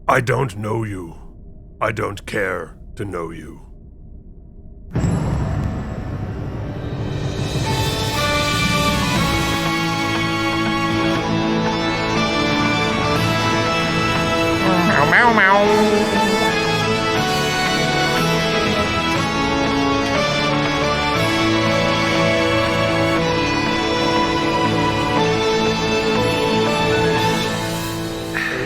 I don't know you. I don't care to know you. Meow, meow, meow.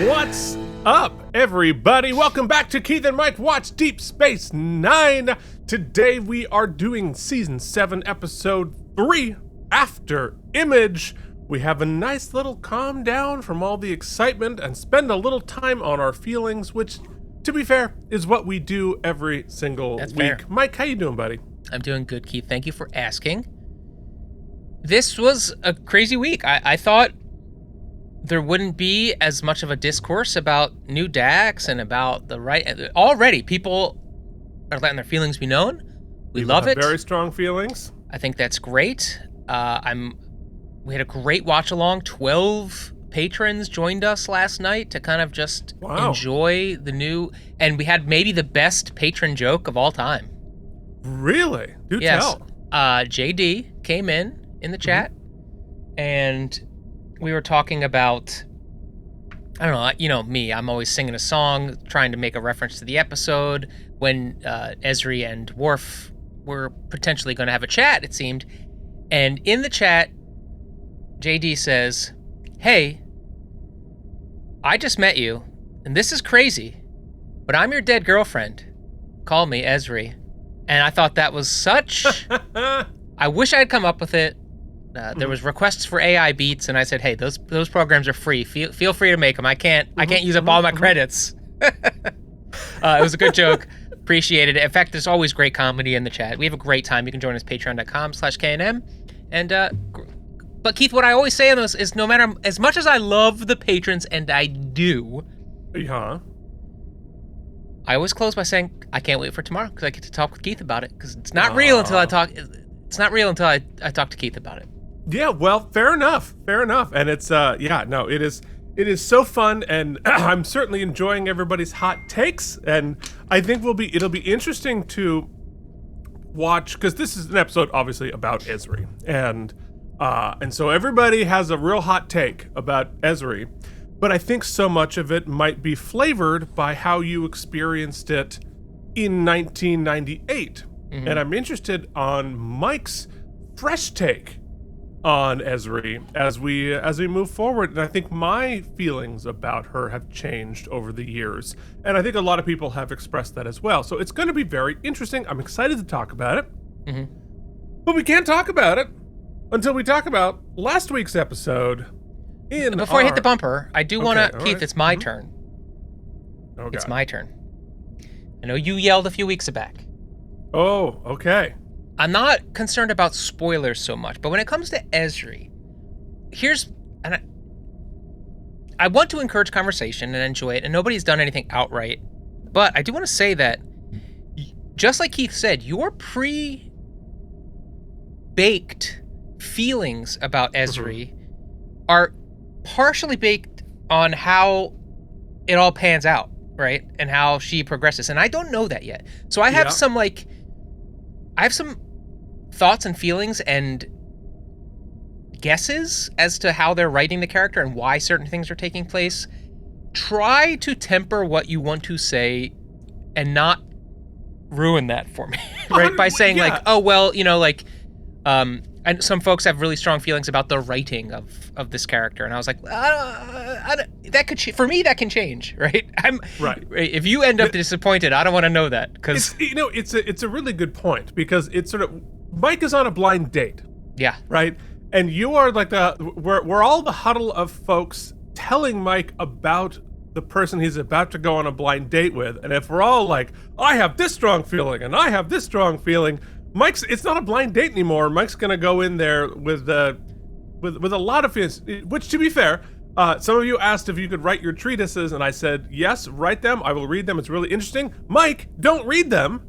What's up, everybody? Welcome back to Keith and Mike Watch Deep Space Nine. Today we are doing Season 7, Episode 3, Afterimage. We have a nice little calm down from all the excitement and spend a little time on our feelings, which, to be fair, is what we do every single That's week. fair. Mike, how you doing, buddy? I'm doing good, Keith. Thank you for asking. This was a crazy week. I thought there wouldn't be as much of a discourse about new Dax and about the right. Already, people are letting their feelings be known. We love it. Very strong feelings. I think that's great. We had a great watch along. 12 patrons joined us last night to kind of just enjoy the new. And we had maybe the best patron joke of all time. Really? Do Yes. tell. JD came in the chat, and we were talking about, I don't know, you know me, I'm always singing a song, trying to make a reference to the episode when Ezri and Worf were potentially going to have a chat, it seemed. And in the chat, JD says, "Hey, I just met you, and this is crazy, but I'm your dead girlfriend. Call me Ezri." And I thought that was such... I wish I had come up with it. There was requests for AI beats, and I said, "Hey, those programs are free. Feel free to make them. I can't use up all my credits." It was a good joke. Appreciated it. In fact, there's always great comedy in the chat. We have a great time. You can join us patreon.com/KNM. And but Keith, what I always say on those is, no matter, as much as I love the patrons, and I do, Yeah. I always close by saying I can't wait for tomorrow because I get to talk with Keith about it. Because it's not real until I talk. It's not real until I talk to Keith about it. Yeah, well, fair enough. And it's it is so fun, and I'm certainly enjoying everybody's hot takes, and I think it'll be interesting to watch, because this is an episode obviously about Ezri, and so everybody has a real hot take about Ezri, but I think so much of it might be flavored by how you experienced it in 1998. And I'm interested on Mike's fresh take on Ezri as we move forward. And I think my feelings about her have changed over the years. And I think a lot of people have expressed that as well. So it's going to be very interesting. I'm excited to talk about it. But we can't talk about it until we talk about last week's episode. Before I hit the bumper, I do want to, Keith, right. it's my turn. Okay. It's my turn. I know you yelled a few weeks back. Oh, okay. I'm not concerned about spoilers so much, but when it comes to Ezri, I want to encourage conversation and enjoy it, and nobody's done anything outright, but I do want to say that, just like Keith said, your pre-baked feelings about Ezri are partially baked on how it all pans out, right? And how she progresses, and I don't know that yet. So I have some thoughts and feelings and guesses as to how they're writing the character and why certain things are taking place. Try to temper what you want to say and not ruin that for me, right? By saying like, oh, well, you know, like, and some folks have really strong feelings about the writing of this character. And I was like, that could, for me, that can change, right? If you end up disappointed, I don't want to know that, because it's a really good point, because it's sort of, Mike is on a blind date. Yeah. Right? And you are like we're all the huddle of folks telling Mike about the person he's about to go on a blind date with. And if we're all like, I have this strong feeling and I have this strong feeling, it's not a blind date anymore. Mike's going to go in there with a lot of feelings, which, to be fair, some of you asked if you could write your treatises, and I said, yes, write them. I will read them. It's really interesting. Mike, don't read them.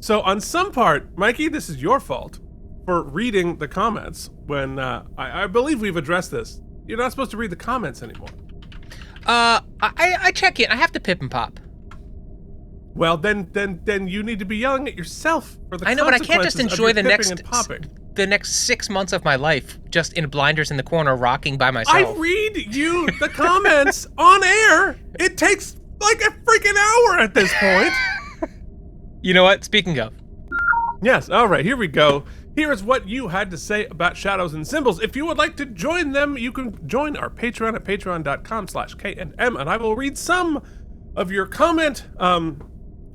So on some part, Mikey, this is your fault for reading the comments when I believe we've addressed this. You're not supposed to read the comments anymore. I check in. I have to pip and pop. Well, then you need to be yelling at yourself for the I know, but I can't just enjoy the next 6 months of my life just in blinders in the corner rocking by myself. I read you the comments on air. It takes like a freaking hour at this point. You know what? Speaking of. Yes, all right, here we go. Here is what you had to say about Shadows and Symbols. If you would like to join them, you can join our Patreon at patreon.com/KNM, and I will read some of your comment.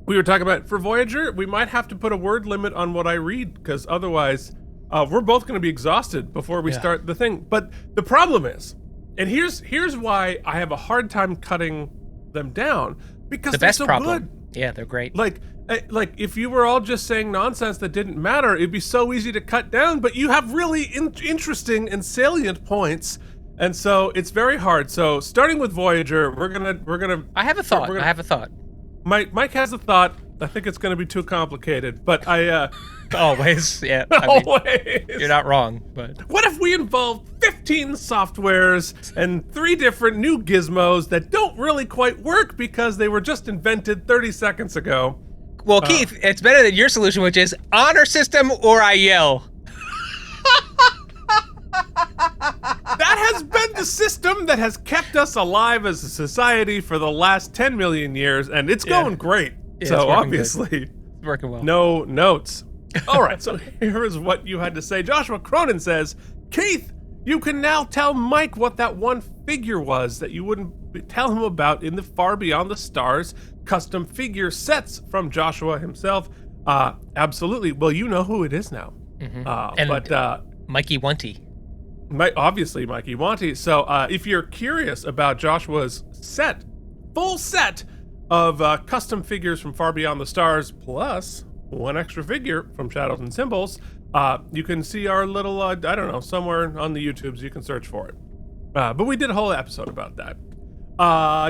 We were talking about, for Voyager, we might have to put a word limit on what I read, because otherwise we're both going to be exhausted before we start the thing. But the problem is, and here's why I have a hard time cutting them down, because they're so good. Yeah, they're great. Like if you were all just saying nonsense that didn't matter, it'd be so easy to cut down, but you have really interesting and salient points, and so it's very hard. So starting with Voyager, we're gonna I have a thought. Mike has a thought. I think it's gonna be too complicated, but I always, yeah. Always. You're not wrong, but what if we involve 15 softwares and 3 different new gizmos that don't really quite work because they were just invented 30 seconds ago? Well, Keith, it's better than your solution, which is honor system or I yell. That has been the system that has kept us alive as a society for the last 10 million years, and it's going great. Yeah, so obviously, it's working well. No notes. All right, so here is what you had to say. Joshua Cronin says, Keith, you can now tell Mike what that one figure was that you wouldn't tell him about in the Far Beyond the Stars custom figure sets from Joshua himself. Absolutely. Well, you know who it is now. Mm-hmm. Mikey Wanty. Obviously, Mikey Wanty. So if you're curious about Joshua's full set of custom figures from Far Beyond the Stars, plus one extra figure from Shadows and Symbols, you can see our little, I don't know, somewhere on the YouTubes, you can search for it. But we did a whole episode about that.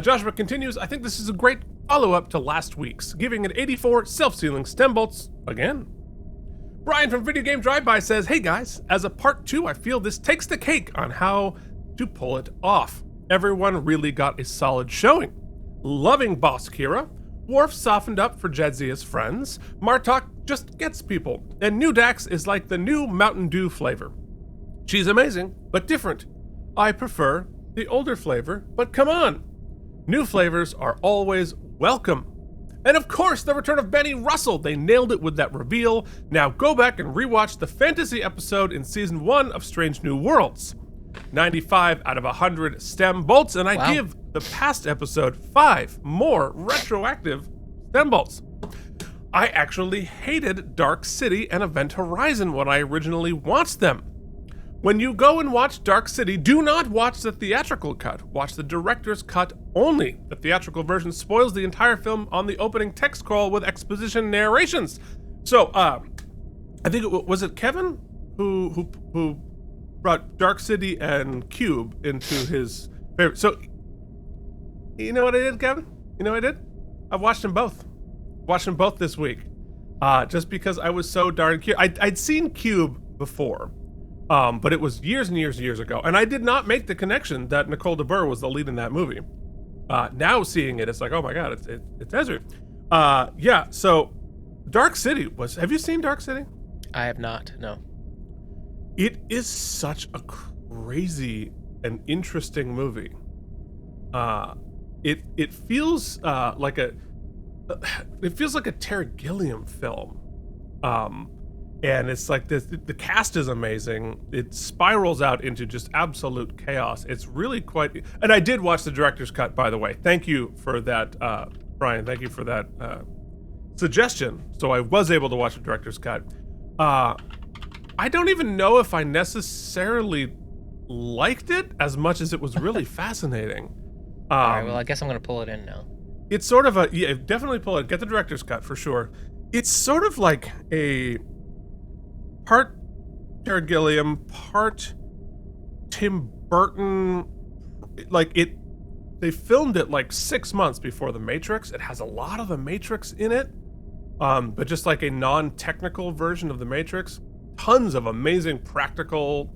Joshua continues, I think this is a great follow-up to last week's, giving it 84 self-sealing stem bolts again. Brian from Video Game Drive-By says, hey guys, as a part 2, I feel this takes the cake on how to pull it off. Everyone really got a solid showing. Loving Boss Kira, Worf softened up for Jadzia's friends, Martok just gets people, and New Dax is like the new Mountain Dew flavor. She's amazing, but different. I prefer the older flavor, but come on. New flavors are always welcome. And of course, the return of Benny Russell. They nailed it with that reveal. Now go back and rewatch the fantasy episode in season 1 of Strange New Worlds. 95 out of 100 stem bolts, and I give the past episode 5 more retroactive stem bolts. I actually hated Dark City and Event Horizon when I originally watched them. When you go and watch Dark City, do not watch the theatrical cut. Watch the director's cut only. The theatrical version spoils the entire film on the opening text scroll with exposition narrations. So, I think was it Kevin who brought Dark City and Cube into his favorite. So, you know what I did, Kevin? You know what I did? I watched them both. Watched them both this week. Just because I was so darn curious. I'd seen Cube before. But it was years and years and years ago, and I did not make the connection that Nicole DeBurr was the lead in that movie. Now seeing it, it's like, oh my god, it's Ezri. Yeah, so Dark City have you seen Dark City? I have not, no. It is such a crazy and interesting movie. It feels like a Terry Gilliam film. And it's like the cast is amazing. It spirals out into just absolute chaos. It's really quite, and I did watch the director's cut, by the way. Thank you for that, Brian. Thank you for that suggestion. So I was able to watch the director's cut. I don't even know if I necessarily liked it as much as it was really fascinating. All right, well, I guess I'm gonna pull it in now. It's sort of definitely pull it. Get the director's cut for sure. It's sort of like a part Terry Gilliam, part Tim Burton. They filmed it like 6 months before The Matrix. It has a lot of The Matrix in it, but just like a non-technical version of The Matrix. Tons of amazing practical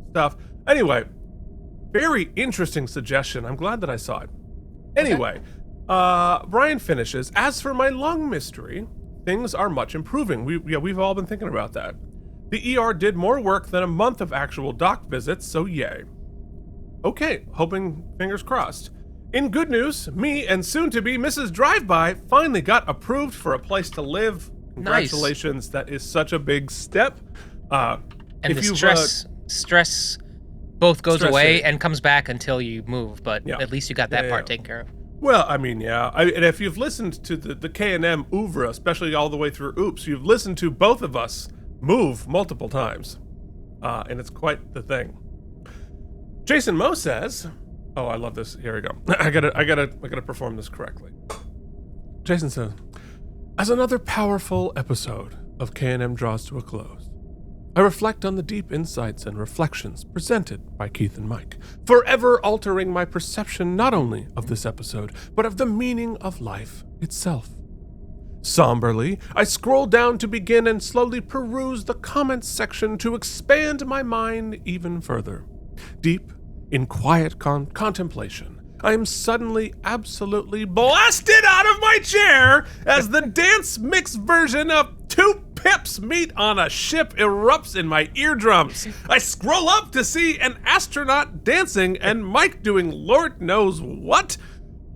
stuff. Anyway, very interesting suggestion. I'm glad that I saw it. Anyway, Brian finishes, as for my lung mystery, things are much improving. We've all been thinking about that. The ER did more work than a month of actual doc visits, so yay. Okay, hoping fingers crossed. In good news, me and soon-to-be Mrs. Drive-By finally got approved for a place to live. Congratulations, That is such a big step. And the stress both goes away and comes back until you move, but at least you got that part taken care of. Well, I mean, and if you've listened to the K&M oeuvre, especially all the way through Oops, you've listened to both of us move multiple times, and it's quite the thing. Jason Moe says, "Oh, I love this. Here we go. I gotta perform this correctly." Jason says, "As another powerful episode of K&M draws to a close, I reflect on the deep insights and reflections presented by Keith and Mike, forever altering my perception not only of this episode, but of the meaning of life itself. Somberly, I scroll down to begin and slowly peruse the comments section to expand my mind even further. Deep in quiet contemplation, I am suddenly absolutely blasted out of my chair as the dance mix version of Two Pips Meet on a Ship erupts in my eardrums. I scroll up to see an astronaut dancing and Mike doing Lord knows what,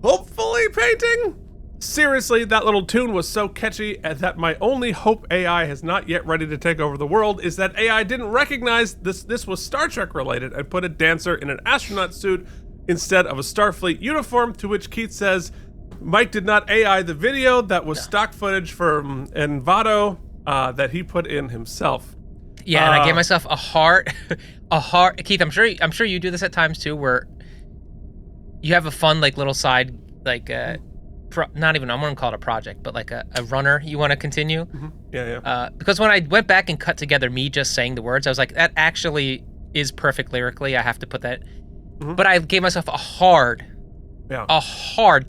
hopefully painting. Seriously, that little tune was so catchy that my only hope AI has not yet ready to take over the world is that AI didn't recognize this was Star Trek related and put a dancer in an astronaut suit instead of a Starfleet uniform, to which Keith says, Mike did not AI the video, that was stock footage from Envato that he put in himself. Yeah, and I gave myself a heart. Keith, I'm sure you do this at times too, where you have a fun little side not even, I wouldn't call it a project, but like a runner you want to continue. Mm-hmm. Yeah. Because when I went back and cut together me just saying the words, I was like, that actually is perfect lyrically. I have to put that. Mm-hmm. But I gave myself a hard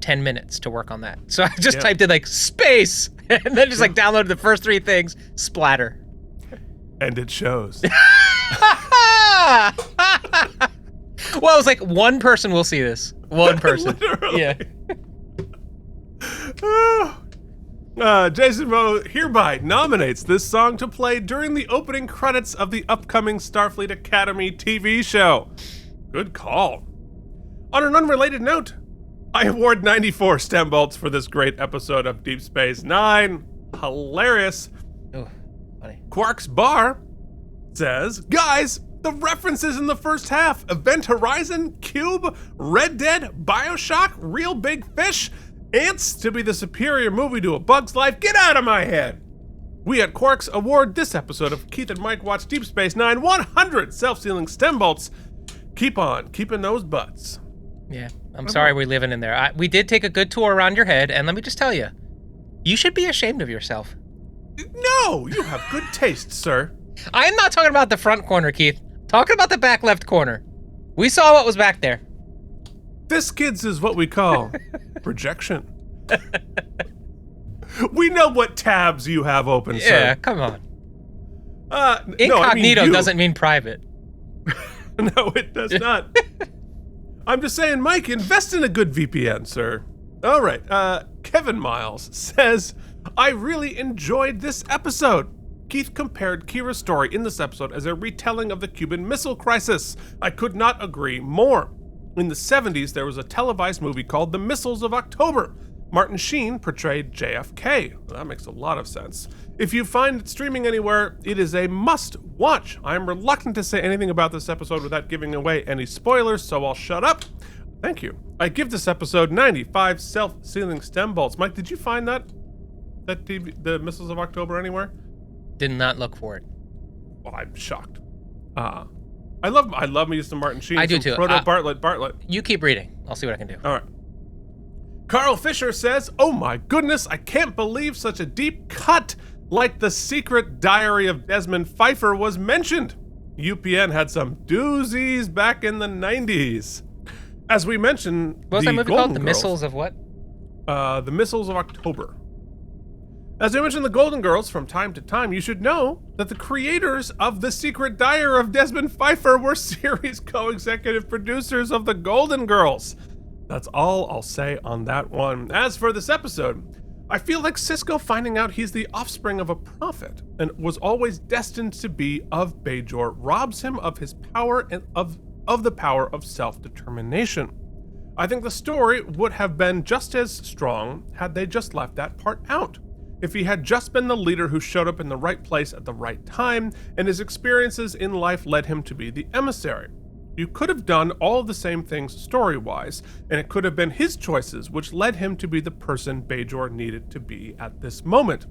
10 minutes to work on that. So I just typed in space and then just downloaded the first three things, splatter. And it shows. Well, it was one person will see this. One person. Literally. Yeah. Jason Moe hereby nominates this song to play during the opening credits of the upcoming Starfleet Academy TV show. Good call. On an unrelated note, I award 94 STEM bolts for this great episode of Deep Space Nine. Hilarious. Oh, funny. Quark's Bar says, guys, the references in the first half, Event Horizon, Cube, Red Dead, Bioshock, Real Big Fish, Ants to be the superior movie to A Bug's Life, get out of my head! We at Quarks award this episode of Keith and Mike Watch Deep Space Nine 100 self-sealing STEM bolts. Keep on keeping those butts. Yeah, I'm sorry we're living in there. We did take a good tour around your head, and let me just tell you, you should be ashamed of yourself. No, you have good taste, sir. I am not talking about the front corner, Keith. Talking about the back left corner. We saw what was back there. This, kids, is what we call projection. We know what tabs you have open, sir. Yeah, come on. Incognito doesn't mean private. No, it does not. I'm just saying, Mike, invest in a good VPN, sir. All right. Kevin Miles says, I really enjoyed this episode. Keith compared Kira's story in this episode as a retelling of the Cuban Missile Crisis. I could not agree more. In the 70s, there was a televised movie called The Missiles of October. Martin Sheen portrayed JFK. That makes a lot of sense. If you find it streaming anywhere, it is a must-watch. I am reluctant to say anything about this episode without giving away any spoilers, so I'll shut up. Thank you. I give this episode 95 self-sealing STEM bolts. Mike, did you find that TV, The Missiles of October, anywhere? Did not look for it. Well, I'm shocked. I love me some Martin Sheen. I do too. Proto Bartlett. You keep reading. I'll see what I can do. All right. Carl Fisher says, oh my goodness, I can't believe such a deep cut like the secret diary of Desmond Pfeiffer was mentioned. UPN had some doozies back in the 90s. As we mentioned, what was that movie called? The Missiles of what? The Missiles of October. As I mentioned the Golden Girls from time to time, you should know that the creators of The Secret Diary of Desmond Pfeiffer were series co-executive producers of the Golden Girls. That's all I'll say on that one. As for this episode, I feel like Sisko finding out he's the offspring of a prophet and was always destined to be of Bajor robs him of his power and of the power of self-determination. I think the story would have been just as strong had they just left that part out. If he had just been the leader who showed up in the right place at the right time, and his experiences in life led him to be the emissary. You could have done all of the same things story-wise, and it could have been his choices which led him to be the person Bajor needed to be at this moment.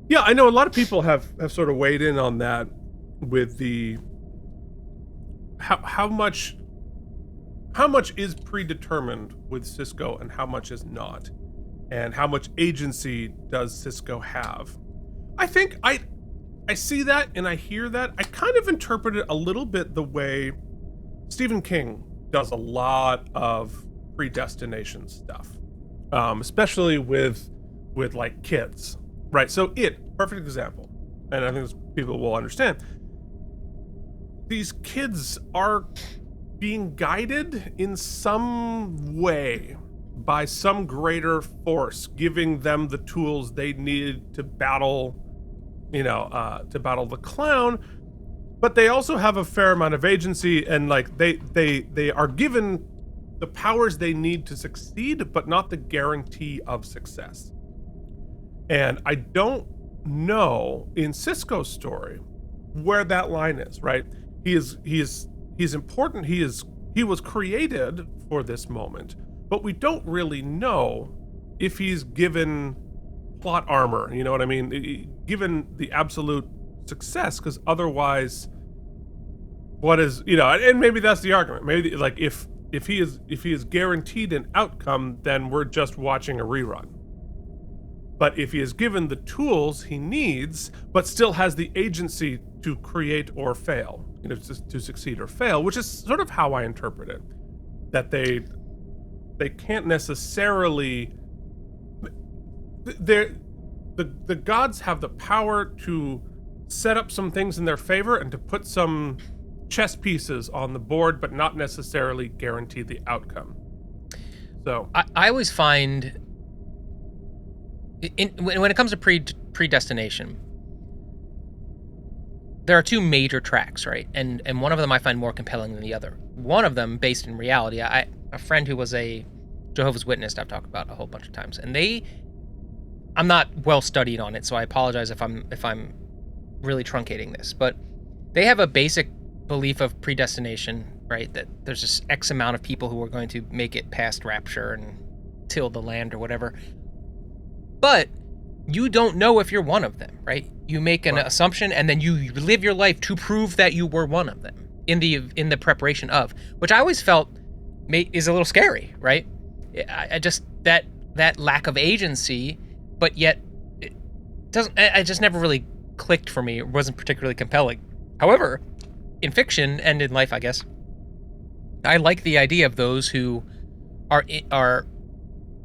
Yeah, I know a lot of people have sort of weighed in on that with the how much is predetermined with Sisko and how much is not, and how much agency does Sisko have. I think I see that and I hear that. I kind of interpret it a little bit the way Stephen King does a lot of predestination stuff, especially with like kids, right? So perfect example, and I think people will understand. These kids are being guided in some way by some greater force, giving them the tools they need to battle, the clown. But they also have a fair amount of agency, and like they are given the powers they need to succeed, but not the guarantee of success. And I don't know in Sisko's story where that line is, right? He's important. He was created for this moment, but we don't really know if he's given plot armor, you know what I mean? Given the absolute success, because otherwise what is, and maybe that's the argument. Maybe like if he is guaranteed an outcome, then we're just watching a rerun. But if he is given the tools he needs, but still has the agency to create or fail, to succeed or fail, which is sort of how I interpret it, that they can't necessarily, the gods have the power to set up some things in their favor and to put some chess pieces on the board, but not necessarily guarantee the outcome. So I always find, when it comes to predestination, there are two major tracks, right? And one of them I find more compelling than the other. One of them based in reality. A friend who was a Jehovah's Witness I've talked about a whole bunch of times, and I'm not well studied on it, so I apologize if I'm really truncating this, but they have a basic belief of predestination, right? That there's just X amount of people who are going to make it past rapture and till the land or whatever. But you don't know if you're one of them, right? You make an assumption and then you live your life to prove that you were one of them in the preparation of, which I always felt is a little scary, right? I just that lack of agency, but yet it just never really clicked for me. It wasn't particularly compelling. However, in fiction and in life, I guess, I like the idea of those who are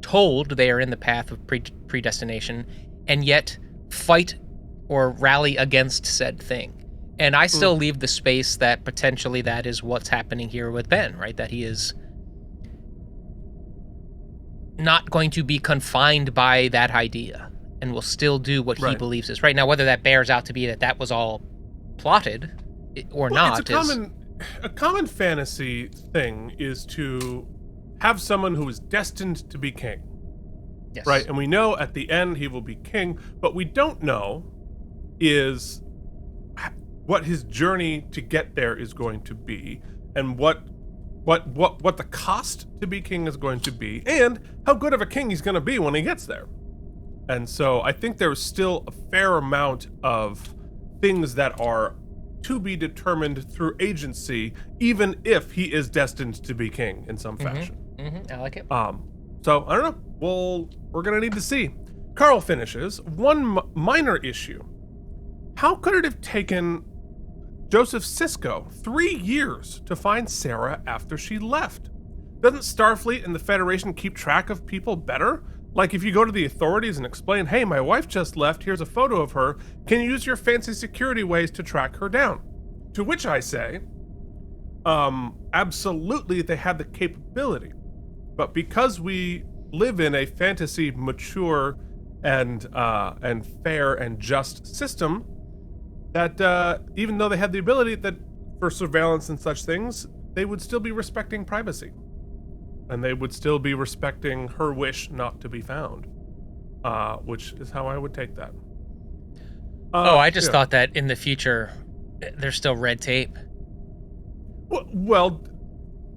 told they are in the path of predestination and yet fight or rally against said thing. And I still leave the space that potentially that is what's happening here with Ben, right? That he is not going to be confined by that idea and will still do what he believes is right. Now, whether that bears out to be that was all plotted or not, a common fantasy thing is to have someone who is destined to be king. Yes. Right? And we know at the end he will be king, but we don't know is what his journey to get there is going to be, and what the cost to be king is going to be, and how good of a king he's going to be when he gets there. And so I think there's still a fair amount of things that are to be determined through agency, even if he is destined to be king in some fashion. I like it. So I don't know. Well, we're gonna need to see. Carl finishes one minor issue. How could it have taken Joseph Sisko 3 years to find Sarah after she left? Doesn't Starfleet and the Federation keep track of people better? Like if you go to the authorities and explain, hey, my wife just left, here's a photo of her, can you use your fancy security ways to track her down? To which I say, absolutely they had the capability. But because we live in a fantasy mature and fair and just system, that even though they had the ability that for surveillance and such things, they would still be respecting privacy. And they would still be respecting her wish not to be found. Which is how I would take that. I just thought that in the future, there's still red tape. Well,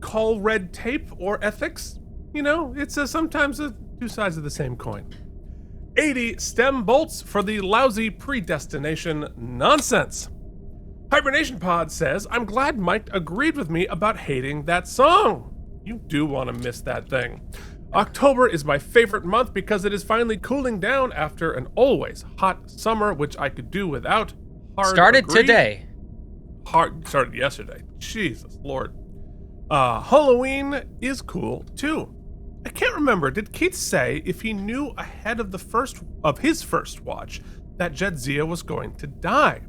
call red tape or ethics. It's sometimes two sides of the same coin. 80 stem bolts for the lousy predestination nonsense. Hibernation Pod says, I'm glad Mike agreed with me about hating that song. You do want to miss that thing. October is my favorite month because it is finally cooling down after an always hot summer, which I could do without. Today. Started yesterday. Jesus Lord. Halloween is cool too. I can't remember. Did Keith say if he knew ahead of his first watch that Jadzia was going to die?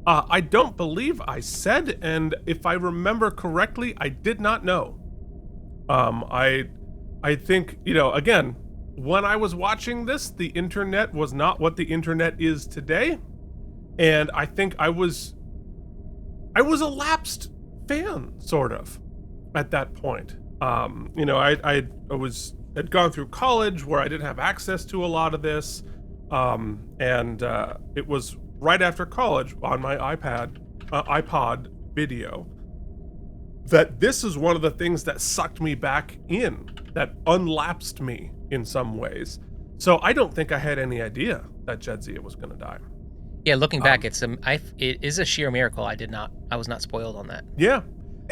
I don't believe I said, and if I remember correctly, I did not know. I think, again, when I was watching this, the internet was not what the internet is today. And I think I was a lapsed fan, sort of, at that point. I had gone through college where I didn't have access to a lot of this. And it was right after college on my iPod video that this is one of the things that sucked me back in, that unlapsed me in some ways. So I don't think I had any idea that Jadzia was going to die. Yeah, looking back, it is a sheer miracle I was not spoiled on that. Yeah.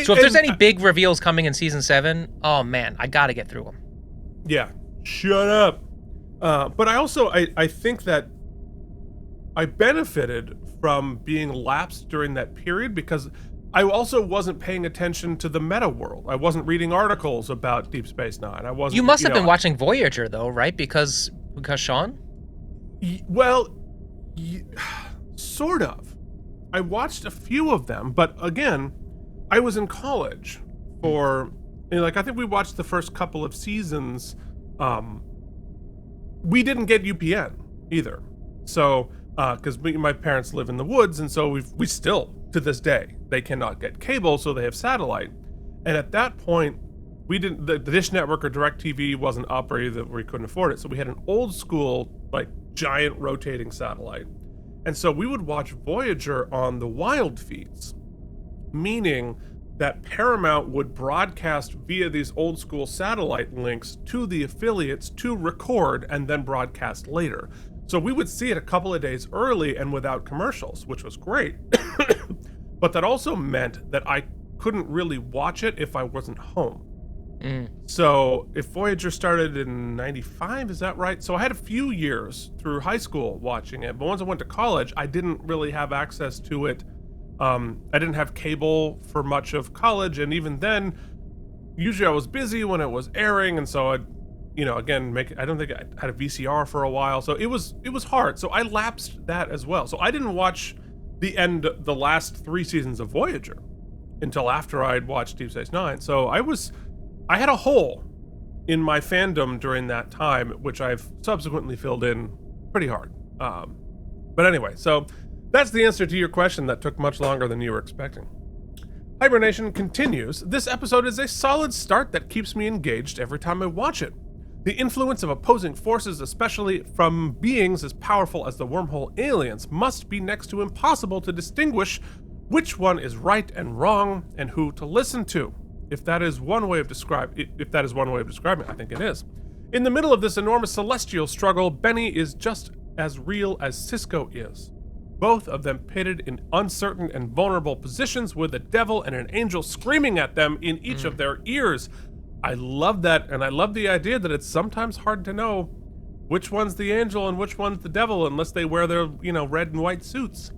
So if there's any big reveals coming in season 7, oh man, I got to get through them. Yeah. Shut up. But I also, I think that I benefited from being lapsed during that period because I also wasn't paying attention to the meta world. I wasn't reading articles about Deep Space Nine. I wasn't. You must have been watching Voyager though, right? Because Sean? Well, sort of. I watched a few of them, but again, I was in college for, I think we watched the first couple of seasons. We didn't get UPN either. So, because my parents live in the woods, and so we still, to this day, they cannot get cable, so they have satellite. And at that point, we didn't. The Dish Network or DirecTV wasn't operated that we couldn't afford it. So we had an old school, giant rotating satellite, and so we would watch Voyager on the wild feeds, meaning that Paramount would broadcast via these old school satellite links to the affiliates to record and then broadcast later. So we would see it a couple of days early and without commercials, which was great. But that also meant that I couldn't really watch it if I wasn't home. So if Voyager started in 95, is that right? So I had a few years through high school watching it, but once I went to college, I didn't really have access to it. I didn't have cable for much of college, and even then, usually I was busy when it was airing, and so I'd, again, I don't think I had a VCR for a while, so it was hard. So I lapsed that as well. So I didn't watch the last 3 seasons of Voyager until after I'd watched Deep Space Nine. So I had a hole in my fandom during that time, which I've subsequently filled in pretty hard. But anyway, so that's the answer to your question that took much longer than you were expecting. Hibernation continues. This episode is a solid start that keeps me engaged every time I watch it. The influence of opposing forces, especially from beings as powerful as the wormhole aliens, must be next to impossible to distinguish which one is right and wrong and who to listen to. If that is one way of describing it, I think it is. In the middle of this enormous celestial struggle, Benny is just as real as Cisco is. Both of them pitted in uncertain and vulnerable positions with a devil and an angel screaming at them in each of their ears. I love that, and I love the idea that it's sometimes hard to know which one's the angel and which one's the devil unless they wear their, red and white suits.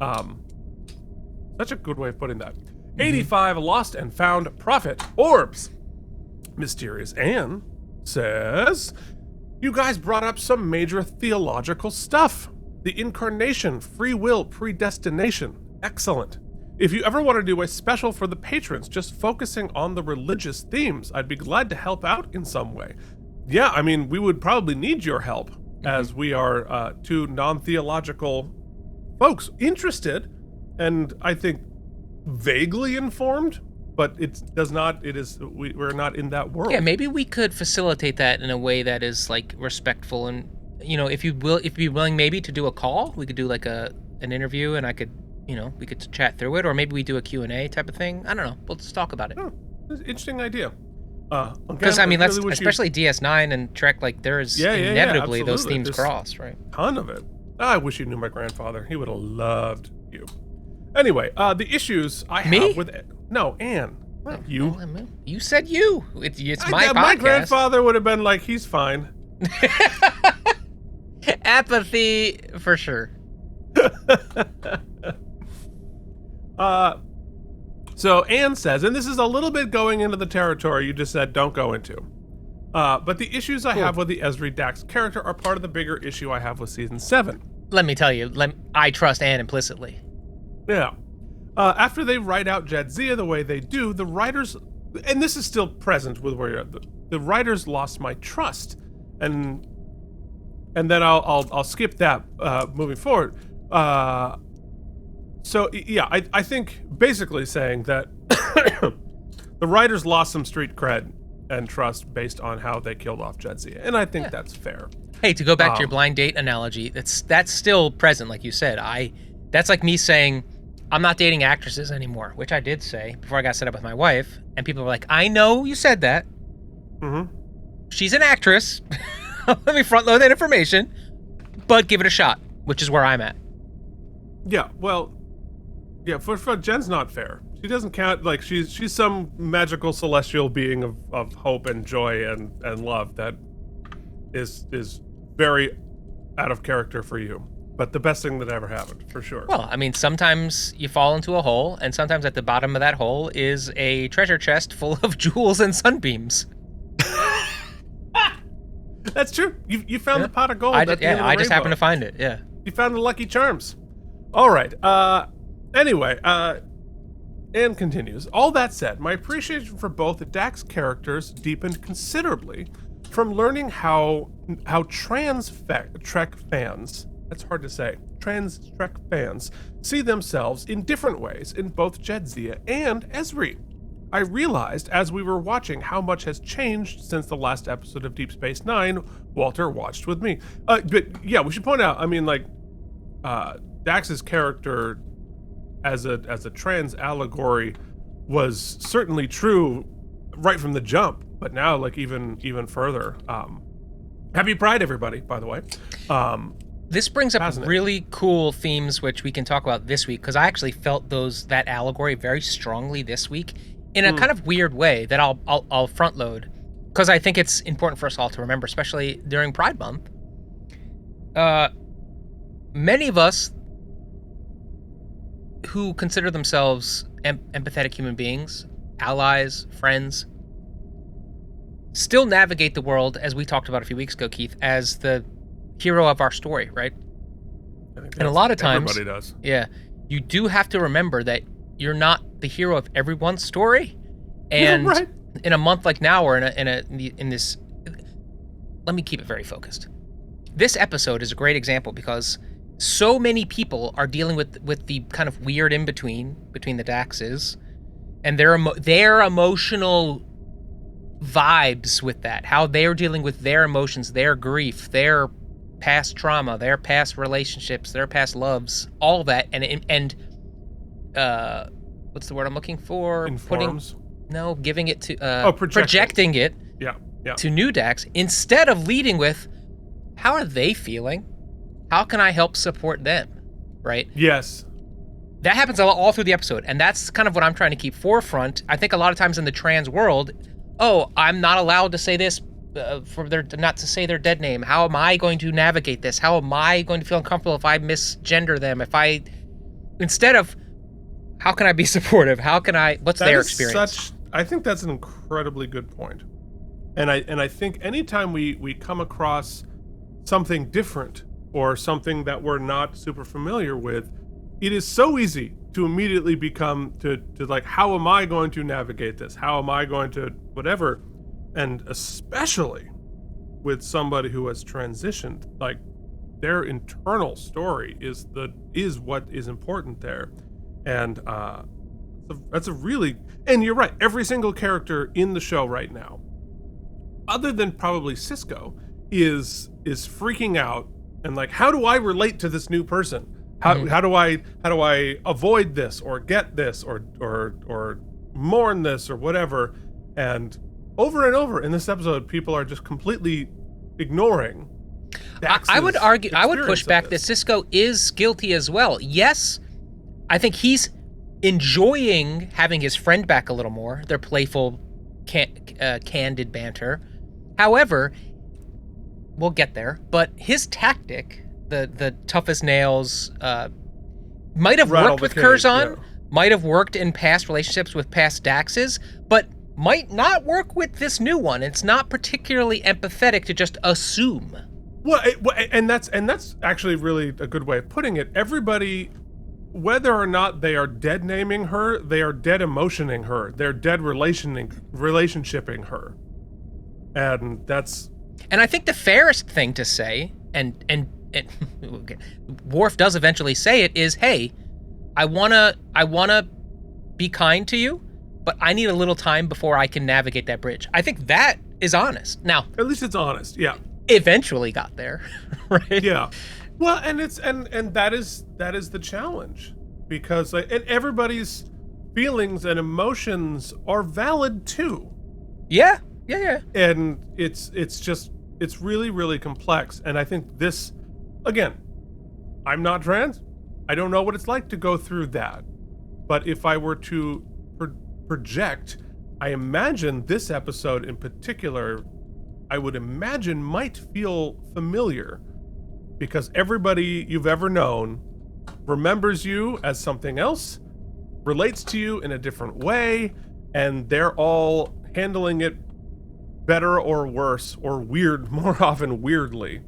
Such a good way of putting that. 85 lost and found prophet orbs. Mysterious Anne says, you guys brought up some major theological stuff. The incarnation, free will, predestination. Excellent. If you ever want to do a special for the patrons, just focusing on the religious themes, I'd be glad to help out in some way. Yeah, I mean, we would probably need your help, as we are two non-theological folks interested, and I think vaguely informed, but we're not in that world. Yeah, maybe we could facilitate that in a way that is like respectful, and if you'd be willing maybe to do a call, we could do like an interview, and I could, we could chat through it, or maybe we do a Q&A type of thing. I don't know. We'll just talk about it. Oh, that's an interesting idea. Because I mean, that's especially DS9 and Trek. Like, there's inevitably those themes There's cross, right? Ton of it. I wish you knew my grandfather. He would have loved you. Anyway, the issues I have with Anne. Not you. You said you. It's my podcast. My grandfather would have been like, he's fine. Apathy for sure. So Anne says, and this is a little bit going into the territory you just said don't go into, but the issues I have with the Ezri Dax character are part of the bigger issue I have with season 7. Let me tell you, I trust Anne implicitly. Yeah. After they write out Jadzia the way they do, the writers, and this is still present with where you're at, the writers lost my trust, and then I'll skip that moving forward. So yeah, I think basically saying that the writers lost some street cred and trust based on how they killed off Jadzia, and I think that's fair. Hey, to go back to your blind date analogy, that's still present, like you said. That's like me saying I'm not dating actresses anymore, which I did say before I got set up with my wife, and people were like, "I know you said that. Mm-hmm. She's an actress. Let me front load that information, but give it a shot," which is where I'm at. Yeah, well. Yeah, for Jen's not fair. She doesn't count, like she's some magical celestial being of hope and joy and love that is very out of character for you. But the best thing that ever happened, for sure. Well, I mean, sometimes you fall into a hole, and sometimes at the bottom of that hole is a treasure chest full of jewels and sunbeams. That's true. You found the pot of gold. I just happened to find it. Yeah. You found the Lucky Charms. All right. Anyway, Anne continues. All that said, my appreciation for both the Dax characters deepened considerably from learning how Trek fans, that's hard to say, trans Trek fans see themselves in different ways in both Jadzia and Ezri. I realized as we were watching how much has changed since the last episode of Deep Space Nine Walter watched with me. But yeah, we should point out, I mean, like, Dax's character as a trans allegory was certainly true right from the jump, but now like even further. Happy Pride, everybody, by the way. This brings up really cool themes which we can talk about this week, because I actually felt that allegory very strongly this week in a kind of weird way that I'll front load, because I think it's important for us all to remember, especially during Pride Month. Many of us who consider themselves empathetic human beings, allies, friends, still navigate the world, as we talked about a few weeks ago, Keith, as the hero of our story, right? And a lot of times, everybody does. Yeah, you do have to remember that you're not the hero of everyone's story. And right. In a month like now, or in this, let me keep it very focused. This episode is a great example because so many people are dealing with the kind of weird in between the Daxes, and their emotional vibes with that, how they're dealing with their emotions, their grief, their past trauma, their past relationships, their past loves, all that, and what's the word I'm looking for? Informs. Giving it to projecting it. Yeah. To new Dax, instead of leading with, how are they feeling? How can I help support them? Right? Yes. That happens all through the episode, and that's kind of what I'm trying to keep forefront. I think a lot of times in the trans world, I'm not allowed to say this not to say their dead name. How am I going to navigate this? How am I going to feel uncomfortable if I misgender them? Instead of, how can I be supportive? What's their experience? I think that's an incredibly good point. And I think anytime we come across something different or something that we're not super familiar with, it is so easy to immediately become to like, how am I going to navigate this? How am I going to whatever? And especially with somebody who has transitioned, like their internal story is what is important there. And that's a really, and you're right, every single character in the show right now, other than probably Cisco, is freaking out and like, how do I relate to this new person? How do I avoid this or get this or mourn this or whatever? And over in this episode, people are just completely ignoring Dax's I would argue, I would push back this. that Cisco is guilty as well. Yes, I think he's enjoying having his friend back a little more, their playful, candid banter. However, we'll get there, but his tactic, the tough as nails, might have worked with Curzon, might have worked in past relationships with past Daxes, but might not work with this new one. It's not particularly empathetic to just assume. Well, and that's actually really a good way of putting it. Everybody, whether or not they are dead naming her, they are dead emotioning her. They're dead relationshiping her, and that's. And I think the fairest thing to say, and Worf does eventually say it, is, hey, I wanna be kind to you, but I need a little time before I can navigate that bridge. I think that is honest. Now, at least it's honest, yeah. Eventually got there, right? Yeah. Well, and it's and that is the challenge, because like, and everybody's feelings and emotions are valid too. Yeah. And it's really, really complex. And I think this, again, I'm not trans. I don't know what it's like to go through that. But if I were to project, I imagine this episode in particular, I would imagine might feel familiar, because everybody you've ever known remembers you as something else, relates to you in a different way, and they're all handling it better or worse or weird, more often weirdly,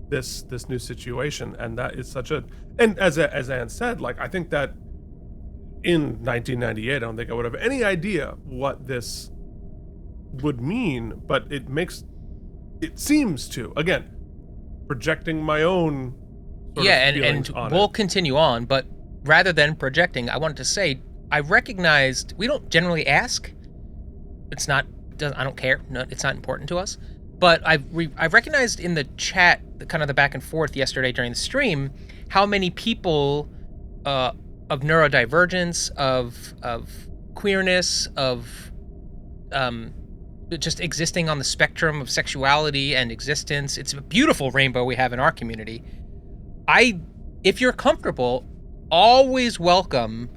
this new situation. And that is such a, and as Anne said, like, I think that in 1998, I don't think I would have any idea what this would mean, but it seems to, again, projecting my own sort of feelings on we'll it. Continue on, but rather than projecting, I wanted to say, I recognized, we don't generally ask, I don't care. No, it's not important to us. But I recognized in the chat, kind of the back and forth yesterday during the stream, how many people of neurodivergence, of queerness, of just existing on the spectrum of sexuality and existence. It's a beautiful rainbow we have in our community. If you're comfortable, always welcome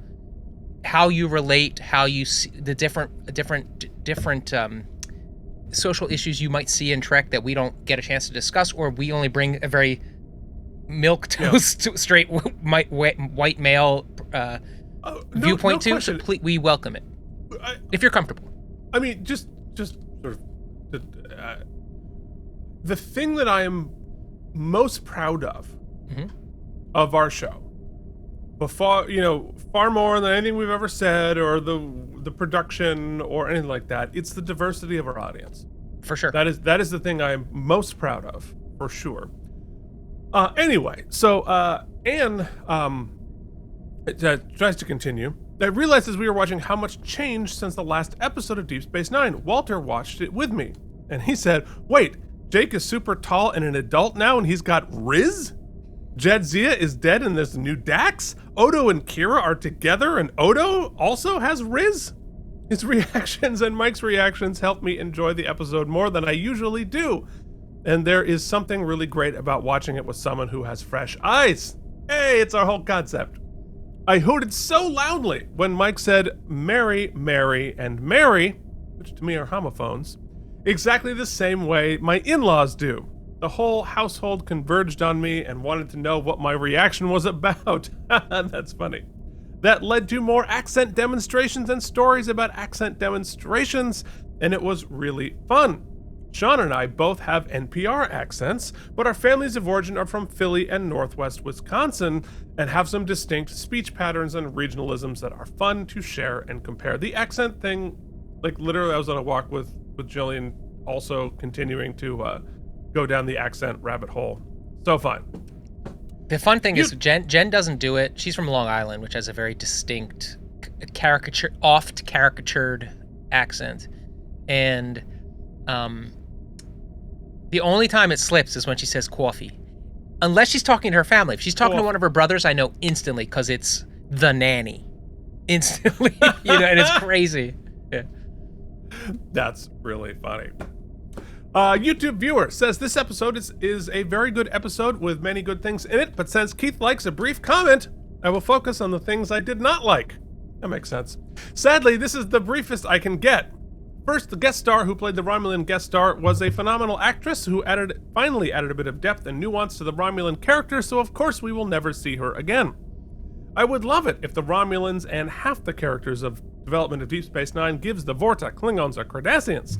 how you relate, how you see the different social issues you might see in Trek that we don't get a chance to discuss, or we only bring a very milquetoast, straight white male viewpoint to. So we welcome it if you're comfortable. I mean, just sort of the thing that I am most proud of our show, before, far more than anything we've ever said, or the production or anything like that, it's the diversity of our audience. For sure. That is the thing I'm most proud of, for sure. Anyway, so Anne tries to continue. I realized as we were watching how much changed since the last episode of Deep Space Nine. Walter watched it with me, and he said, wait, Jake is super tall and an adult now, and he's got Riz? Jadzia is dead and there's a new Dax? Odo and Kira are together and Odo also has Riz? His reactions and Mike's reactions helped me enjoy the episode more than I usually do. And there is something really great about watching it with someone who has fresh eyes. Hey, it's our whole concept. I hooted so loudly when Mike said Mary, Mary, and Mary, which to me are homophones, exactly the same way my in-laws do. The whole household converged on me and wanted to know what my reaction was about. That's funny. That led to more accent demonstrations and stories about accent demonstrations, and it was really fun. Sean and I both have NPR accents, but our families of origin are from Philly and Northwest Wisconsin and have some distinct speech patterns and regionalisms that are fun to share and compare. The accent thing, like literally I was on a walk with Jillian also continuing to go down the accent rabbit hole. So fun. The fun thing is Jen doesn't do it. She's from Long Island, which has a very distinct oft caricatured accent. And the only time it slips is when she says coffee. Unless she's talking to her family. If she's talking to one of her brothers, I know instantly because it's the nanny. Instantly, and it's crazy. Yeah. That's really funny. YouTube viewer says this episode is a very good episode with many good things in it, but since Keith likes a brief comment, I will focus on the things I did not like. That makes sense. Sadly, this is the briefest I can get. First, the guest star who played the Romulan guest star was a phenomenal actress who finally added a bit of depth and nuance to the Romulan character, so of course we will never see her again. I would love it if the Romulans and half the characters of Development of Deep Space Nine gives the Vorta, Klingons, or Cardassians.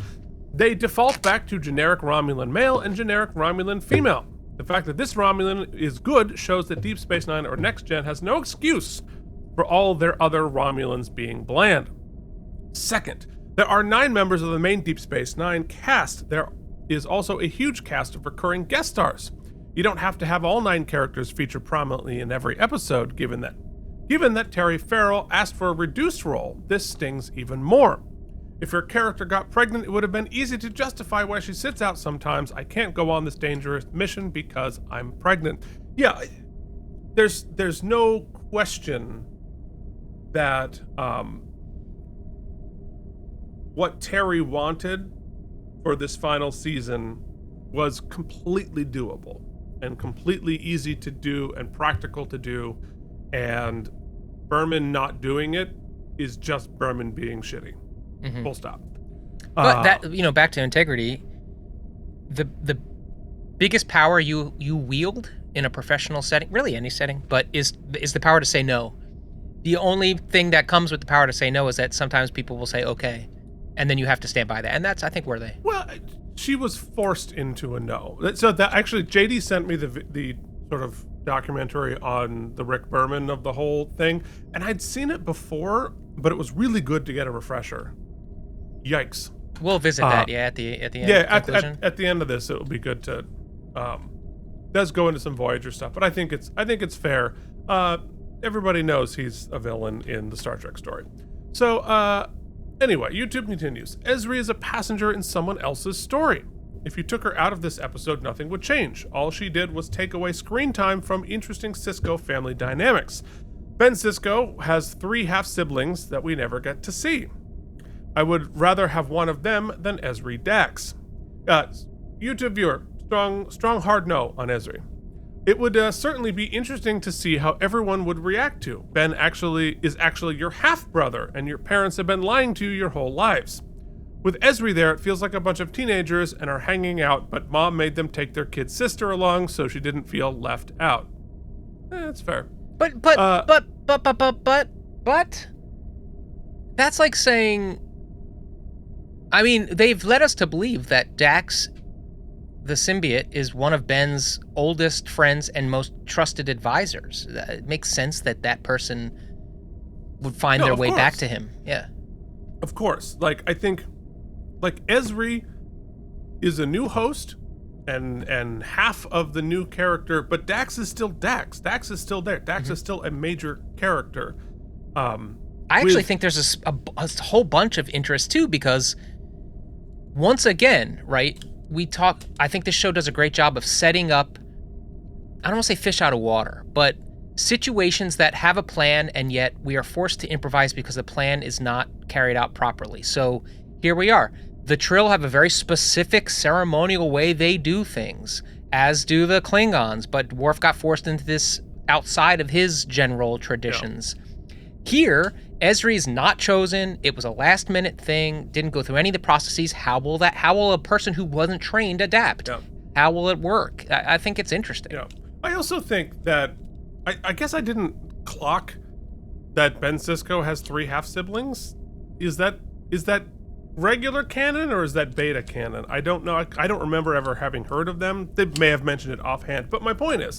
They default back to generic Romulan male and generic Romulan female. The fact that this Romulan is good shows that Deep Space Nine or Next Gen has no excuse for all their other Romulans being bland. Second, there are 9 members of the main Deep Space Nine cast. There is also a huge cast of recurring guest stars. You don't have to have all 9 characters feature prominently in every episode, given that Terry Farrell asked for a reduced role. This stings even more. If her character got pregnant, it would have been easy to justify why she sits out sometimes. I can't go on this dangerous mission because I'm pregnant. Yeah, there's no question that what Terry wanted for this final season was completely doable and completely easy to do and practical to do, and Berman not doing it is just Berman being shitty. Mm-hmm. Full stop. But that, back to integrity, the biggest power you wield in a professional setting, really any setting, but is the power to say no. The only thing that comes with the power to say no is that sometimes people will say okay, and then you have to stand by that. And that's, I think, where they... Well, she was forced into a no. So that actually, JD sent me the sort of documentary on the Rick Berman of the whole thing, and I'd seen it before, but it was really good to get a refresher. Yikes. We'll visit that, at the end. Yeah, at the end of this, it will be good to does go into some Voyager stuff, but I think it's fair. Everybody knows he's a villain in the Star Trek story. So anyway, YouTube continues. Ezri is a passenger in someone else's story. If you took her out of this episode, nothing would change. All she did was take away screen time from interesting Sisko family dynamics. Ben Sisko has 3 half-siblings that we never get to see. I would rather have one of them than Ezri Dax. YouTube viewer, strong hard no on Ezri. It would certainly be interesting to see how everyone would react to. Ben is actually your half-brother, and your parents have been lying to you your whole lives. With Ezri there, it feels like a bunch of teenagers and are hanging out, but mom made them take their kid sister along so she didn't feel left out. That's fair. But that's like saying, I mean, they've led us to believe that Dax, the symbiote, is one of Ben's oldest friends and most trusted advisors. It makes sense that person would find their way back to him. Yeah. Of course. I think Ezri is a new host and half of the new character, but Dax is still Dax. Dax is still there. Dax is still a major character. I actually think there's a whole bunch of interest too, because once again, right, I think this show does a great job of setting up, I don't want to say fish out of water, but situations that have a plan and yet we are forced to improvise because the plan is not carried out properly. So here we are. The Trill have a very specific ceremonial way they do things, as do the Klingons, but Worf got forced into this outside of his general traditions. Yeah. Here, Ezri is not chosen. It was a last-minute thing, didn't go through any of the processes. How will a person who wasn't trained adapt? Yeah. How will it work? I think it's interesting. Yeah. I also think that, I guess I didn't clock that Ben Sisko has 3 half-siblings. Is that regular canon or is that beta canon? I don't know. I don't remember ever having heard of them. They may have mentioned it offhand, but my point is,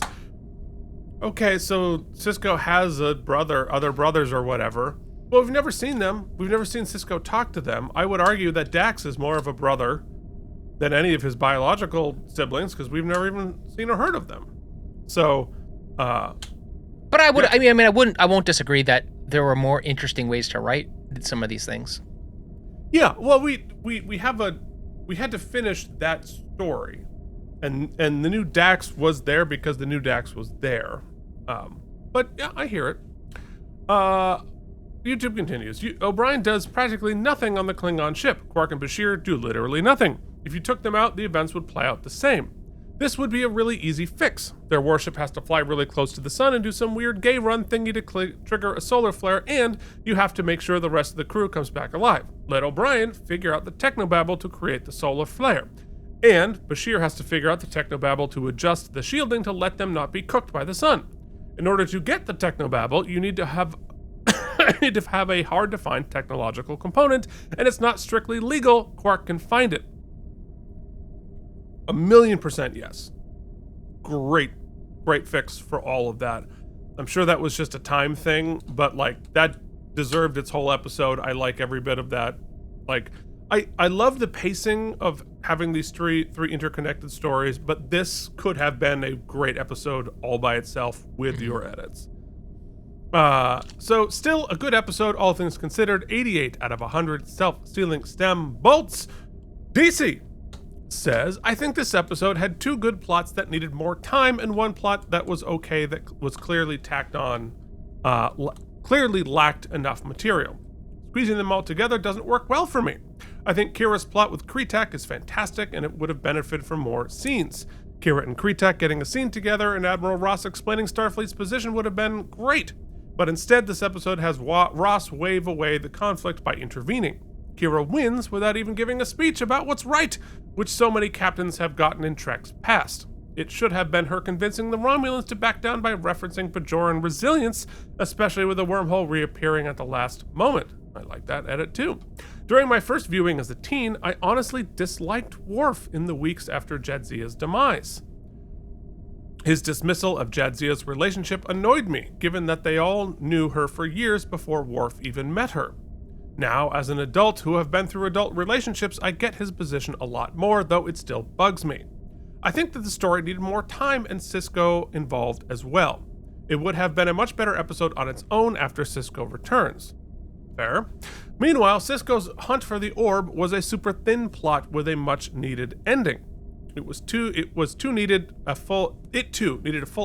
okay, so Sisko has a brother, other brothers or whatever. Well, we've never seen them. We've never seen Sisko talk to them. I would argue that Dax is more of a brother than any of his biological siblings because we've never even seen or heard of them. So, but I would. Yeah. I won't disagree that there were more interesting ways to write some of these things. Yeah. Well, we had to finish that story, and the new Dax was there because the new Dax was there. But yeah, I hear it. YouTube continues. O'Brien does practically nothing on the Klingon ship. Quark and Bashir do literally nothing. If you took them out, the events would play out the same. This would be a really easy fix. Their warship has to fly really close to the sun and do some weird gay run thingy to trigger a solar flare, and you have to make sure the rest of the crew comes back alive. Let O'Brien figure out the technobabble to create the solar flare. And Bashir has to figure out the technobabble to adjust the shielding to let them not be cooked by the sun. In order to get the technobabble, you need to have a hard-to-find technological component, and it's not strictly legal. Quark can find it. 1,000,000% yes. Great fix for all of that. I'm sure that was just a time thing, but like that deserved its whole episode. I like every bit of that. Like I love the pacing of having these three interconnected stories, but this could have been a great episode all by itself with your edits. So still a good episode, all things considered. 88 out of 100 self-sealing stem bolts. DC says, I think this episode had 2 good plots that needed more time and 1 plot that was okay that was clearly tacked on, clearly lacked enough material. Squeezing them all together doesn't work well for me. I think Kira's plot with Kretak is fantastic and it would have benefited from more scenes. Kira and Kretak getting a scene together and Admiral Ross explaining Starfleet's position would have been great. But instead, this episode has Ross wave away the conflict by intervening. Kira wins without even giving a speech about what's right, which so many captains have gotten in Trek's past. It should have been her convincing the Romulans to back down by referencing Bajoran resilience, especially with the wormhole reappearing at the last moment. I like that edit too. During my first viewing as a teen, I honestly disliked Worf in the weeks after Jadzia's demise. His dismissal of Jadzia's relationship annoyed me, given that they all knew her for years before Worf even met her. Now, as an adult who have been through adult relationships, I get his position a lot more, though it still bugs me. I think that the story needed more time and Sisko involved as well. It would have been a much better episode on its own after Sisko returns. Fair. Meanwhile, Sisko's hunt for the orb was a super thin plot with a much needed ending. It too needed a full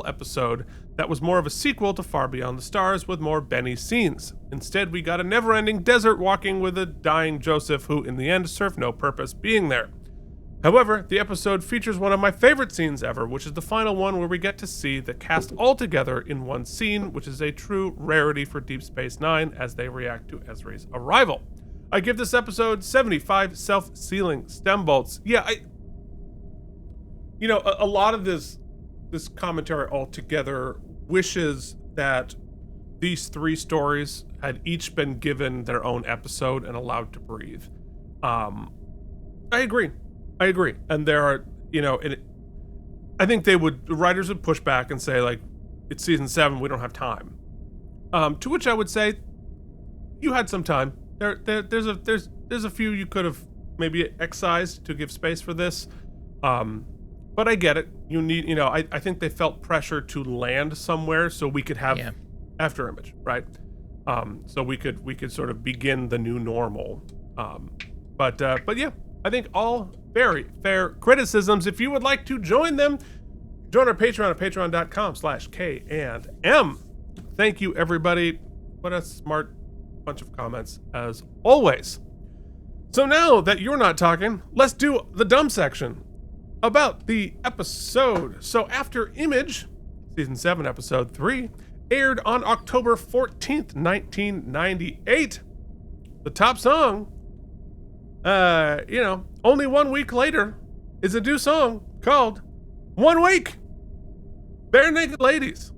episode that was more of a sequel to Far Beyond the Stars with more Benny scenes. Instead, we got a never-ending desert walking with a dying Joseph who, in the end, served no purpose being there. However, the episode features one of my favorite scenes ever, which is the final one where we get to see the cast all together in one scene, which is a true rarity for Deep Space Nine as they react to Ezri's arrival. I give this episode 75 self-sealing stem bolts. Yeah, a lot of this commentary altogether wishes that these 3 stories had each been given their own episode and allowed to breathe. I agree. And there are, I think the writers would push back and say, like, it's season 7, we don't have time. To which I would say, you had some time. There's a few you could have maybe excised to give space for this. But I get it. You need, I think they felt pressure to land somewhere so we could have Afterimage, right? So we could sort of begin the new normal. But yeah, I think all very fair criticisms. If you would like to join them, join our Patreon at patreon.com/K&M. Thank you, everybody. What a smart bunch of comments, as always. So now that you're not talking, let's do the dumb section about the episode. So Afterimage, season 7, episode 3, aired on October 14th, 1998. The top song, only 1 week later, is a new song called 1 Week. Bare Naked Ladies.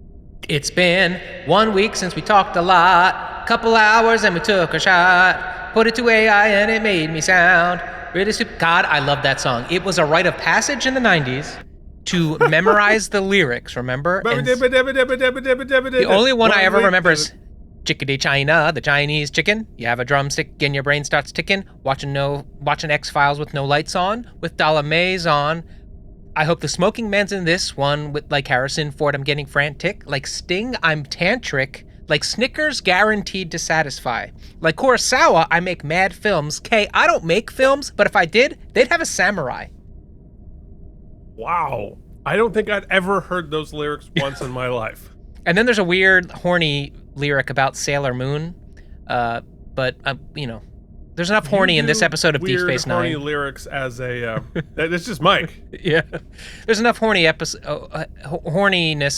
It's been 1 week since we talked a lot. Couple hours and we took a shot. put it to AI and it made me sound really stupid. God, I love that song. It was a rite of passage in the 90s to memorize the lyrics, remember? And the only one I ever remember is Chickadee China, the Chinese chicken. You have a drumstick and your brain starts ticking. Watching X-Files with no lights on, with Dollar Mays on. I hope the smoking man's in this one with like Harrison Ford, I'm getting frantic. Like Sting, I'm tantric. Like Snickers, guaranteed to satisfy. Like Kurosawa, I make mad films. K, I don't make films, but if I did, they'd have a samurai. Wow. I don't think I'd ever heard those lyrics once in my life. And then there's a weird, horny lyric about Sailor Moon. But there's enough horny in this episode of Deep Space Nine. Horny lyrics as a... it's just Mike. Yeah. There's enough horniness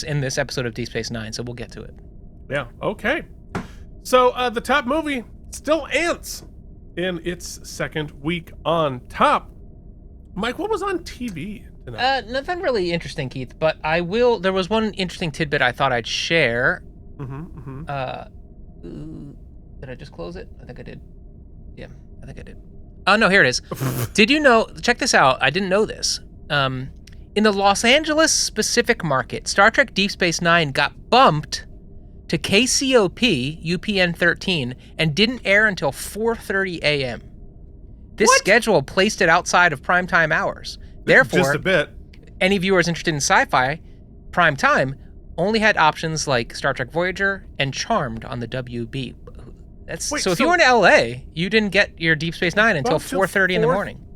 in this episode of Deep Space Nine, so we'll get to it. Yeah, okay. So the top movie, still Ants, in its second week on top. Mike, what was on TV tonight? Nothing really interesting, Keith, but there was one interesting tidbit I thought I'd share. Did I just close it? I think I did. Yeah, I think I did. Oh, no, here it is. Did you know, check this out, I didn't know this. In the Los Angeles specific market, Star Trek Deep Space Nine got bumped to KCOP UPN 13 and didn't air until 4:30 a.m. This schedule placed it outside of primetime hours. Therefore, just a bit. Any viewers interested in sci-fi prime time only had options like Star Trek Voyager and Charmed on the WB. So if you were in LA, you didn't get your Deep Space Nine until 4:30 in the morning.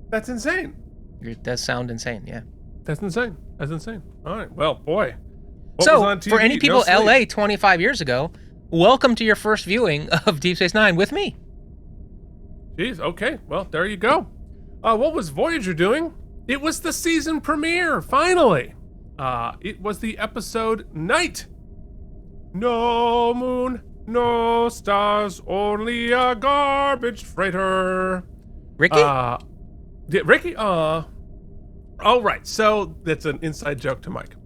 That's insane. It does sound insane, yeah. That's insane. All right, well, boy. So, for any people LA 25 years ago, welcome to your first viewing of Deep Space Nine with me. Jeez, okay. Well, there you go. What was Voyager doing? It was the season premiere, finally. It was the episode Night. No moon, no stars, only a garbage freighter. Ricky? Ricky? Oh, right. So, that's an inside joke to Mike.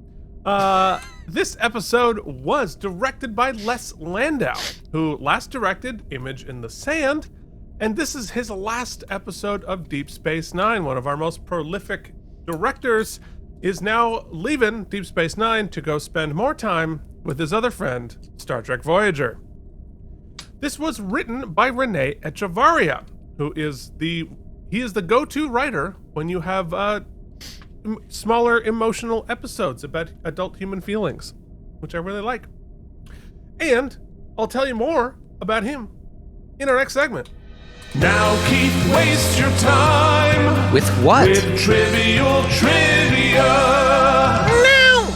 This episode was directed by Les Landau, who last directed Image in the Sand, and this is his last episode of Deep Space Nine. One of our most prolific directors is now leaving Deep Space Nine to go spend more time with his other friend, Star Trek Voyager. This was written by Renee Echevarria, who is the go-to writer when you have smaller emotional episodes about adult human feelings, which I really like. And I'll tell you more about him in our next segment. Now, Keith, waste your time. With what? With trivial trivia. No!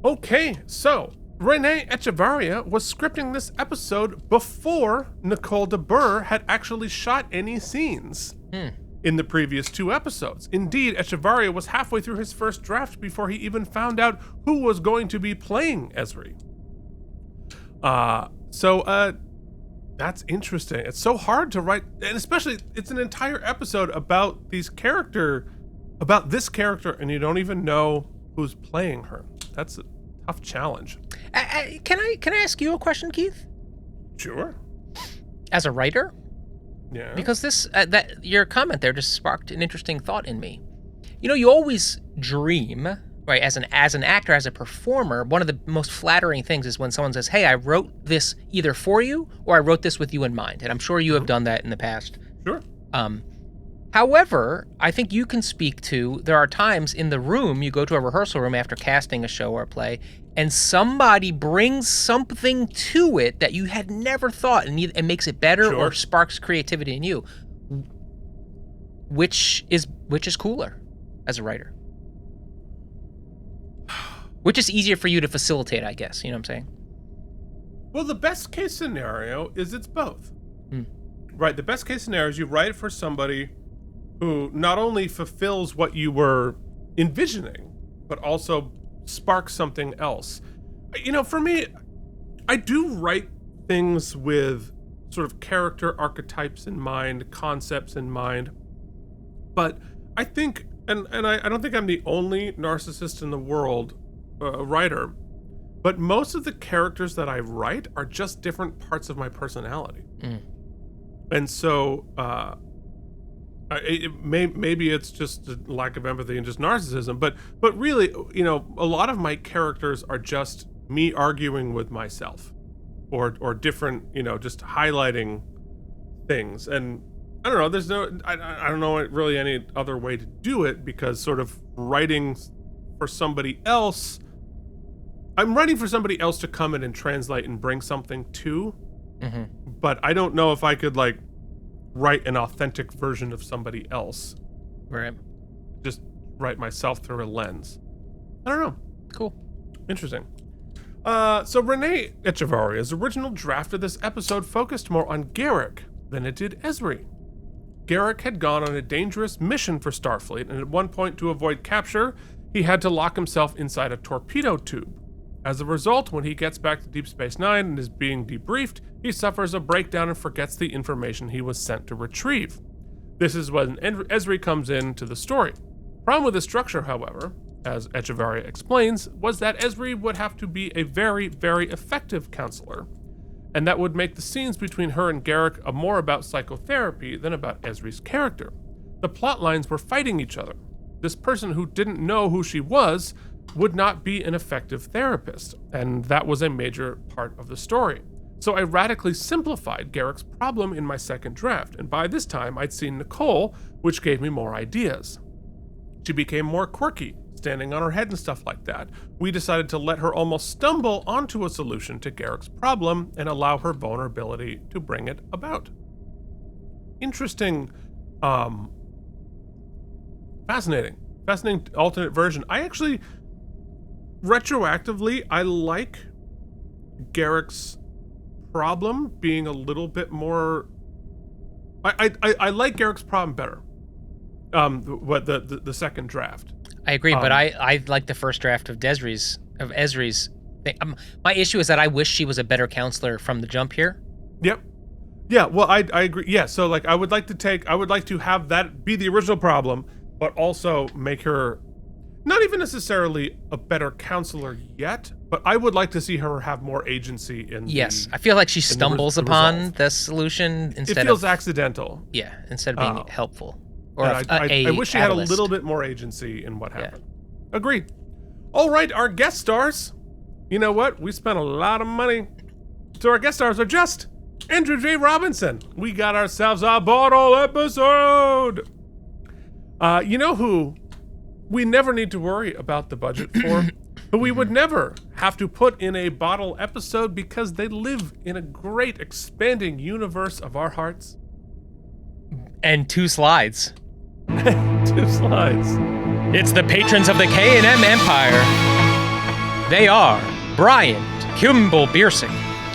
Okay, so Renee Echevarria was scripting this episode before Nicole DeBurr had actually shot any scenes in the previous two episodes. Indeed, Echevarria was halfway through his first draft before he even found out who was going to be playing Ezri. So that's interesting. It's so hard to write, and especially it's an entire episode about this character, and you don't even know who's playing her. That's a tough challenge. Can I ask you a question, Keith? Sure. As a writer? Yeah. Because your comment there just sparked an interesting thought in me. You know, you always dream, right? As an actor, as a performer, one of the most flattering things is when someone says, "Hey, I wrote this either for you or I wrote this with you in mind." And I'm sure you have done that in the past. Sure. However, I think you can speak to, there are times in the room, you go to a rehearsal room after casting a show or a play, and somebody brings something to it that you had never thought and makes it better or sparks creativity in you. Which is cooler as a writer? Which is easier for you to facilitate, I guess, you know what I'm saying? Well, the best case scenario is it's both. Right, the best case scenario is you write for somebody who not only fulfills what you were envisioning, but also sparks something else. You know, for me, I do write things with sort of character archetypes in mind, concepts in mind, but I think, and I don't think I'm the only narcissist in the world, writer, but most of the characters that I write are just different parts of my personality. And so maybe it's just a lack of empathy and just narcissism, but really, you know, a lot of my characters are just me arguing with myself, or different, you know, just highlighting things. And I don't know, there's I don't know really any other way to do it, because sort of writing for somebody else, I'm writing for somebody else to come in and translate and bring something to, but I don't know if I could like write an authentic version of somebody else. Right. Just write myself through a lens. I don't know. Cool. Interesting. So Renee Echevaria's original draft of this episode focused more on Garrick than it did Ezri. Garrick had gone on a dangerous mission for Starfleet, and at one point, to avoid capture, he had to lock himself inside a torpedo tube. As a result, when he gets back to Deep Space Nine and is being debriefed, he suffers a breakdown and forgets the information he was sent to retrieve. This is when Ezri comes into the story. Problem with the structure, however, as Echevarria explains, was that Ezri would have to be a very, very effective counselor, and that would make the scenes between her and Garrick more about psychotherapy than about Ezri's character. The plot lines were fighting each other. This person who didn't know who she was would not be an effective therapist, and that was a major part of the story. So I radically simplified Garrick's problem in my second draft, and by this time I'd seen Nicole, which gave me more ideas. She became more quirky, standing on her head and stuff like that. We decided to let her almost stumble onto a solution to Garrick's problem and allow her vulnerability to bring it about. Interesting, fascinating alternate version. I actually, retroactively, I like Garrick's problem being a little bit more. I like Garrick's problem better. The second draft. I agree, but I like the first draft of Ezri's thing. My issue is that I wish she was a better counselor from the jump here. Yep. Yeah. Well, I agree. Yeah. So like, I would like to have that be the original problem, but also make her not even necessarily a better counselor yet, but I would like to see her have more agency in. Yes, I feel like she stumbles upon the solution instead of. It feels accidental. Yeah, instead of being helpful. Or I wish she had a little bit more agency in what happened. Yeah. Agreed. All right, our guest stars. You know what? We spent a lot of money. So our guest stars are just Andrew J. Robinson. We got ourselves a bottle episode. You know who we never need to worry about the budget for, who we would never have to put in a bottle episode because they live in a great expanding universe of our hearts. And 2 slides. 2 slides. It's the patrons of the K&M Empire. They are Brian, Kimball Biersick,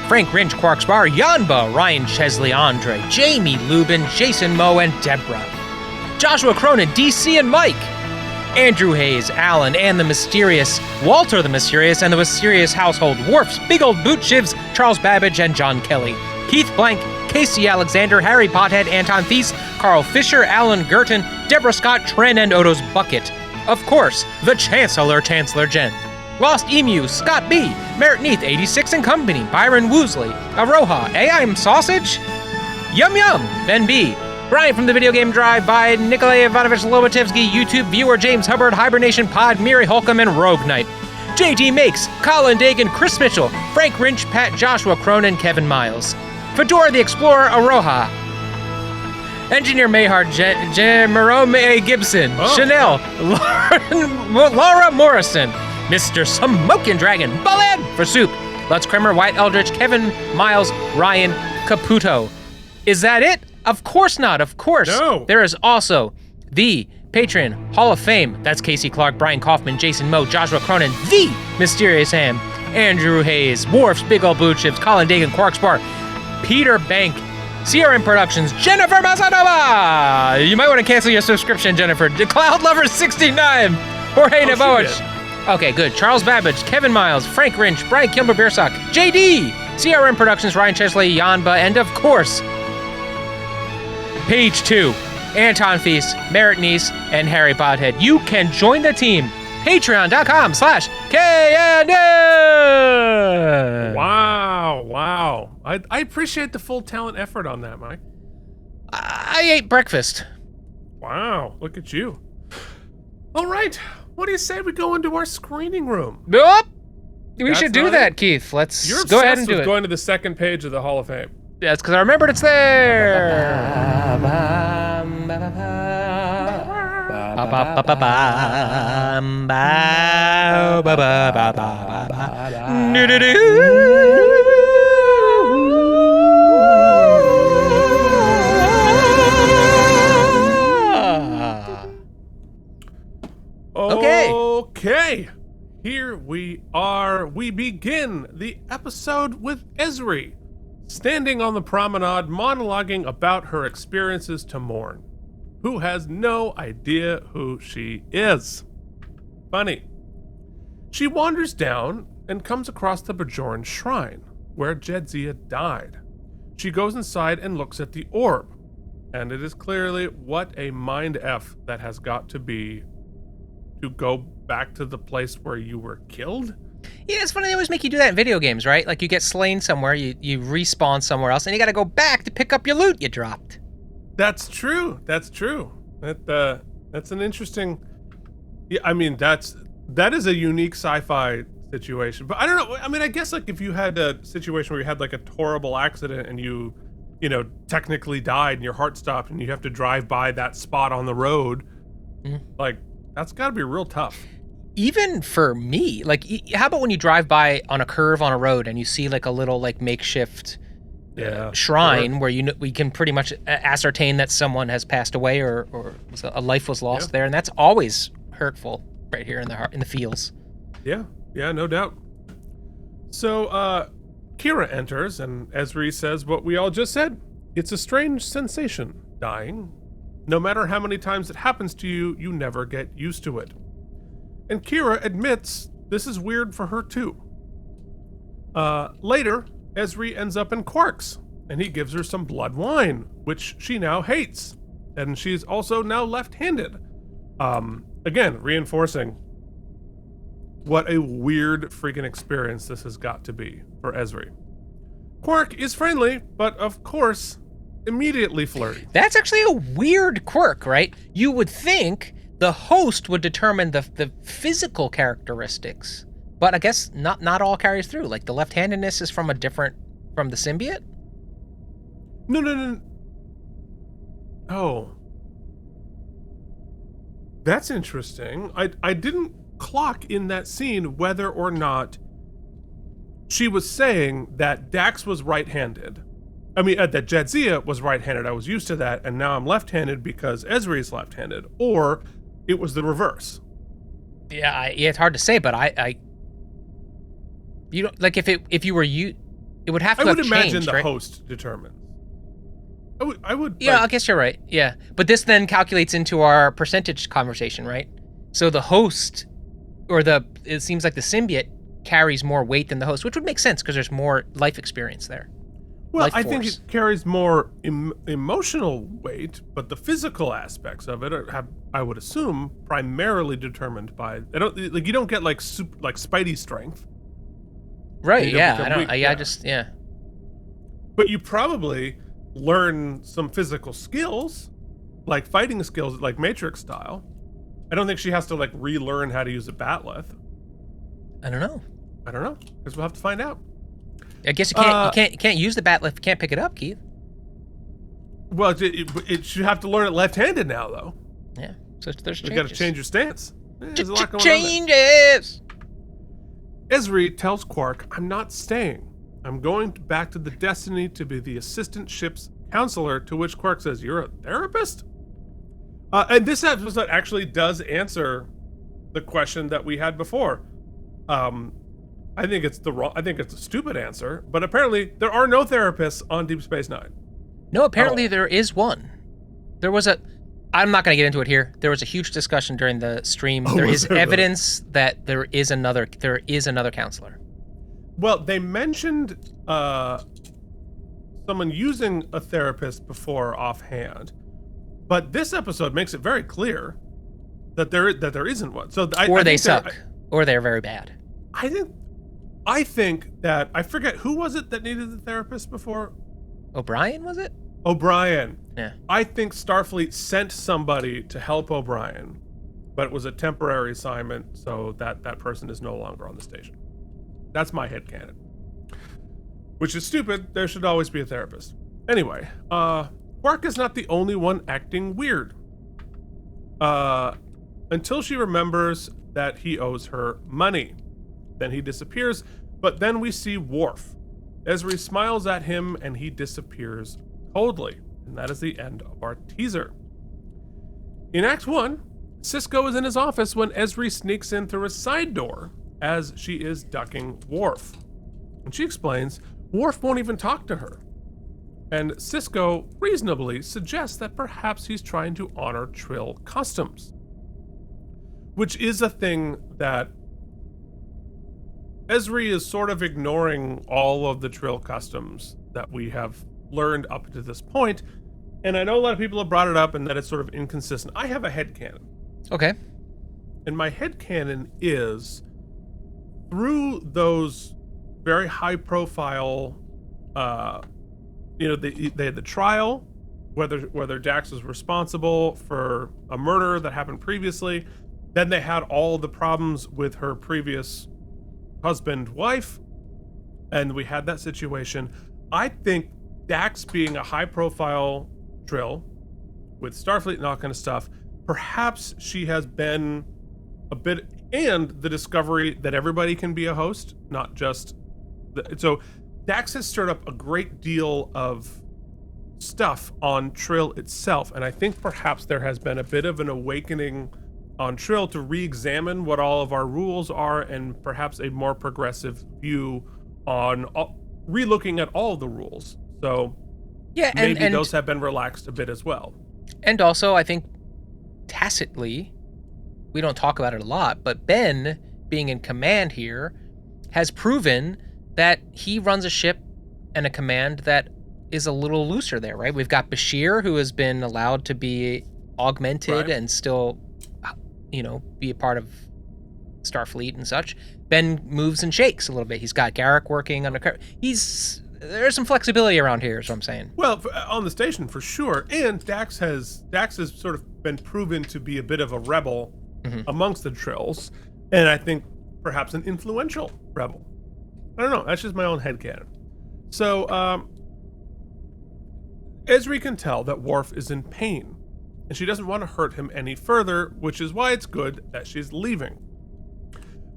Frank Rinch, Quarksbar, Yanba, Ryan Chesley, Andre, Jamie Lubin, Jason Moe, and Deborah. Joshua Cronin, DC, and Mike. Andrew Hayes, Alan, and the mysterious Walter the Mysterious, and the mysterious household Worfs, Big Old Boot Shivs, Charles Babbage, and John Kelly. Keith Blank, Casey Alexander, Harry Pothead, Anton Thies, Carl Fisher, Alan Gerton, Deborah Scott, Tren, and Odo's Bucket. Of course, the Chancellor Jen. Lost Emu, Scott B, Merritt Neath, 86 and Company, Byron Woosley, Aroha, I'm Sausage, Yum Yum, Ben B, Brian from the Video Game Drive by Nikolay Ivanovich Lobativsky, YouTube viewer James Hubbard, Hibernation Pod, Miri Holcomb, and Rogue Knight. JD Makes, Colin Dagan, Chris Mitchell, Frank Rinch, Pat Joshua Cronin, Kevin Miles. Fedora the Explorer, Aroha. Engineer Mayhard, Jerome Gibson, Chanel, Laura Morrison, Mr. Smokin' Dragon, Ballad for Soup, Lutz Kremer, White Eldridge, Kevin Miles, Ryan Caputo. Is that it? Of course not, of course. No. There is also the Patreon Hall of Fame. That's Casey Clark, Brian Kaufman, Jason Moe, Joshua Cronin, the Mysterious Ham, Andrew Hayes, Worfs, Big Ol' Boot Chips, Colin Dagan, Quarksbar, Peter Bank, CRM Productions, Jennifer Masanova! You might want to cancel your subscription, Jennifer. Cloud Lover 69, Jorge Navoich. Okay, good. Charles Babbage, Kevin Miles, Frank Rinch, Brian Kilmer Beersock, JD, CRM Productions, Ryan Chesley, Yanba, and of course, Page 2, Anton Feast, Merritt Neese, and Harry Pothead. You can join the team patreon.com/KNN. Wow. I appreciate the full talent effort on that, Mike. I ate breakfast. Wow, look at you. All right, what do you say we go into our screening room? Nope. We That's should do not that, it? Keith. Let's You're go ahead obsessed and do with it. going to the second page of the Hall of Fame. That's because I remembered it's there. Okay. Here we are. We begin the episode with Ezri, standing on the promenade, monologuing about her experiences to Morn, who has no idea who she is. Funny. She wanders down and comes across the Bajoran shrine, where Jadzia died. She goes inside and looks at the orb, and it is clearly what a mind F that has got to be to go back to the place where you were killed. Yeah, it's funny they always make you do that in video games, right? Like you get slain somewhere, you respawn somewhere else, and you got to go back to pick up your loot you dropped. That's true. That's an interesting. Yeah, I mean that is a unique sci-fi situation. But I don't know. I mean, I guess like if you had a situation where you had like a horrible accident and you know, technically died and your heart stopped and you have to drive by that spot on the road, like that's got to be real tough. Even for me, like, how about when you drive by on a curve on a road and you see like a little like makeshift shrine where we can pretty much ascertain that someone has passed away or a life was lost there, and that's always hurtful right here in the heart, in the feels. Yeah, no doubt. So Kira enters and Ezri says what we all just said. It's a strange sensation, dying. No matter how many times it happens to you, you never get used to it. And Kira admits this is weird for her too. Later, Ezri ends up in Quark's, and he gives her some blood wine, which she now hates. And she's also now left-handed. Again, reinforcing what a weird freaking experience this has got to be for Ezri. Quark is friendly, but of course, immediately flirty. That's actually a weird quirk, right? You would think the host would determine the physical characteristics, but I guess not all carries through. Like the left-handedness is from the symbiote? No. Oh. That's interesting. I didn't clock in that scene whether or not she was saying that Dax was right-handed. I mean, that Jadzia was right-handed. I was used to that, and now I'm left-handed because Ezri is left-handed. Or it was the reverse. Yeah, it's hard to say, but you don't like if you were you, it would have to have changed, I would imagine the right? host determines. I would. Yeah, I guess you're right. Yeah, but this then calculates into our percentage conversation, right? So the host, it seems like the symbiote carries more weight than the host, which would make sense because there's more life experience there. Well, I think it carries more emotional weight, but the physical aspects of it are, I would assume, primarily determined by. You don't get like Spidey strength. Right? Yeah. But you probably learn some physical skills, like fighting skills, like Matrix style. I don't think she has to like relearn how to use a batleth. I don't know, because we'll have to find out. I guess you can't use the batleth. You can't pick it up, Keith. Well, it should have to learn it left-handed now, though. Yeah, so there's changes. You got to change your stance. There's a lot going changes. on there. Ezri tells Quark, "I'm not staying. I'm going back to the Destiny to be the assistant ship's counselor." To which Quark says, "You're a therapist?" And this episode actually does answer the question that we had before. I think it's a stupid answer, but apparently there are no therapists on Deep Space Nine. No, apparently there is one. There was I'm not going to get into it here. There was a huge discussion during the stream. There is evidence that there is another counselor. Well, they mentioned someone using a therapist before offhand, but this episode makes it very clear that there isn't one. So or they suck, or they're very bad. I think that I forget who was it that needed the therapist before. O'Brien, was it? O'Brien. Yeah. I think Starfleet sent somebody to help O'Brien, but it was a temporary assignment, so that person is no longer on the station. That's my headcanon. Which is stupid. There should always be a therapist. Anyway, Quark is not the only one acting weird. Until she remembers that he owes her money. Then he disappears, but then we see Worf. Ezri smiles at him and he disappears coldly. And that is the end of our teaser. In Act 1, Sisko is in his office when Ezri sneaks in through a side door as she is ducking Worf. And she explains Worf won't even talk to her. And Sisko reasonably suggests that perhaps he's trying to honor Trill customs. Which is a thing that Ezri is sort of ignoring all of the Trill customs that we have learned up to this point. And I know a lot of people have brought it up and that it's sort of inconsistent. I have a headcanon. Okay. And my headcanon is through those very high profile, they had the trial, whether Dax was responsible for a murder that happened previously. Then they had all the problems with her previous husband, wife, and we had that situation. I think Dax being a high-profile Trill with Starfleet and all kind of stuff, perhaps she has been a bit, and the discovery that everybody can be a host, not just so Dax has stirred up a great deal of stuff on Trill itself, and I think perhaps there has been a bit of an awakening on Trill to re-examine what all of our rules are, and perhaps a more progressive view on re-looking at all the rules. So yeah, maybe those have been relaxed a bit as well. And also, I think tacitly, we don't talk about it a lot, but Ben, being in command here, has proven that he runs a ship and a command that is a little looser there, right? We've got Bashir, who has been allowed to be augmented and still, be a part of Starfleet and such. Ben moves and shakes a little bit. He's got Garrick working on there's some flexibility around here, is what I'm saying. Well, on the station for sure. And Dax has sort of been proven to be a bit of a rebel amongst the Trills, and I think perhaps an influential rebel. I don't know. That's just my own headcanon. So, Ezri can tell that Worf is in pain, and she doesn't want to hurt him any further, which is why it's good that she's leaving.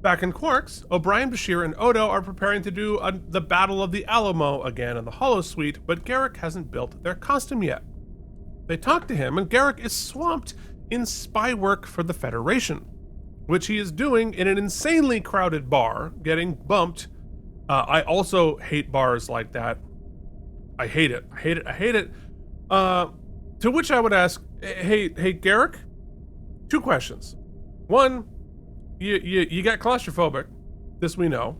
Back in Quarks, O'Brien, Bashir, and Odo are preparing to do the Battle of the Alamo again in the Holosuite, but Garrick hasn't built their costume yet. They talk to him, and Garrick is swamped in spy work for the Federation, which he is doing in an insanely crowded bar, getting bumped. I also hate bars like that. I hate it. To which I would ask, hey, Garrick, 2 questions. One, you got claustrophobic. This we know.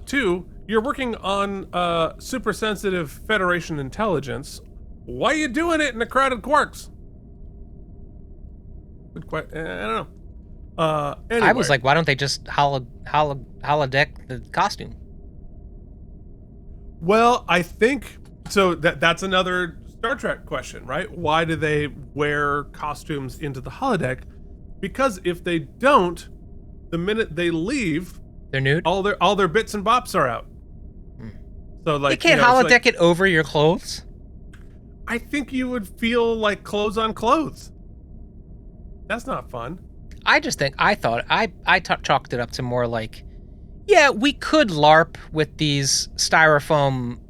2, you're working on super sensitive Federation intelligence. Why are you doing it in a crowded Quarks? Good question. I don't know. Anyway. I was like, why don't they just holodeck the costume? Well, I think so. That's another Star Trek question, right? Why do they wear costumes into the holodeck? Because if they don't, the minute they leave, they're nude. All their bits and bops are out. So like, you can't holodeck it over your clothes. I think you would feel like clothes on clothes. That's not fun. I chalked it up to more like, yeah, we could LARP with these styrofoam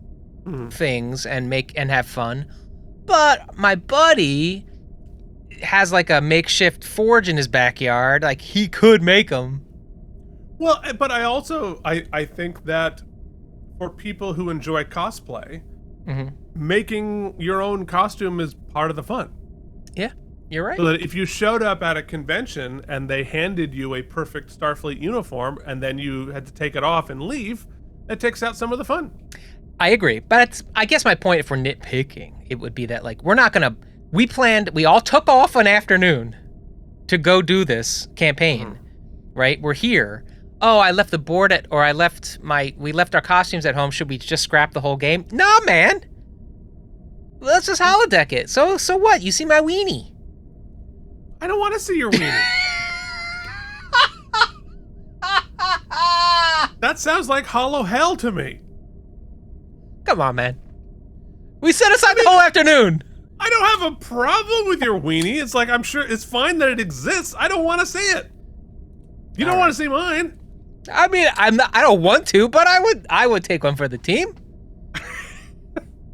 things and have fun, but my buddy has like a makeshift forge in his backyard. Like, he could make them. Well, but I think that for people who enjoy cosplay, making your own costume is part of the fun. Yeah, you're right. So that if you showed up at a convention and they handed you a perfect Starfleet uniform and then you had to take it off and leave, that takes out some of the fun. I agree. But I guess my point, if we're nitpicking, it would be that, like, we all took off an afternoon to go do this campaign, right? We're here. Oh, I left the board we left our costumes at home. Should we just scrap the whole game? Nah, man. Let's just holodeck it. So what? You see my weenie. I don't want to see your weenie. That sounds like hollow hell to me. Come on, man. We set aside the whole afternoon. I don't have a problem with your weenie. It's like, I'm sure it's fine that it exists. I don't want to see it. You don't want to see mine. I mean, I don't want to, but I would take one for the team.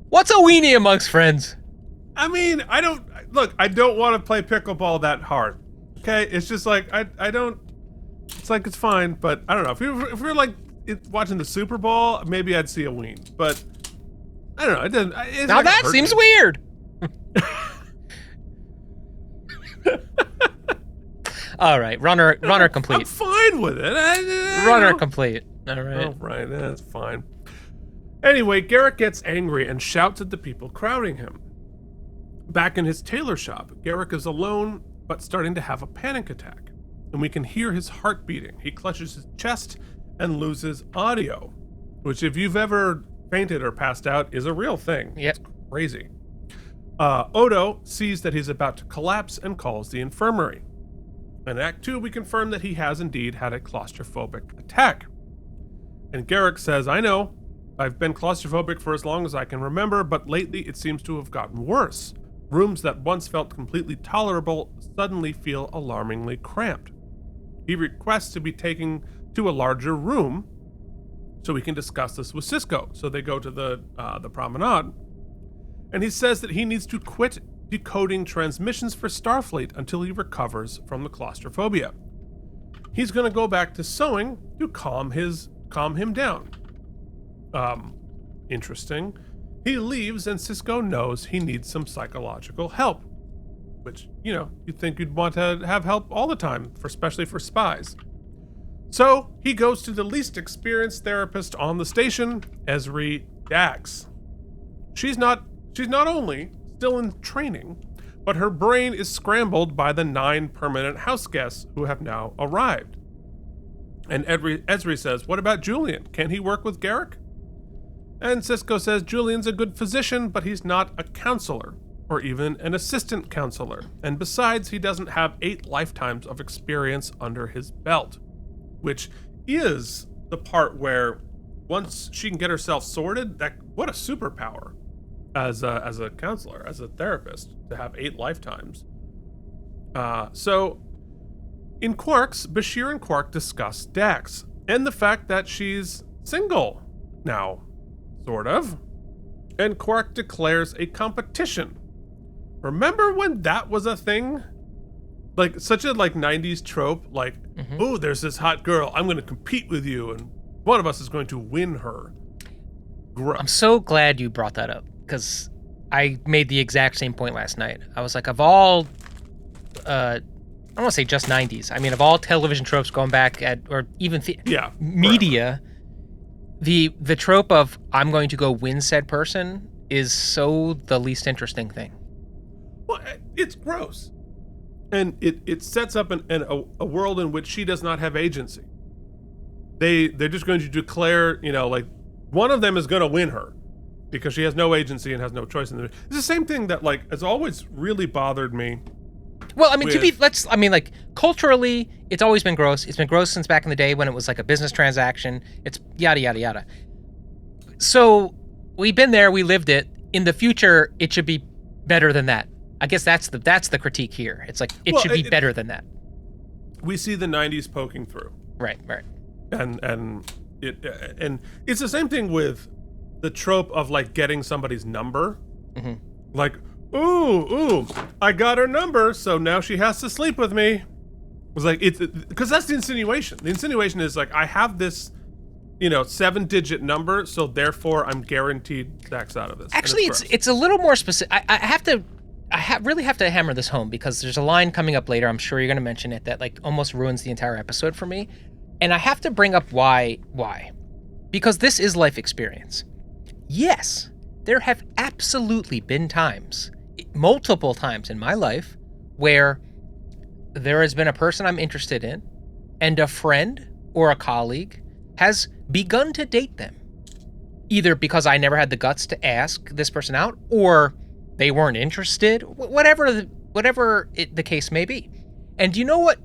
What's a weenie amongst friends? I mean, I don't want to play pickleball that hard. Okay? It's just like, I don't, it's like, it's fine, but I don't know. If we're like watching the Super Bowl, maybe I'd see a ween, but I don't know. It doesn't. Now that seems weird. All right, runner complete. I'm fine with it. Runner complete. All right. All right, that's fine. Anyway, Garrick gets angry and shouts at the people crowding him. Back in his tailor shop, Garrick is alone, but starting to have a panic attack, and we can hear his heart beating. He clutches his chest and loses audio, which, if you've ever fainted or passed out, is a real thing. Yep. It's crazy. Odo sees that he's about to collapse and calls the infirmary. In Act 2, we confirm that he has indeed had a claustrophobic attack. And Garrick says, I know, I've been claustrophobic for as long as I can remember, but lately it seems to have gotten worse. Rooms that once felt completely tolerable suddenly feel alarmingly cramped. He requests to be taken to a larger room so we can discuss this with Cisco. So they go to the promenade, and he says that he needs to quit decoding transmissions for Starfleet until he recovers from the claustrophobia. He's going to go back to sewing to calm him down. Interesting. He leaves, and Cisco knows he needs some psychological help, which, you'd think you'd want to have help all the time, especially for spies. So he goes to the least experienced therapist on the station, Ezri Dax. She's not only still in training, but her brain is scrambled by the 9 permanent house guests who have now arrived. And Ezri says, what about Julian? Can he work with Garrick? And Cisco says Julian's a good physician, but he's not a counselor, or even an assistant counselor. And besides, he doesn't have 8 lifetimes of experience under his belt, which is the part where once she can get herself sorted, what a superpower as a counselor, as a therapist, to have 8 lifetimes. So in Quarks, Bashir and Quark discuss Dax and the fact that she's single now, sort of. And Quark declares a competition. Remember when that was a thing? Like such a 90s trope, like, oh, there's this hot girl, I'm going to compete with you, and one of us is going to win her. I'm so glad you brought that up, because I made the exact same point last night. I was like, of all, I don't want to say just 90s. I mean, of all television tropes going back or even media, the trope of I'm going to go win said person is so the least interesting thing. Well, it's gross. And it sets up a world in which she does not have agency. They're just going to declare, one of them is going to win her because she has no agency and has no choice in it. It's the same thing that has always really bothered me. Well, I mean, culturally, it's always been gross. It's been gross since back in the day when it was like a business transaction. It's yada, yada, yada. So we've been there, we lived it. In the future, it should be better than that. I guess that's the critique here. It's like, it should be better than that. We see the 90s poking through. Right. And it's the same thing with the trope of getting somebody's number. Mm-hmm. Like, ooh, I got her number, so now she has to sleep with me. It's like, because that's the insinuation. The insinuation is I have this, 7-digit number, so therefore I'm guaranteed sex out of this. Actually, it's a little more specific. I really have to hammer this home because there's a line coming up later, I'm sure you're going to mention it, that almost ruins the entire episode for me. And I have to bring up why. Because this is life experience. Yes, there have absolutely been times, multiple times in my life, where there has been a person I'm interested in, and a friend or a colleague has begun to date them. Either because I never had the guts to ask this person out, or they weren't interested, whatever the case may be. And you know what?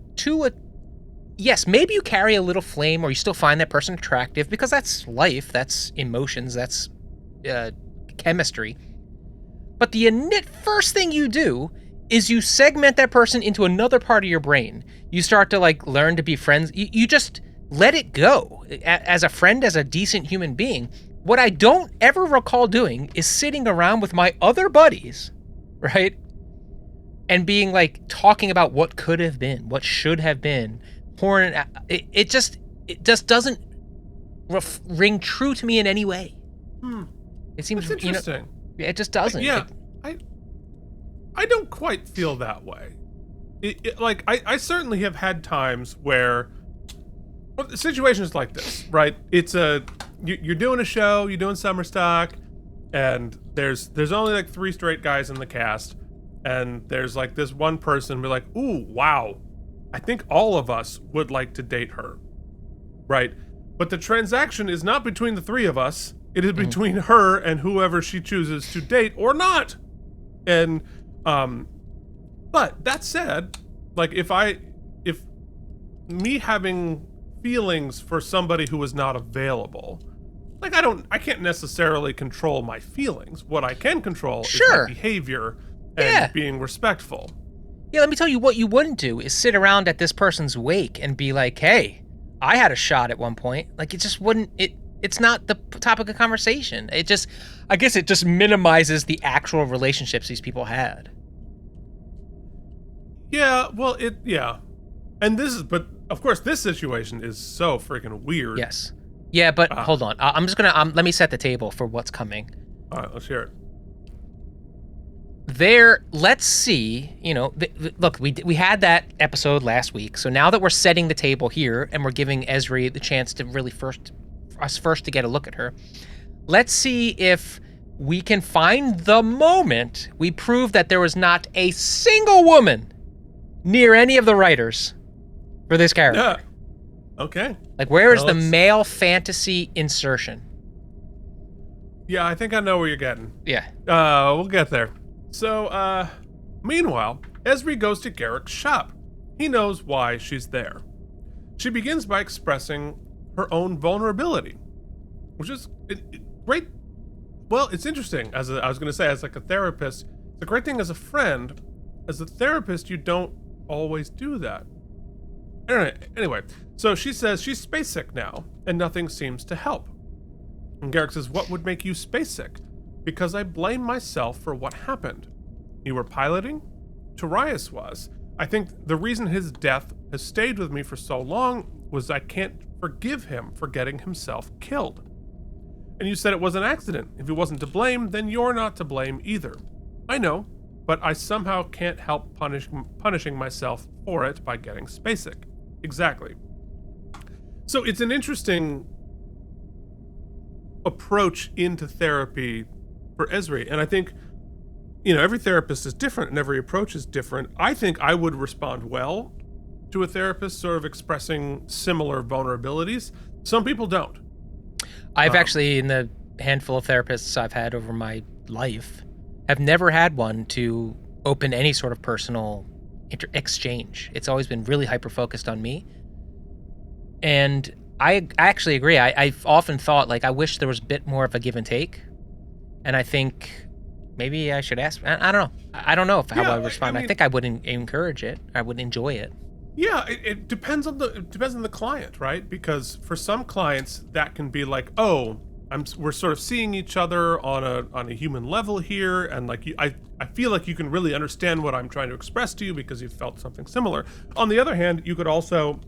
Yes, maybe you carry a little flame, or you still find that person attractive, because that's life, that's emotions, that's chemistry. But the first thing you do is you segment that person into another part of your brain. You start to like learn to be friends. You just let it go. As a friend, as a decent human being, what I don't ever recall doing is sitting around with my other buddies, right? And being like, talking about what could have been, what should have been. It just doesn't ring true to me in any way. It seems interesting. It just doesn't. Yeah, I don't quite feel that way. Like I certainly have had times where situations like this, right? It's you're doing a show, you're doing summer stock, and there's only like 3 straight guys in the cast, and there's like this one person be like, ooh, wow, I think all of us would like to date her, right? But the transaction is not between the 3 of us. It is between her and whoever she chooses to date or not. And but that said, like if me having feelings for somebody who is not available, like I can't necessarily control my feelings. What I can control is my behavior and being respectful. Yeah, let me tell you what you wouldn't do is sit around at this person's wake and be like, hey, I had a shot at one point. Like, it just wouldn't, it's not the topic of conversation. I guess it just minimizes the actual relationships these people had. Yeah, well, and but of course this situation is so freaking weird. Yes. Yeah, but hold on. I'm just gonna, let me set the table for what's coming. All right, let's hear it. Let's see, look, we had that episode last week, so now that we're setting the table here and we're giving Ezri the chance to really first to get a look at her, let's see if we can find the moment we prove that there was not a single woman near any of the writers for this character. Yeah. Okay. Like, where is the male fantasy insertion? Yeah, I think I know where you're getting. Yeah. We'll get there. So, meanwhile, Ezri goes to Garrick's shop. He knows why she's there. She begins by expressing her own vulnerability, which is great. Well, it's interesting. I was going to say, as like a therapist, it's a great thing as a friend. As a therapist, you don't always do that. Anyway, so she says she's space sick now, and nothing seems to help. And Garrick says, what would make you space sick? Because I blame myself for what happened. You were piloting? Torias was. I think the reason his death has stayed with me for so long was I can't forgive him for getting himself killed. And you said it was an accident. If he wasn't to blame, then you're not to blame either. I know, but I somehow can't help punishing myself for it by getting space sick. Exactly. So it's an interesting approach into therapy for Ezri, and I think, every therapist is different and every approach is different. I think I would respond well to a therapist sort of expressing similar vulnerabilities. Some people don't. I've actually, in the handful of therapists I've had over my life, have never had one to open any sort of personal exchange. It's always been really hyper-focused on me. And I actually agree. I've often thought, like, I wish there was a bit more of a give and take. And I think maybe I should ask. I don't know. I don't know how I would respond. I think I would encourage it. I would enjoy it. Yeah, it depends on the client, right? Because for some clients that can be like, oh, we're sort of seeing each other on a human level here, and like I feel like you can really understand what I'm trying to express to you because you've felt something similar. On the other hand, you could also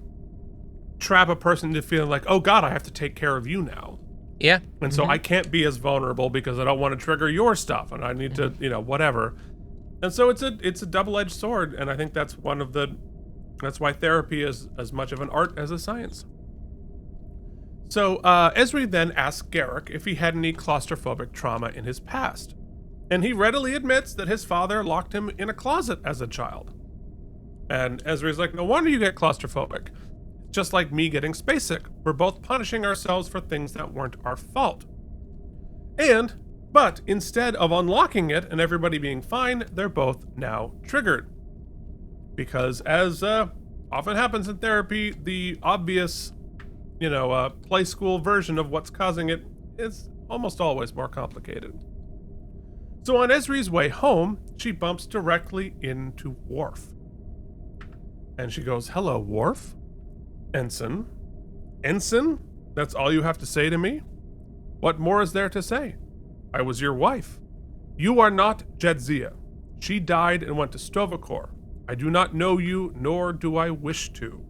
trap a person into feeling like, oh God, I have to take care of you now. Yeah. And so I can't be as vulnerable because I don't want to trigger your stuff, and I need to, whatever. And so it's a double-edged sword, and I think that's why therapy is as much of an art as a science. So Ezri then asks Garrick if he had any claustrophobic trauma in his past, and he readily admits that his father locked him in a closet as a child. And Ezri's like, no wonder you get claustrophobic. Just like me getting space sick. We're both punishing ourselves for things that weren't our fault. But instead of unlocking it and everybody being fine, they're both now triggered. Because as often happens in therapy, the obvious, play school version of what's causing it is almost always more complicated. So on Ezri's way home, she bumps directly into Worf. And she goes, hello, Worf? Ensign? Ensign? That's all you have to say to me? What more is there to say? I was your wife. You are not Jadzia. She died and went to Stovacor. I do not know you, nor do I wish to.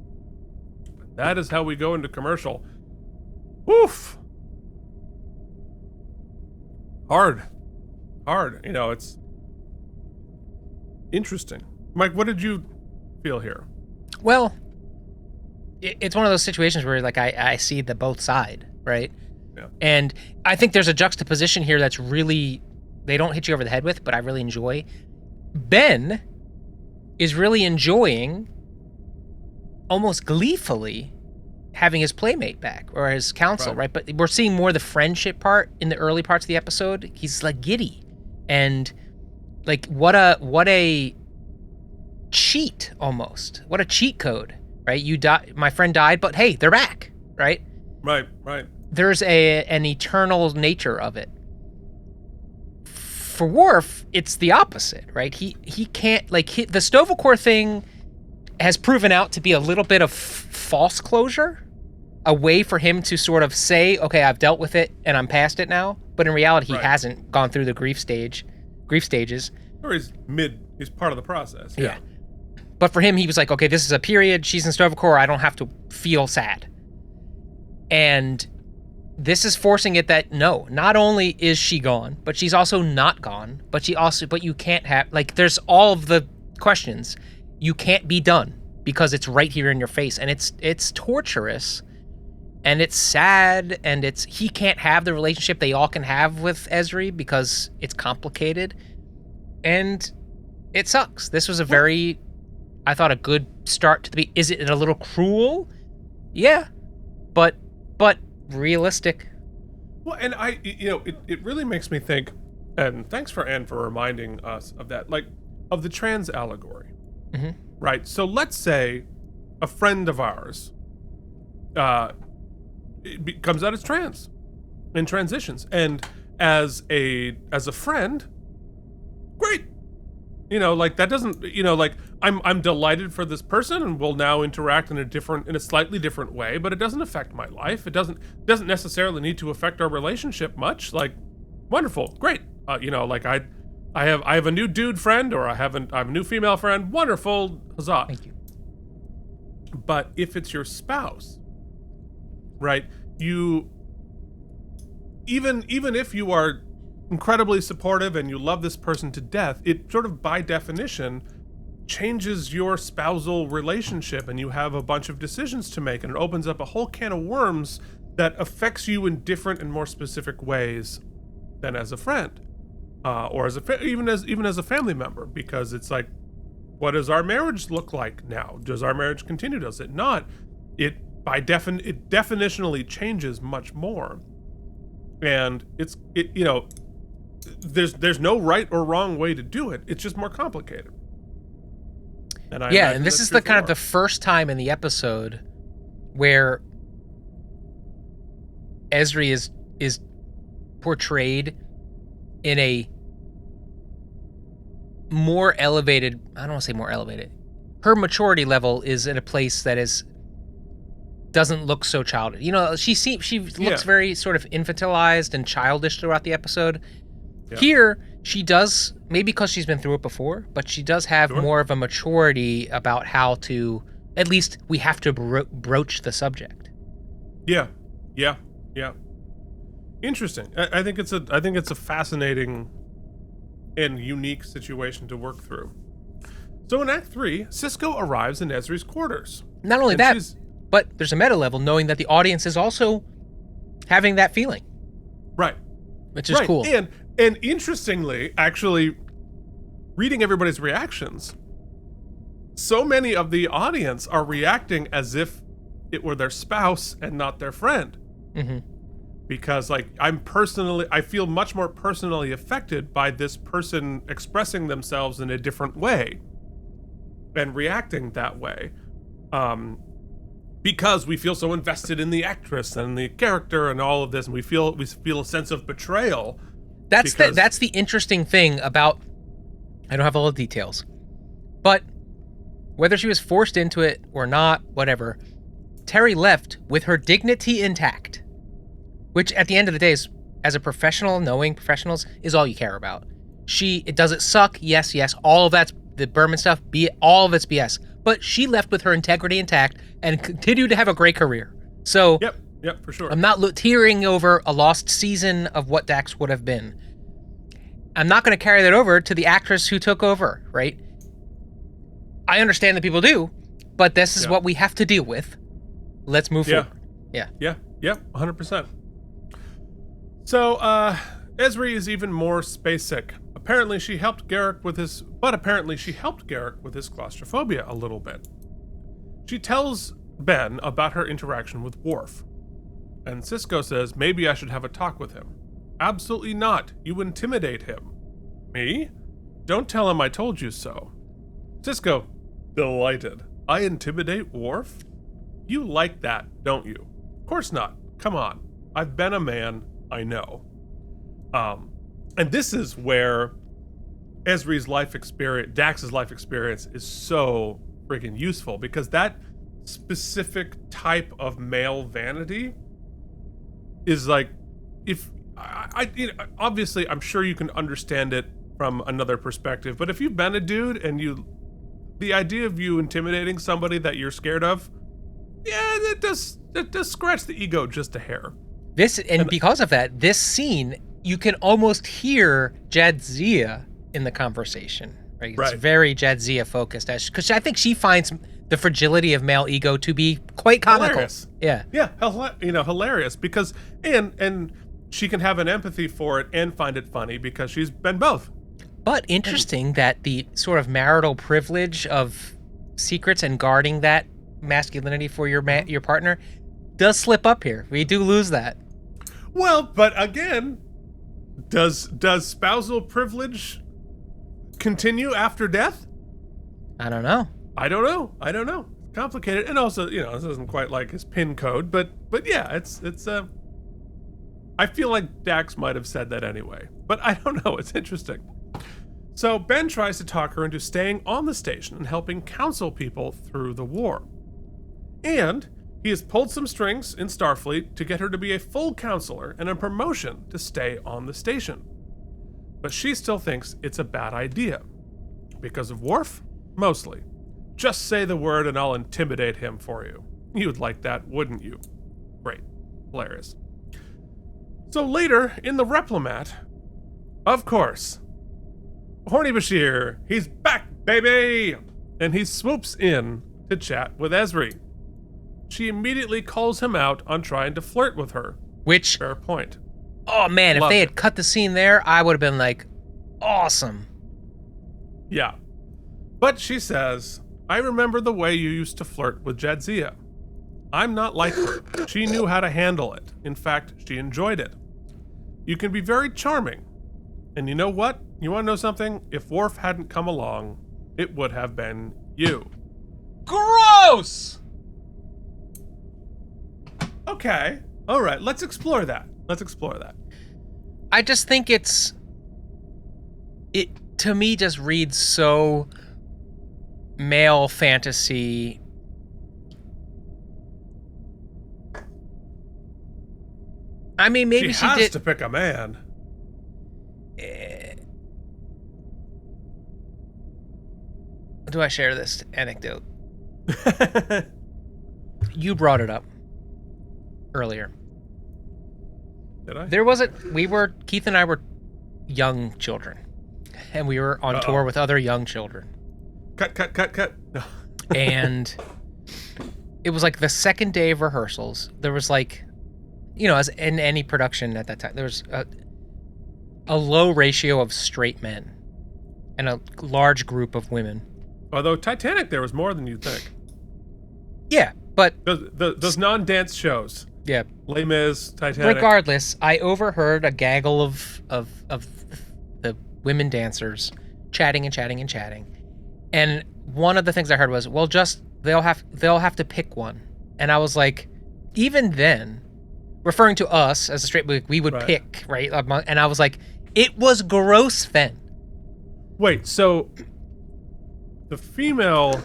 That is how we go into commercial. Woof! Hard. It's interesting. Mike, what did you feel here? Well, it's one of those situations where like I see the both side, right? Yeah. And I think there's a juxtaposition here that's really, they don't hit you over the head with, but I really enjoy. Ben is really enjoying, almost gleefully, having his playmate back, or his counsel, right? But we're seeing more the friendship part in the early parts of the episode. He's like giddy. And like what a cheat almost. What a cheat code, right? My friend died, but hey, they're back, right? Right. There's an eternal nature of it. For Worf, it's the opposite, right? He can't, the Stovacor thing has proven out to be a little bit of false closure, a way for him to sort of say, okay, I've dealt with it and I'm past it now. But in reality, he hasn't gone through the grief stages. Or he's part of the process. Yeah. But for him, he was like, okay, this is a period. She's in Stovacor. I don't have to feel sad. And this is forcing it that no, not only is she gone, but she's also not gone. But you can't have, there's all of the questions. You can't be done because it's right here in your face. And it's torturous. And it's sad, and he can't have the relationship they all can have with Ezri because it's complicated. And it sucks. This was I thought a good start to is it a little cruel? Yeah. But realistic. Well, and it really makes me think, and thanks for Anne for reminding us of that, of the trans allegory. Mm-hmm. Right? So let's say a friend of ours comes out as trans and transitions, and as a friend, great. That doesn't, I'm delighted for this person and we'll now interact in a slightly different way, but it doesn't affect my life. It doesn't necessarily need to affect our relationship much. Wonderful, great. I have a new dude friend, or I have a new female friend. Wonderful, huzzah. Thank you. But if it's your spouse, right? Even if you are incredibly supportive and you love this person to death, it sort of by definition changes your spousal relationship, and you have a bunch of decisions to make, and it opens up a whole can of worms that affects you in different and more specific ways than as a friend, or even as a family member, because it's like, what does our marriage look like now? Does our marriage continue? Does it not? It definitionally changes much more, and there's no right or wrong way to do it. It's just more complicated. And this is the kind of the first time in the episode where Ezri is portrayed in a more elevated. I don't want to say more elevated. Her maturity level is at a place that doesn't look so childish. She looks very sort of infantilized and childish throughout the episode. Yeah. Here, she does, maybe because she's been through it before, but she does have more of a maturity about how to, at least we have to broach the subject. Yeah. Interesting. I think it's a fascinating and unique situation to work through. So in Act 3, Cisco arrives in Ezri's quarters. Not only that, but there's a meta level knowing that the audience is also having that feeling. Right. Which is cool. And interestingly, actually, reading everybody's reactions, so many of the audience are reacting as if it were their spouse and not their friend. Mm-hmm. Because like I feel much more personally affected by this person expressing themselves in a different way and reacting that way. Because we feel so invested in the actress and the character and all of this, and we feel a sense of betrayal. That's the interesting thing about, I don't have all the details, but whether she was forced into it or not, whatever, Terry left with her dignity intact, which at the end of the day is, as a professional, knowing professionals, is all you care about. Does it suck? Yes, all of that's the Berman stuff, all of it's BS. But she left with her integrity intact and continued to have a great career. So Yep, for sure. I'm not tearing over a lost season of what Dax would have been. I'm not going to carry that over to the actress who took over, right? I understand that people do, but this is what we have to deal with. Let's move forward. Yeah, 100%. So, Ezri is even more space sick. Apparently she helped Garrick with his claustrophobia a little bit. She tells Ben about her interaction with Worf. And Sisko says, maybe I should have a talk with him. Absolutely not. You intimidate him. Me? Don't tell him I told you so. Sisko, delighted. I intimidate Worf? You like that, don't you? Of course not. Come on. I've been a man. I know. And this is where Ezri's life experience, Dax's life experience, is so freaking useful, because that specific type of male vanity is like, if obviously I'm sure you can understand it from another perspective, but if you've been a dude and the idea of you intimidating somebody that you're scared of, that does scratch the ego just a hair. Because of that, this scene, you can almost hear Jadzia in the conversation. Right? It's very Jadzia focused, because I think she finds the fragility of male ego to be quite comical. Hilarious. Yeah, hilarious, because and she can have an empathy for it and find it funny because she's been both. But interesting that the sort of marital privilege of secrets and guarding that masculinity for your partner does slip up here. We do lose that. Well, but again, does spousal privilege continue after death? I don't know. Complicated. And also, this isn't quite like his PIN code, but yeah, it's I feel like Dax might have said that anyway, but I don't know. It's interesting. So Ben tries to talk her into staying on the station and helping counsel people through the war. And he has pulled some strings in Starfleet to get her to be a full counselor and a promotion to stay on the station. But she still thinks it's a bad idea. Because of Worf? Mostly. Just say the word and I'll intimidate him for you. You'd like that, wouldn't you? Great. Hilarious. So later, in the Replimat, of course, Horny Bashir, he's back, baby! And he swoops in to chat with Ezri. She immediately calls him out on trying to flirt with her. Which, fair point. Oh man, if they had cut the scene there, I would have been like, awesome. Yeah. But she says, I remember the way you used to flirt with Jadzia. I'm not like her. She knew how to handle it. In fact, she enjoyed it. You can be very charming. And you know what? You want to know something? If Worf hadn't come along, it would have been you. Gross! Okay. All right. Let's explore that. I just think it to me just reads so male fantasy. I mean, maybe she has did to pick a man. Do I share this anecdote? You brought it up earlier. Did I? Keith and I were young children, and we were on tour with other young children. Cut. No. And it was like the second day of rehearsals. There was like, as in any production at that time, there was a low ratio of straight men and a large group of women. Although Titanic, there was more than you'd think. Yeah, but those non-dance shows. Yeah. Les Mis, Titanic. Regardless, I overheard a gaggle of the women dancers chatting and chatting and chatting. And one of the things I heard was, well, just they'll have to pick one. And I was like, even then, referring to us as a straight, we would pick, right? And I was like, it was gross then. Wait, so the female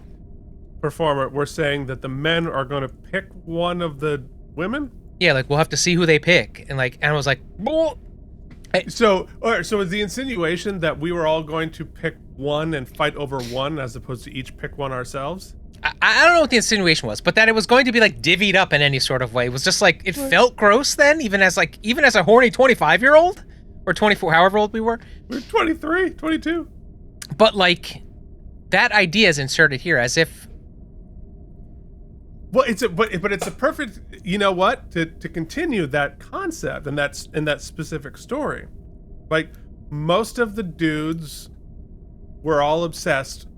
performer, we're saying that the men are going to pick one of the women? Yeah, like we'll have to see who they pick. And I was like, bull. So is the insinuation that we were all going to pick one and fight over one as opposed to each pick one ourselves? I don't know what the insinuation was, but that it was going to be like divvied up in any sort of way. It was just like, it felt gross then, even as a horny 25-year-old or 24, however old we were. We were 23, 22. But like, that idea is inserted here as if. Well, it's a perfect, you know what, to continue that concept and that specific story. Like, most of the dudes were all obsessed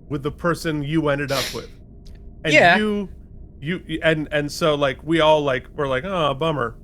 with the person you ended up with. And and so like we all like were like, oh, bummer.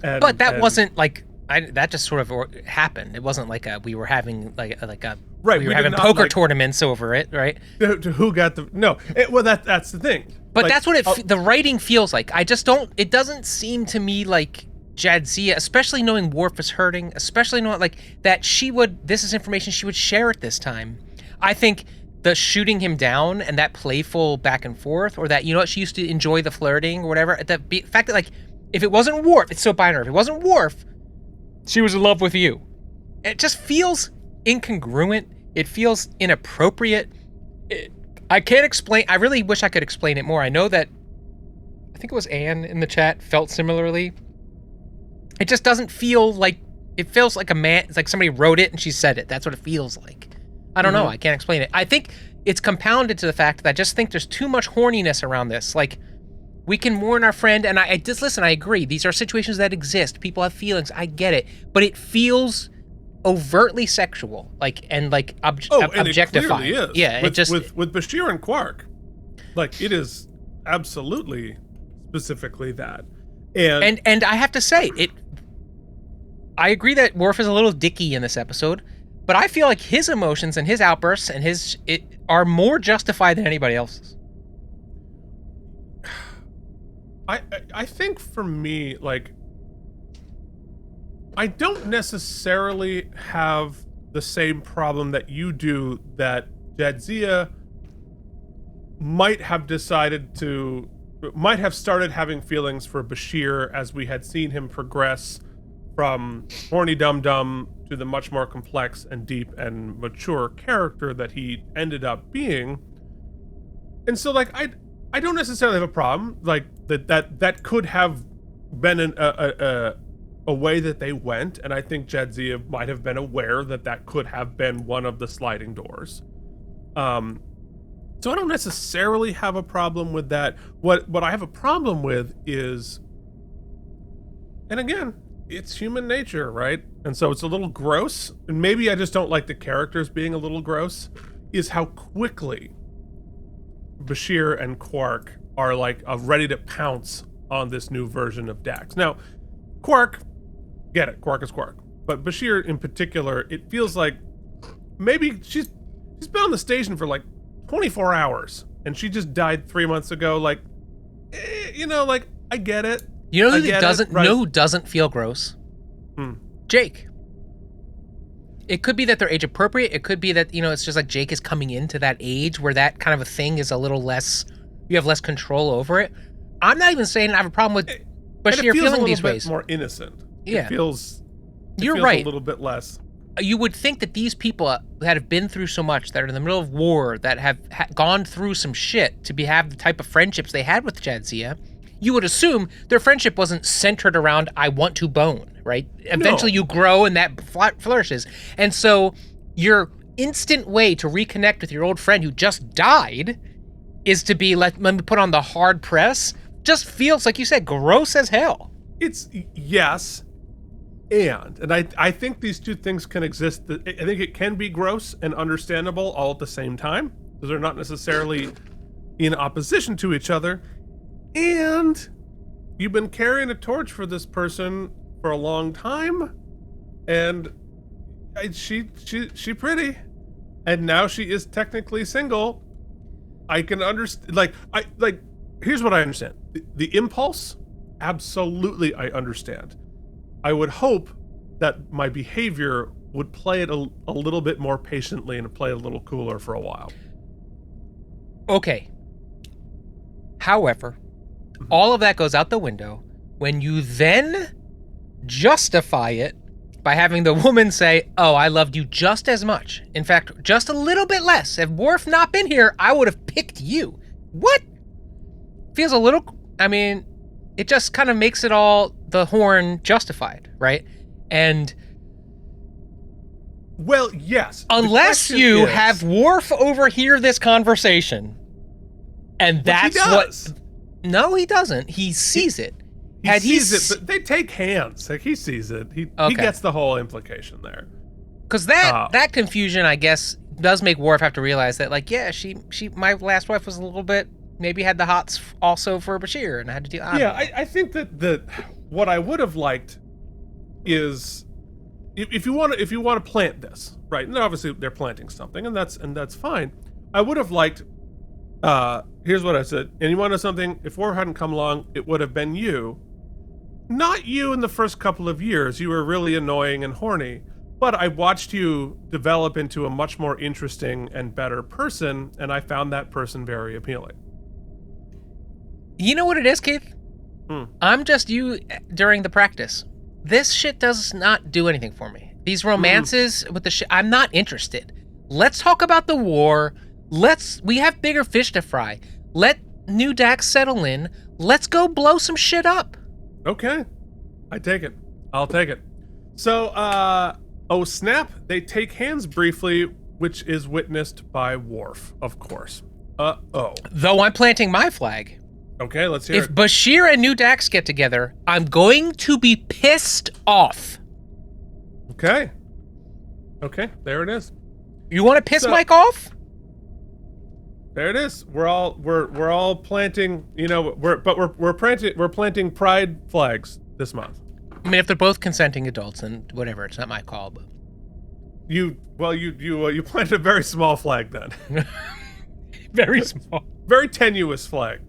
But that wasn't like that just sort of happened. It wasn't like we were having like a right. We were having poker tournaments over it, right? To who got the no? Well, that's the thing. But like, that's what the writing feels like. I just don't. It doesn't seem to me like Jadzia, especially knowing Worf is hurting, especially knowing like that she would. This is information she would share at this time. I think the shooting him down and that playful back and forth, or that, you know what, she used to enjoy the flirting or whatever. The fact that like, if it wasn't Worf, it's so binary. If it wasn't Worf, she was in love with you. It just feels incongruent. It feels inappropriate. I can't explain. I really wish I could explain it more. I know that, I think it was Anne in the chat felt similarly. It just doesn't feel like, it feels like a man, it's like somebody wrote it and she said it. That's what it feels like. I don't know. I can't explain it. I think it's compounded to the fact that I just think there's too much horniness around this. Like, we can mourn our friend, and I just listen, I agree. These are situations that exist. People have feelings. I get it. But it feels overtly sexual, like, and like objectifying. It clearly is. Yeah, with Bashir and Quark, like, it is absolutely specifically that. And I have to say, I agree that Worf is a little dicky in this episode. But I feel like his emotions and his outbursts and are more justified than anybody else's. I think for me, like, I don't necessarily have the same problem that you do, that Jadzia might have started having feelings for Bashir as we had seen him progress from horny dum-dum to the much more complex and deep and mature character that he ended up being. And so, like, I don't necessarily have a problem, like, that could have been a way that they went, and I think Jadzia might have been aware that could have been one of the sliding doors. So I don't necessarily have a problem with that. What I have a problem with is, and again, it's human nature, right? And so it's a little gross, and maybe I just don't like the characters being a little gross, is how quickly Bashir and Quark are like ready to pounce on this new version of Dax. Now, Quark, get it, Quark is Quark. But Bashir in particular, it feels like maybe she's been on the station for like 24 hours, and she just died 3 months ago. Like, you know, like, I get it. You know who doesn't feel gross? Jake. It could be that they're age appropriate. It could be that, you know, it's just like Jake is coming into that age where that kind of a thing is a little less, you have less control over it. I'm not even saying I have a problem with Bashir feeling these ways. More innocent. Yeah. It feels right. A little bit less. You would think that these people that have been through so much, that are in the middle of war, that have gone through some shit to have the type of friendships they had with Jadzia, you would assume their friendship wasn't centered around, I want to bone, right? Eventually you grow and that flourishes. And so your instant way to reconnect with your old friend who just died is to be, let me put on the hard press. Just feels, like you said, gross as hell. It's, yes, and I think these two things can exist. I think it can be gross and understandable all at the same time. So they're not necessarily in opposition to each other. And you've been carrying a torch for this person for a long time. And she pretty. And now she is technically single. I can understand, here's what I understand. The impulse, absolutely I understand. I would hope that my behavior would play it a little bit more patiently and play a little cooler for a while. Okay. However, all of that goes out the window when you then justify it by having the woman say, oh, I loved you just as much. In fact, just a little bit less. If Worf not been here, I would have picked you. What? Feels a little, it just kind of makes it all, the horn, justified, right? And well, yes. Unless you have Worf overhear this conversation, and that's what. No, he doesn't. He sees it. He sees it, but they take hands. Like, he sees it. He gets the whole implication there. Because that confusion, I guess, does make Worf have to realize that, like, yeah, my last wife was a little bit, maybe had the hots also for Bashir, and I had to deal. I think that what I would have liked is if you want to plant this, right? And obviously they're planting something, and that's fine. I would have liked. Here's what I said. And you want to know something? If War hadn't come along, it would have been you. Not you in the first couple of years. You were really annoying and horny. But I watched you develop into a much more interesting and better person, and I found that person very appealing. You know what it is, Keith? I'm just you during the practice. This shit does not do anything for me. These romances with the shit, I'm not interested. Let's talk about the war. We have bigger fish to fry. Let New Dax settle in. Let's go blow some shit up. Okay. I take it. I'll take it. So, oh snap, they take hands briefly, which is witnessed by Worf, of course. Though I'm planting my flag. Okay, let's hear it. If Bashir and New Dax get together, I'm going to be pissed off. Okay. Okay, there it is. You want to piss Mike off? There it is. We're all planting, we're planting pride flags this month. I mean, if they're both consenting adults, then whatever, it's not my call, but you planted a very small flag then. Very small. Very tenuous flag.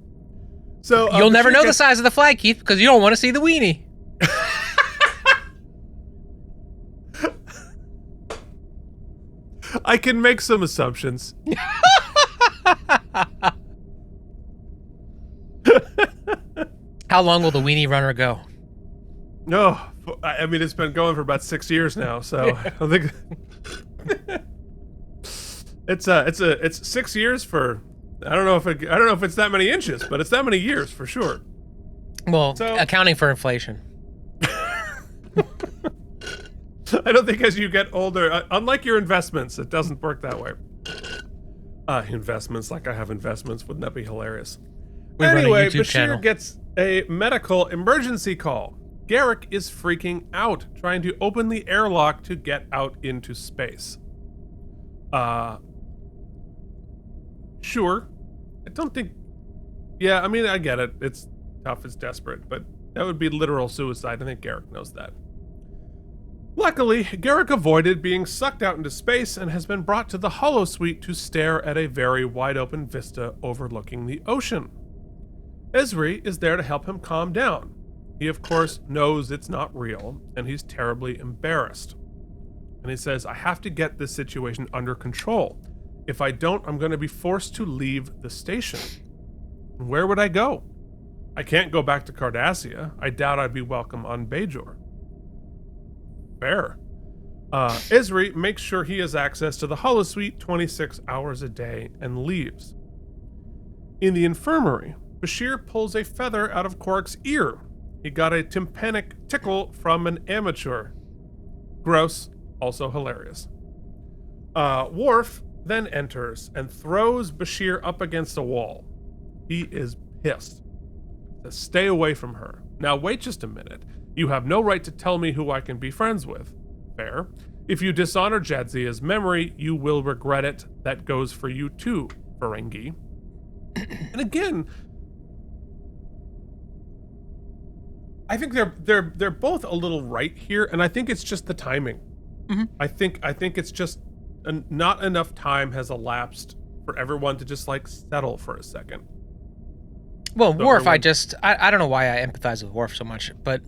So you'll never know the size of the flag, Keith, because you don't want to see the weenie. I can make some assumptions. How long will the weenie runner go? No, I mean, it's been going for about 6 years now, so I think it's 6 years for. I don't know if it's that many inches, but it's that many years for sure. Well, accounting for inflation. I don't think as you get older, unlike your investments, it doesn't work that way. Investments, like I have investments, wouldn't that be hilarious? Anyway, Bashir gets a medical emergency call. Garrick is freaking out, trying to open the airlock to get out into space. Sure. I don't think... Yeah, I mean, I get it. It's tough, it's desperate, but that would be literal suicide. I think Garrick knows that. Luckily, Garrick avoided being sucked out into space and has been brought to the holosuite to stare at a very wide-open vista overlooking the ocean. Ezri is there to help him calm down. He, of course, knows it's not real, and he's terribly embarrassed. And he says, I have to get this situation under control. If I don't, I'm going to be forced to leave the station. Where would I go? I can't go back to Cardassia. I doubt I'd be welcome on Bajor. Fair. Ezri makes sure he has access to the holosuite 26 hours a day and leaves. In the infirmary, Bashir pulls a feather out of Quark's ear. He got a tympanic tickle from an amateur. Gross, also hilarious. Worf then enters and throws Bashir up against a wall. He is pissed. Says, stay away from her. Now wait just a minute. You have no right to tell me who I can be friends with. Fair. If you dishonor Jadzia's memory, you will regret it. That goes for you too, Ferengi. And again, I think they're both a little right here, and I think it's just the timing. Mm-hmm. I think it's just not enough time has elapsed for everyone to just like settle for a second. Well, So Worf, everyone- I don't know why I empathize with Worf so much, but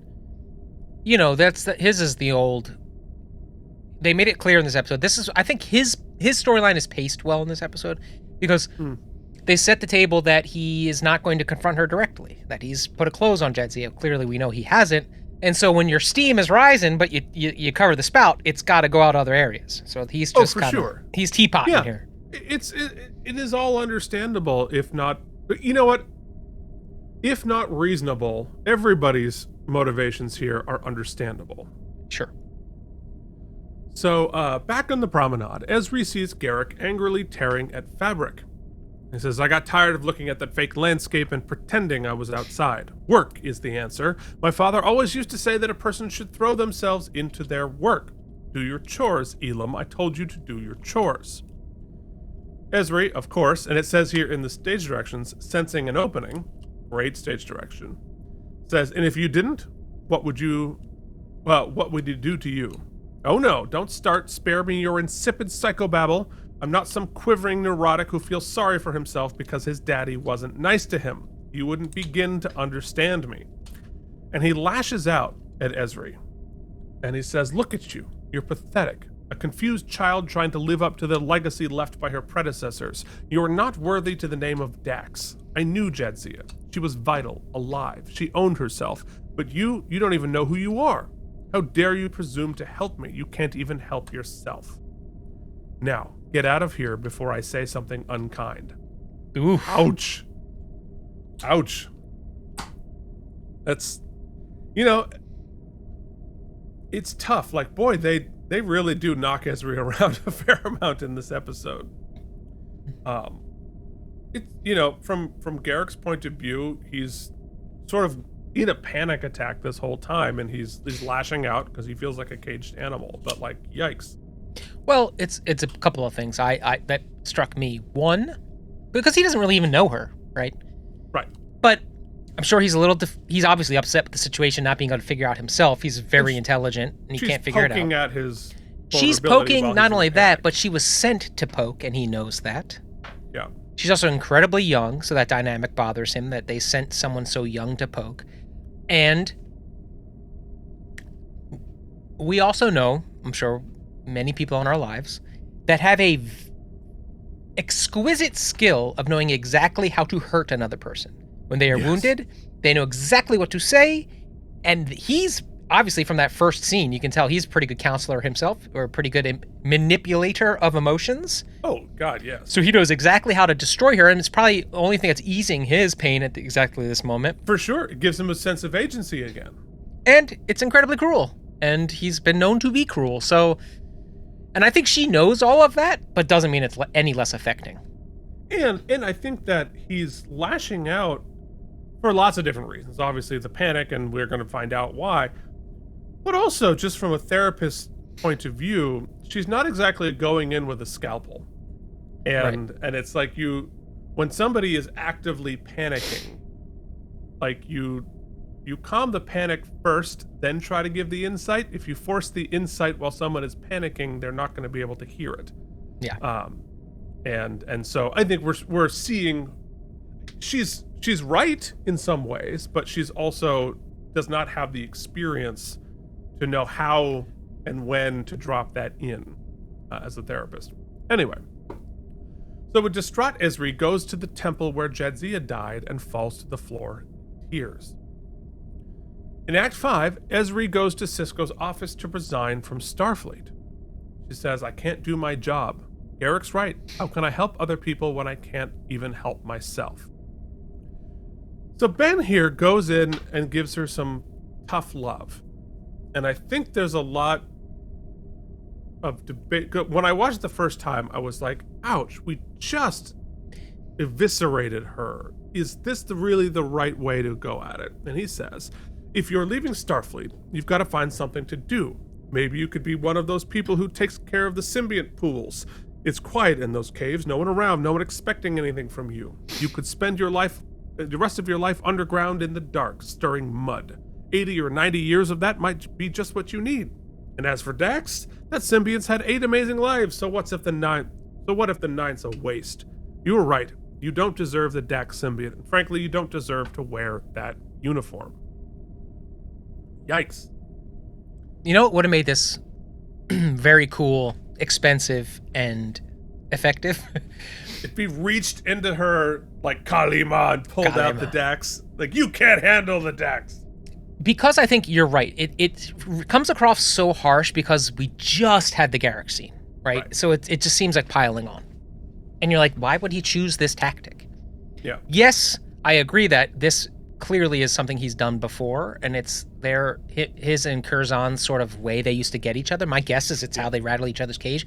you know, his is the old. They made it clear in this episode. I think his storyline is paced well in this episode because they set the table that he is not going to confront her directly, that he's put a close on Jadzia. Clearly, we know he hasn't. And so when your steam is rising, but you cover the spout, it's got to go out other areas. So he's just sure. He's teapotting here. It is all understandable, if not, you know what? If not reasonable, everybody's motivations here are understandable. Sure. So, back on the promenade, Ezri sees Garrick angrily tearing at fabric. He says, I got tired of looking at that fake landscape and pretending I was outside. Work is the answer. My father always used to say that a person should throw themselves into their work. Do your chores, Elam. I told you to do your chores. Ezri, of course, and it says here in the stage directions, sensing an opening, great stage direction, says, and if you didn't, what would you do to you? Oh no, don't start. Spare me your insipid psychobabble. I'm not some quivering neurotic who feels sorry for himself because his daddy wasn't nice to him. You wouldn't begin to understand me. And he lashes out at Ezri. And he says, look at you. You're pathetic. A confused child trying to live up to the legacy left by her predecessors. You are not worthy to the name of Dax. I knew Jadzia. She was vital, alive. She owned herself. But you don't even know who you are. How dare you presume to help me? You can't even help yourself. Now, get out of here before I say something unkind. Oof. Ouch. Ouch. That's, you know, it's tough. Like, boy, they really do knock Ezri around a fair amount in this episode. It's, you know, from Garrick's point of view, he's sort of in a panic attack this whole time, and he's lashing out because he feels like a caged animal. But like, yikes. Well, it's a couple of things I that struck me. One, because he doesn't really even know her, right? Right. But I'm sure he's he's obviously upset with the situation, not being able to figure out himself. He's very intelligent, and he can't figure it out. She's poking at his She's vulnerability poking while not he's in only that, panic. but she was sent to poke, and he knows that. Yeah. She's also incredibly young, so that dynamic bothers him, that they sent someone so young to poke. And we also know, I'm sure many people in our lives, that have a exquisite skill of knowing exactly how to hurt another person. When they are wounded, they know exactly what to say, and he's obviously, from that first scene, you can tell he's a pretty good counselor himself, or a pretty good manipulator of emotions. Oh, God, yes. So he knows exactly how to destroy her, and it's probably the only thing that's easing his pain at exactly this moment. For sure. It gives him a sense of agency again. And it's incredibly cruel. And he's been known to be cruel. So, and I think she knows all of that, but doesn't mean it's any less affecting. And I think that he's lashing out for lots of different reasons. Obviously, the panic, and we're going to find out why. But also, just from a therapist's point of view, she's not exactly going in with a scalpel. And it's like when somebody is actively panicking, like you calm the panic first, then try to give the insight. If you force the insight while someone is panicking, they're not going to be able to hear it. Yeah. And so I think we're seeing she's right in some ways, but she's also does not have the experience to know how and when to drop that in as a therapist. Anyway, so a distraught Ezri goes to the temple where Jadzia died and falls to the floor in tears. In Act 5, Ezri goes to Sisko's office to resign from Starfleet. She says, I can't do my job. Garrick's right. How can I help other people when I can't even help myself? So Ben here goes in and gives her some tough love. And I think there's a lot of debate. When I watched the first time, I was like, ouch, we just eviscerated her. Is this really the right way to go at it? And he says, if you're leaving Starfleet, you've got to find something to do. Maybe you could be one of those people who takes care of the symbiont pools. It's quiet in those caves, no one around, no one expecting anything from you. You could spend the rest of your life underground in the dark, stirring mud. 80 or 90 years of that might be just what you need. And as for Dax, that symbiont's had 8 amazing lives, so what if the 9th's a waste? You were right. You don't deserve the Dax symbiote, and frankly, you don't deserve to wear that uniform. Yikes. You know what would have made this very cool, expensive, and effective? If he reached into her like Kalima and pulled out the Dax, like, you can't handle the Dax. Because I think you're right. It comes across so harsh because we just had the Garrick scene, right? So it just seems like piling on. And you're like, why would he choose this tactic? Yeah. Yes, I agree that this clearly is something he's done before, and it's his and Curzon's sort of way they used to get each other. My guess is it's how they rattle each other's cage.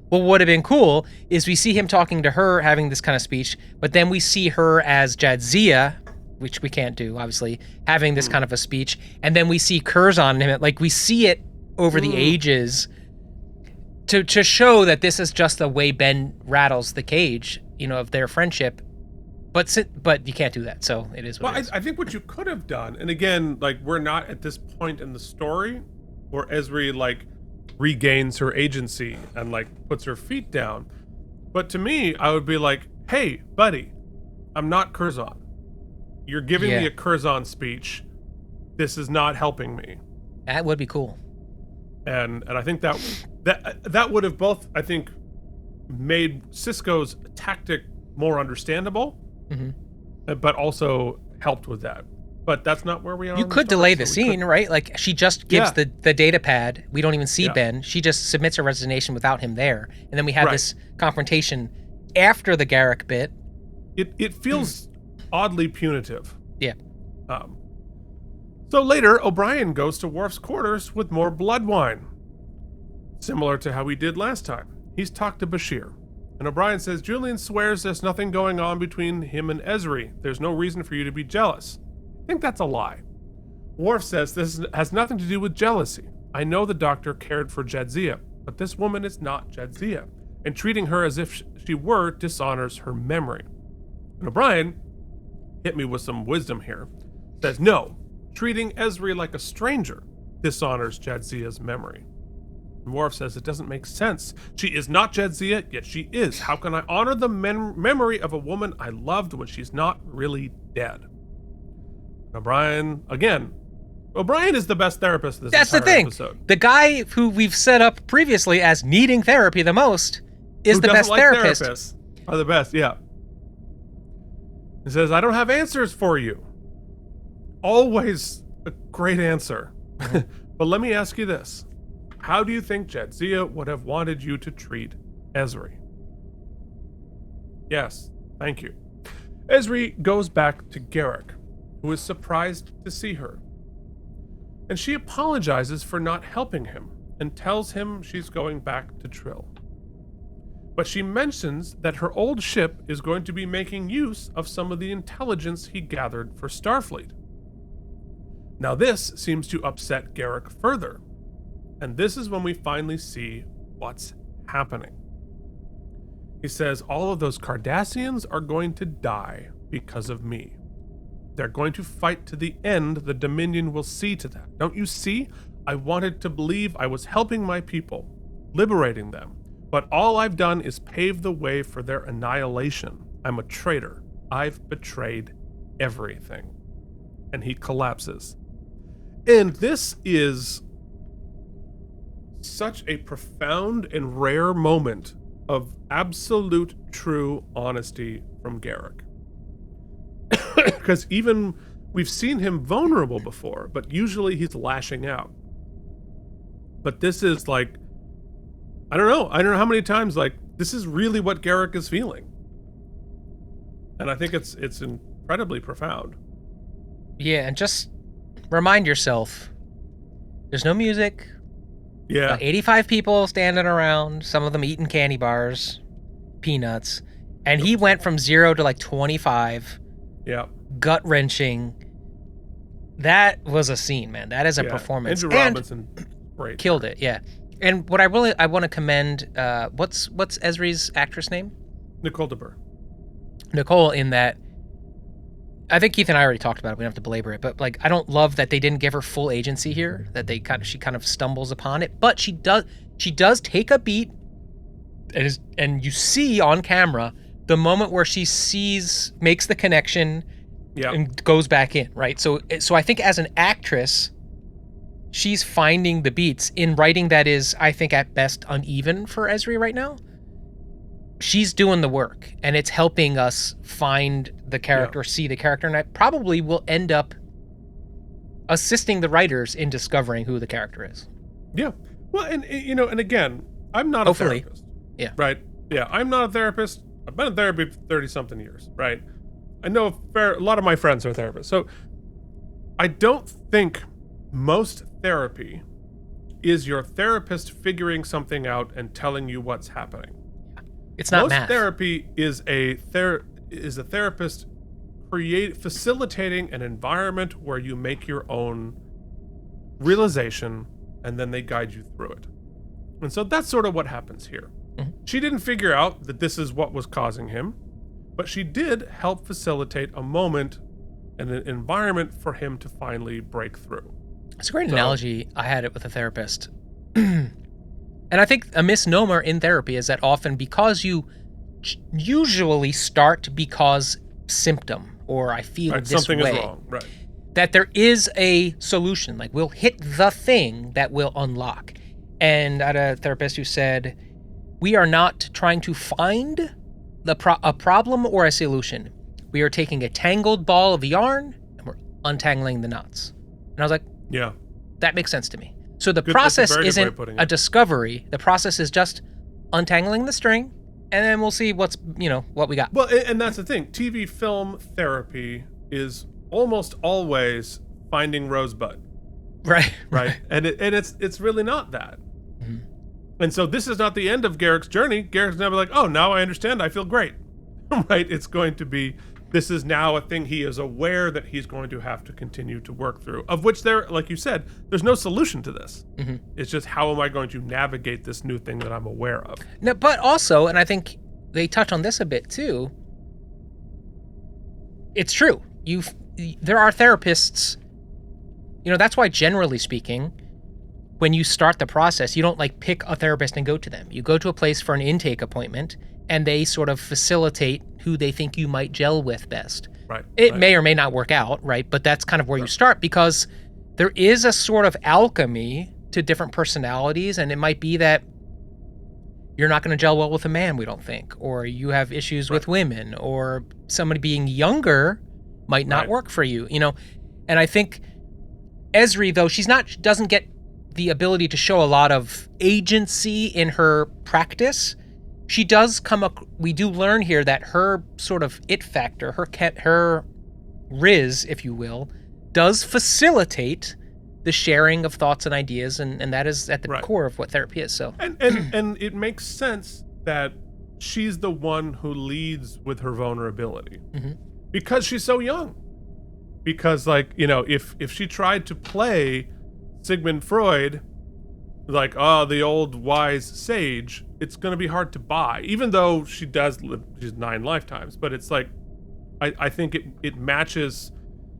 What would have been cool is we see him talking to her, having this kind of speech, but then we see her as Jadzia, which we can't do, obviously, having this kind of a speech, and then we see Curzon, and like we see it over the ages to show that this is just the way Ben rattles the cage, of their friendship. But you can't do that, so it is what it is. I think what you could have done, and again, like, we're not at this point in the story where Ezri, like, regains her agency and, like, puts her feet down. But to me, I would be like, hey, buddy, I'm not Curzon. You're giving me a Curzon speech. This is not helping me. That would be cool. And I think that would have both, I think, made Cisco's tactic more understandable, but also helped with that. But that's not where we are. You could delay the scene, right? Like, she just gives the data pad. We don't even see Ben. She just submits her resignation without him there. And then we have this confrontation after the Garrick bit. It feels oddly punitive. Yeah. So later, O'Brien goes to Worf's quarters with more blood wine. Similar to how he did last time. He's talked to Bashir. And O'Brien says, Julian swears there's nothing going on between him and Ezri. There's no reason for you to be jealous. I think that's a lie. Worf says this has nothing to do with jealousy. I know the doctor cared for Jadzia, but this woman is not Jadzia, and treating her as if she were dishonors her memory. And O'Brien, hit me with some wisdom here, says no, treating Ezri like a stranger dishonors Jadzia's memory. And Worf says it doesn't make sense. She is not Jadzia, yet she is. How can I honor the memory of a woman I loved when she's not really dead? O'Brien, again, O'Brien is the best therapist this That's the thing. Episode. The guy who we've set up previously as needing therapy the most is the best therapist. Therapists are the best, yeah. He says, I don't have answers for you. Always a great answer. But let me ask you this. How do you think Jadzia would have wanted you to treat Ezri? Yes, thank you. Ezri goes back to Garrick, who is surprised to see her. And she apologizes for not helping him and tells him she's going back to Trill. But she mentions that her old ship is going to be making use of some of the intelligence he gathered for Starfleet. Now this seems to upset Garrick further, and this is when we finally see what's happening. He says, all of those Cardassians are going to die because of me. They're going to fight to the end. The Dominion will see to that. Don't you see? I wanted to believe I was helping my people, liberating them. But all I've done is pave the way for their annihilation. I'm a traitor. I've betrayed everything. And he collapses. And this is such a profound and rare moment of absolute true honesty from Garrick. Because even we've seen him vulnerable before, but usually he's lashing out. But this is like, I don't know how many times, like, this is really what Garrick is feeling. And I think it's incredibly profound. Yeah, and just remind yourself, there's no music. Yeah. 85 people standing around, some of them eating candy bars, peanuts. And he went from 0 to like 25. Yeah. Gut-wrenching. That was a scene, man. That is a performance. Andrew Robinson Great. Killed it, yeah. And what I want to commend, what's Ezri's actress name? Nicole DeBurr. Nicole, in that, I think Keith and I already talked about it. We don't have to belabor it, but like, I don't love that they didn't give her full agency here. That she kind of stumbles upon it, but she does take a beat, and you see on camera the moment where she makes the connection, and goes back in, right? So I think as an actress, she's finding the beats in writing that is, I think, at best uneven for Ezri right now. She's doing the work, and it's helping us find the character, see the character, and I probably will end up assisting the writers in discovering who the character is. Yeah. Well, and and again, I'm not Hopefully. a therapist. Yeah. Right? Yeah, I'm not a therapist. I've been in therapy for 30-something years, right? I know a lot of my friends are therapists. So I don't think most therapy is your therapist figuring something out and telling you what's happening. It's not most math. Therapy is a therapist facilitating an environment where you make your own realization, and then they guide you through it. And so that's sort of what happens here. Mm-hmm. She didn't figure out that this is what was causing him, but she did help facilitate a moment and an environment for him to finally break through. It's a great analogy. I had it with a therapist. And I think a misnomer in therapy is that often, because you usually start because symptom, or I feel this something way, is wrong, right? that there is a solution. Like, we'll hit the thing that will unlock. And I had a therapist who said, we are not trying to find a problem or a solution. We are taking a tangled ball of yarn and we're untangling the knots. And I was like, yeah, that makes sense to me. So the process isn't a discovery. The process is just untangling the string, and then we'll see what we got. Well, and that's the thing. TV film therapy is almost always finding Rosebud. Right. And it's really not that. Mm-hmm. And so this is not the end of Garrick's journey. Garrick's never like, oh, now I understand. I feel great. Right? It's going to be, this is now a thing he is aware that he's going to have to continue to work through, of which like you said, there's no solution to this. Mm-hmm. It's just, how am I going to navigate this new thing that I'm aware of? No, but also, and I think they touch on this a bit too, it's true. There are therapists, that's why, generally speaking, when you start the process, you don't like pick a therapist and go to them. You go to a place for an intake appointment, and they sort of facilitate who they think you might gel with best. Right. It may or may not work out, right? But that's kind of where you start, because there is a sort of alchemy to different personalities, and it might be that you're not going to gel well with a man, we don't think, or you have issues with women, or somebody being younger might not work for you, And I think Ezri, though, she doesn't get the ability to show a lot of agency in her practice. She does we do learn here that her sort of it factor, her riz, if you will, does facilitate the sharing of thoughts and ideas, and that is at the core of what therapy is. So and it makes sense that she's the one who leads with her vulnerability, because she's so young. Because if she tried to play Sigmund Freud, like, the old wise sage, it's going to be hard to buy, even though she does live 9 lifetimes. But it's like, I think it matches,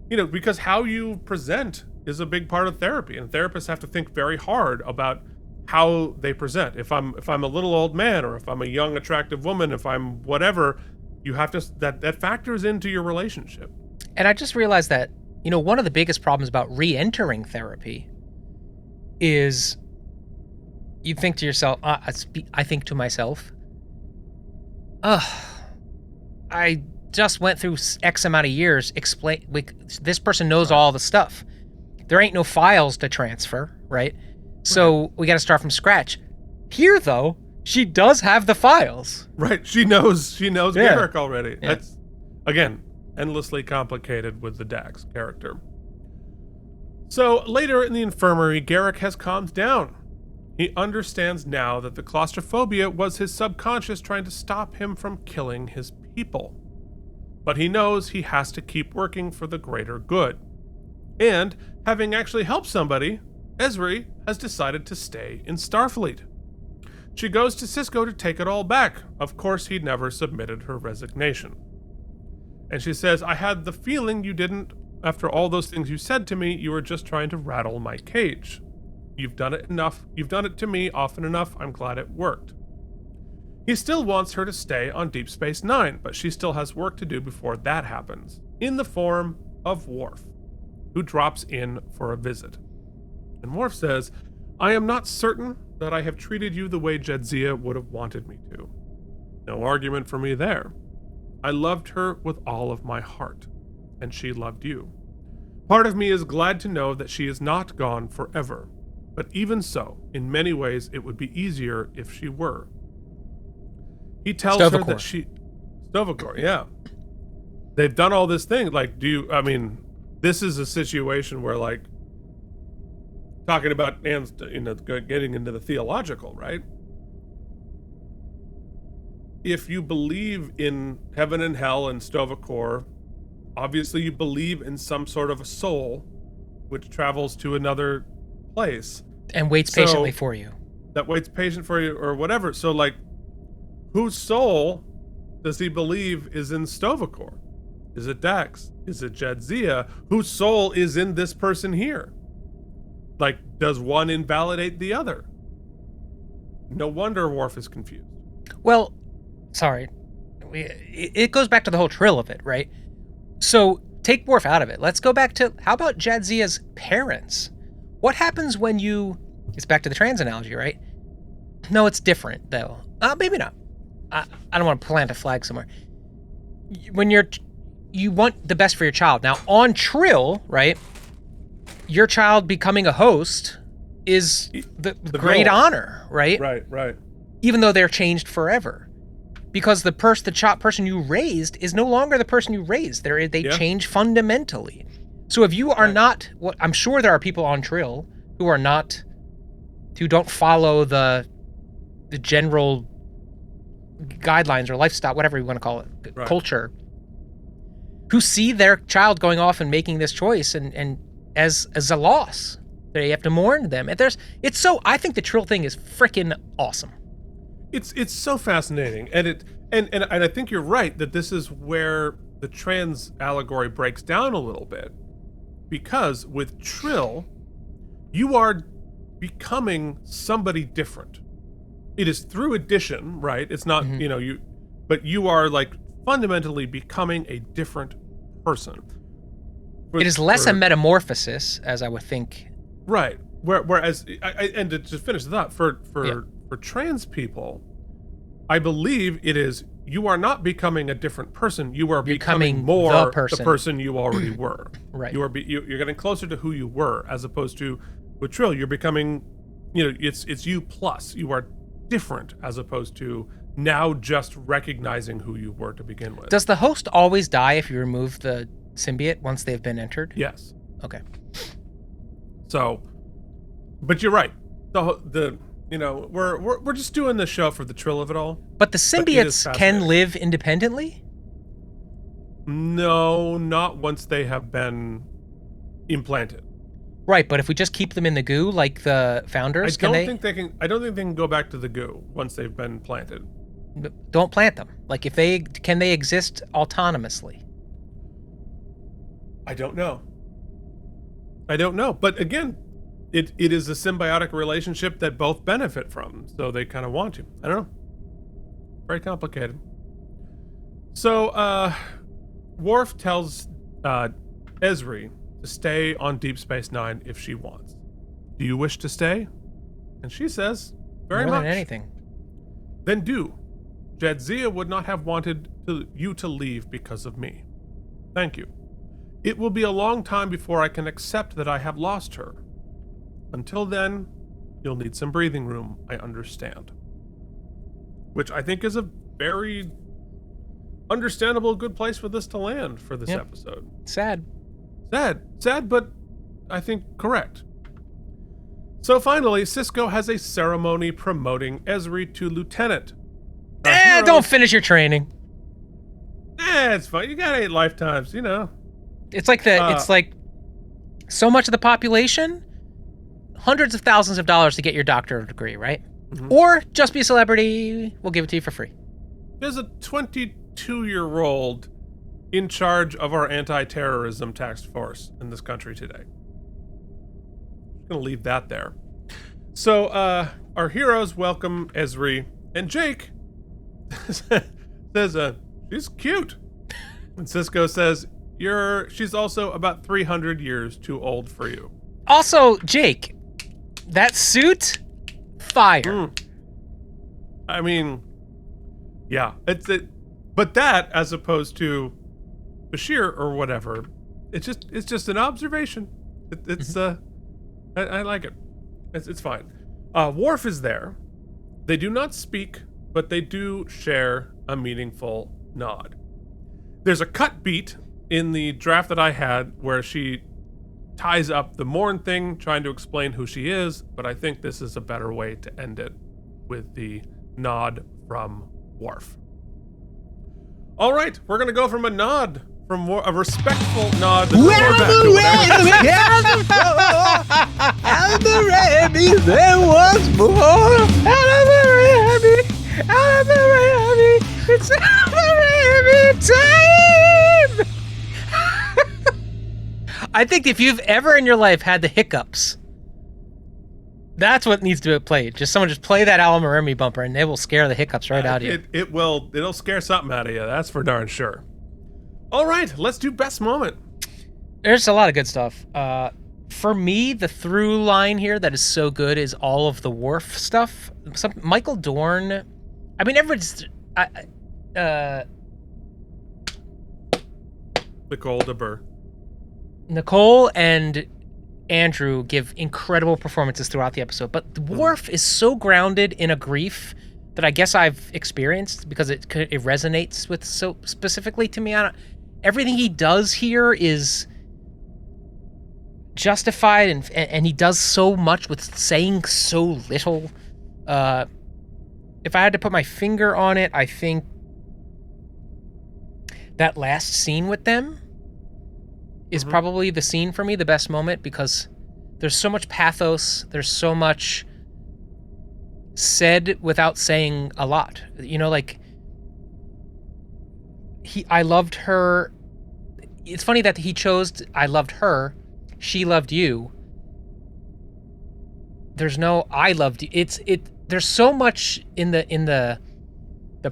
because how you present is a big part of therapy, and therapists have to think very hard about how they present. If I'm a little old man, or if I'm a young attractive woman, if I'm whatever, you have to, that factors into your relationship. And I just realized that, one of the biggest problems about re-entering therapy is, you think to yourself, I think to myself, I just went through X amount of years, this person knows all the stuff. There ain't no files to transfer, right? So we got to start from scratch. Here, though, she does have the files. Right, she knows Garrick already. Yeah. That's, again, endlessly complicated with the Dax character. So later in the infirmary, Garrick has calmed down. He understands now that the claustrophobia was his subconscious trying to stop him from killing his people. But he knows he has to keep working for the greater good. And having actually helped somebody, Ezri has decided to stay in Starfleet. She goes to Sisko to take it all back. Of course, he never submitted her resignation. And she says, I had the feeling you didn't. After all those things you said to me, you were just trying to rattle my cage. You've done it enough. You've done it to me often enough. I'm glad it worked. He still wants her to stay on Deep Space Nine, but she still has work to do before that happens, in the form of Worf, who drops in for a visit. And Worf says, I am not certain that I have treated you the way Jadzia would have wanted me to. No argument for me there. I loved her with all of my heart, and she loved you. Part of me is glad to know that she is not gone forever, but even so, in many ways, it would be easier if she were. He tells her that she... Stovacor, yeah. They've done all this thing. Like, this is a situation where, like, talking about, getting into the theological, right? If you believe in heaven and hell and Stovacor, obviously you believe in some sort of a soul which travels to another place. And waits patiently for you. That waits patient for you or whatever. So, like, whose soul does he believe is in Stovacor? Is it Dax? Is it Jadzia? Whose soul is in this person here? Like, does one invalidate the other? No wonder Worf is confused. Well, sorry. It goes back to the whole trill of it, right? So, take Worf out of it. Let's go back to, how about Jadzia's parents? What happens when you... It's back to the trans analogy, right? No, it's different, though. Maybe not. I don't want to plant a flag somewhere. When you want the best for your child. Now, on Trill, right, your child becoming a host is the great honor, right? Right. Even though they're changed forever. Because the person you raised is no longer the person you raised. They change fundamentally. So if you are not... Well, I'm sure there are people on Trill who don't follow the general guidelines or lifestyle, whatever you want to call it, culture, who see their child going off and making this choice and as a loss. They have to mourn them. And I think the Trill thing is freaking awesome. It's so fascinating, and I think you're right that this is where the trans allegory breaks down a little bit, because with Trill, you are becoming somebody different. It is through addition, right? It's not, but you are like fundamentally becoming a different person. It is less a metamorphosis, as I would think. Right. Whereas, and to just finish the thought, for trans people, I believe it is, you are not becoming a different person. You are becoming more the person you already were. Right. You're getting closer to who you were, as opposed to with Trill, you're becoming, it's you plus. You are different, as opposed to now just recognizing who you were to begin with. Does the host always die if you remove the symbiote once they've been entered? Yes. Okay. So, but you're right. We're just doing the show for the Trill of it all. But the symbiotes can live independently? No, not once they have been implanted. Right, but if we just keep them in the goo like the founders, I don't think they can go back to the goo once they've been planted. Don't plant them. Like, can they exist autonomously? I don't know. But again, it is a symbiotic relationship that both benefit from, so they kind of want to. I don't know. Very complicated. So, Worf tells Ezri to stay on Deep Space Nine if she wants. Do you wish to stay? And she says, very much. More than anything. Then do. Jadzia would not have wanted you to leave because of me. Thank you. It will be a long time before I can accept that I have lost her. Until then, you'll need some breathing room, I understand. Which I think is a very understandable, good place for this to land for this episode. Sad, but I think correct. So finally, Sisko has a ceremony promoting Ezri to lieutenant. Don't finish your training. It's fine. You got 8 lifetimes, It's like it's like so much of the population hundreds of thousands of dollars to get your doctorate degree, right? Or just be a celebrity, we'll give it to you for free. There's a 22-year-old in charge of our anti-terrorism task force in this country today. I'm gonna leave that there. So, our heroes welcome Ezri, and Jake says, she's cute. And Cisco says, she's also about 300 years too old for you. Also, Jake, that suit, fire. I mean, yeah, but that, as opposed to Bashir or whatever, it's just an observation. I like it. It's fine. Worf is there. They do not speak, but they do share a meaningful nod. There's a cut beat in the draft that I had where she ties up the Morn thing, trying to explain who she is, but I think this is a better way to end it with the nod from Worf. All right, we're gonna go from a nod, from a respectful nod to AlamarEmmys, there was more. AlamarEmmys, it's AlamarEmmys time. I think if you've ever in your life had the hiccups, that's what needs to be played. Someone play that AlamarEmmys bumper, and it will scare the hiccups right out of you. It'll scare something out of you. That's for darn sure. All right, let's do best moment. There's a lot of good stuff. For me, the through line here that is so good is all of the Worf stuff. Michael Dorn. I mean, everyone's. Nicole DeBurr. Nicole and Andrew give incredible performances throughout the episode, but Worf is so grounded in a grief that I guess I've experienced because it resonates with so specifically to me. Everything he does here is justified, and he does so much with saying so little. If I had to put my finger on it, I think that last scene with them is probably the scene for me, the best moment, because there's so much pathos, there's so much said without saying a lot. You know, like, I loved her. It's funny that he chose I loved her, she loved you. There's no I loved you. There's so much in the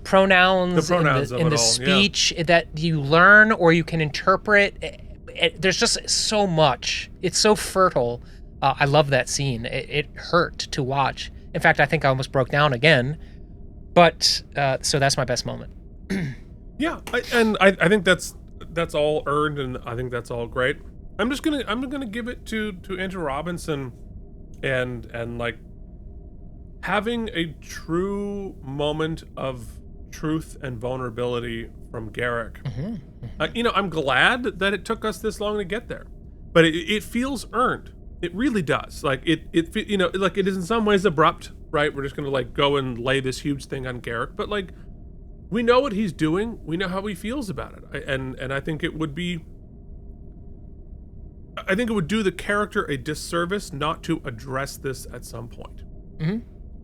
pronouns, in the speech that you learn or you can interpret. There's just so much. It's so fertile. I love that scene. It hurt to watch. In fact, I think I almost broke down again. But so that's my best moment. Yeah, I think that's all earned, and I think that's all great. I'm gonna give it to Andrew Robinson, and like having a true moment of truth and vulnerability from Garrick. I'm glad that it took us this long to get there, but it feels earned. It really does. Like it like it is in some ways abrupt, right? We're just gonna like go and lay this huge thing on Garrick, but like we know what he's doing. We know how he feels about it, and I think it would do the character a disservice not to address this at some point.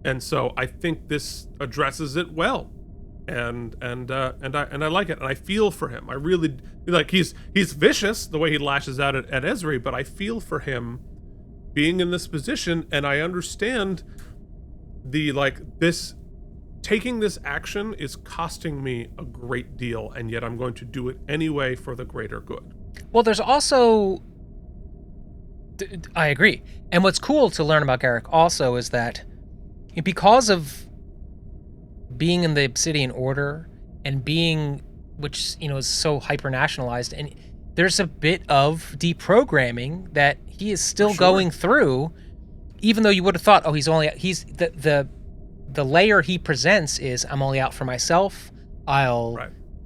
And so I think this addresses it well. And I like it, and I feel for him. I really like he's vicious the way he lashes out at Ezri, but I feel for him being in this position, and I understand taking this action is costing me a great deal, and yet I'm going to do it anyway for the greater good. Well, there's also I agree. And what's cool to learn about Garrick also is that because of being in the Obsidian Order and being, which, is so hyper-nationalized, and there's a bit of deprogramming that he is still going through, even though you would have thought, he's the layer he presents is, I'm only out for myself, I'll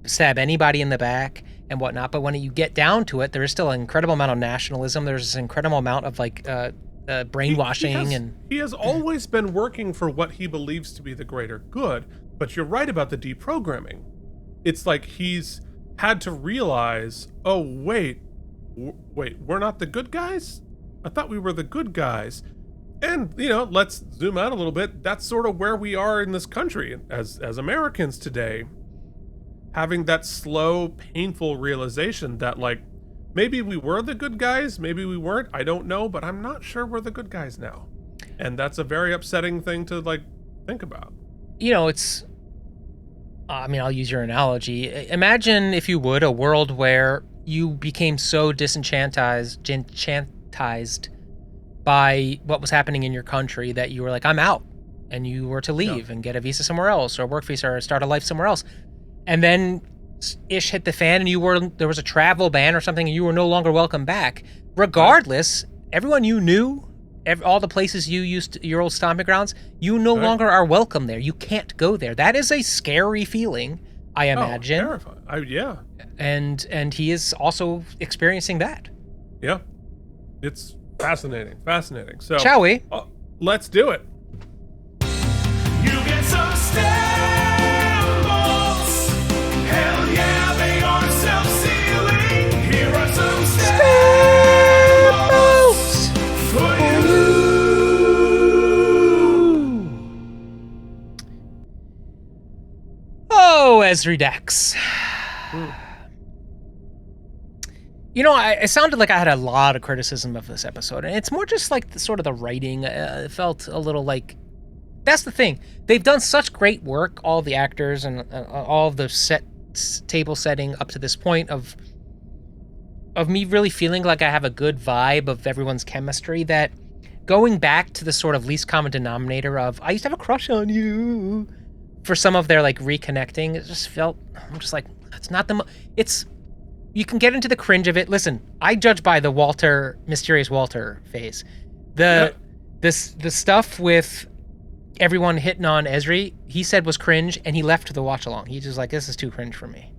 stab anybody in the back and whatnot. But when you get down to it, there is still an incredible amount of nationalism. There's an incredible amount of brainwashing. He has always been working for what he believes to be the greater good. But you're right about the deprogramming. It's like he's had to realize, wait, we're not the good guys? I thought we were the good guys. And, let's zoom out a little bit. That's sort of where we are in this country as Americans today. Having that slow, painful realization that, like, maybe we were the good guys, maybe we weren't. I don't know, but I'm not sure we're the good guys now. And that's a very upsetting thing to, like, think about. It's... I'll use your analogy. Imagine, if you would, a world where you became so disenchantized by what was happening in your country that you were like, I'm out. And you were to leave and get a visa somewhere else, or a work visa, or start a life somewhere else. And then ish hit the fan, and there was a travel ban or something, and you were no longer welcome back. Regardless, everyone you knew, all the places you used, your old stomping grounds, you no longer are welcome there. You can't go there. That is a scary feeling, I imagine. Terrifying. Yeah. And he is also experiencing that. Yeah. It's fascinating. So, shall we? Let's do it. You get some stamps. Hell yeah, they are self-sealing. Here are some stamps for you. Oh, Ezri Dex. It sounded like I had a lot of criticism of this episode, and it's more just like the writing. It felt a little like... That's the thing. They've done such great work, all the actors and all of the table setting up to this point of me really feeling like I have a good vibe of everyone's chemistry, that going back to the sort of least common denominator of, I used to have a crush on you, for some of their, like, reconnecting, it just felt... I'm just like, it's not the... It's... You can get into the cringe of it. Listen, I judge by the Mysterious Walter phase. The stuff with everyone hitting on Ezri, he said was cringe, and he left the watch along. He's just like, this is too cringe for me.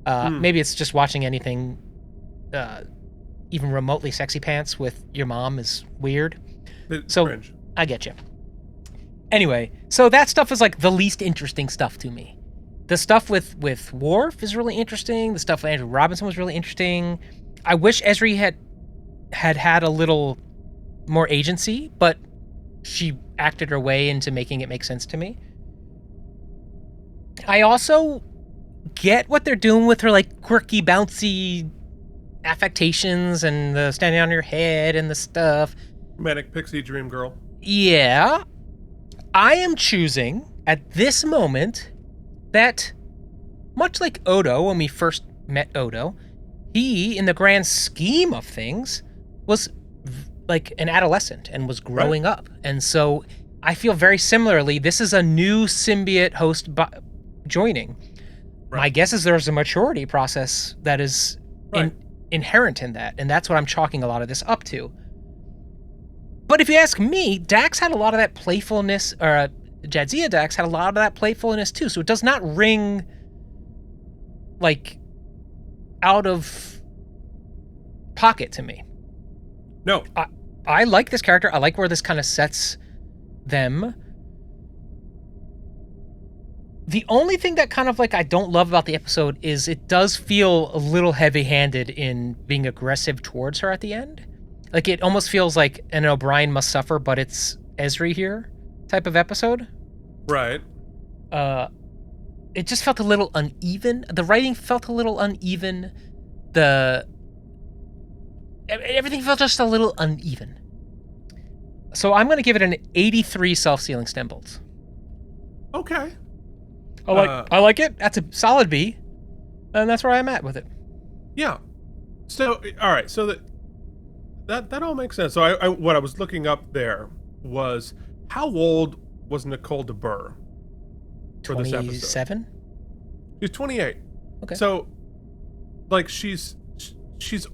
Maybe it's just watching anything, even remotely sexy pants with your mom is weird. So cringe. I get you. Anyway, so that stuff is like the least interesting stuff to me. The stuff with Worf is really interesting. The stuff with Andrew Robinson was really interesting. I wish Ezri had a little more agency, but she acted her way into making it make sense to me. I also get what they're doing with her, like, quirky, bouncy affectations and the standing on your head and the stuff. Manic pixie dream girl. Yeah. I am choosing, at this moment, that, much like Odo, when we first met Odo, he, in the grand scheme of things, was like an adolescent and was growing up. And so I feel very similarly, this is a new symbiote host joining. Right. My guess is there's a maturity process that is inherent in that, and that's what I'm chalking a lot of this up to. But if you ask me, Dax had a lot of that playfulness, or Jadzia Dax had a lot of that playfulness too, so it does not ring, like, out of pocket to me. No. I like this character. I like where this kind of sets them. The only thing that kind of, like, I don't love about the episode is it does feel a little heavy-handed in being aggressive towards her at the end. Like, it almost feels like an O'Brien must suffer, but it's Ezri here type of episode. Right. It just felt a little uneven. The writing felt a little uneven. Everything felt just a little uneven. So I'm going to give it an 83 self-sealing stem bolts. Okay. I like it. That's a solid B. And that's where I'm at with it. Yeah. So, all right. So that all makes sense. So what I was looking up there was, how old was Nicole DeBurr for this episode? 27? She's 28. Okay. So, like, she's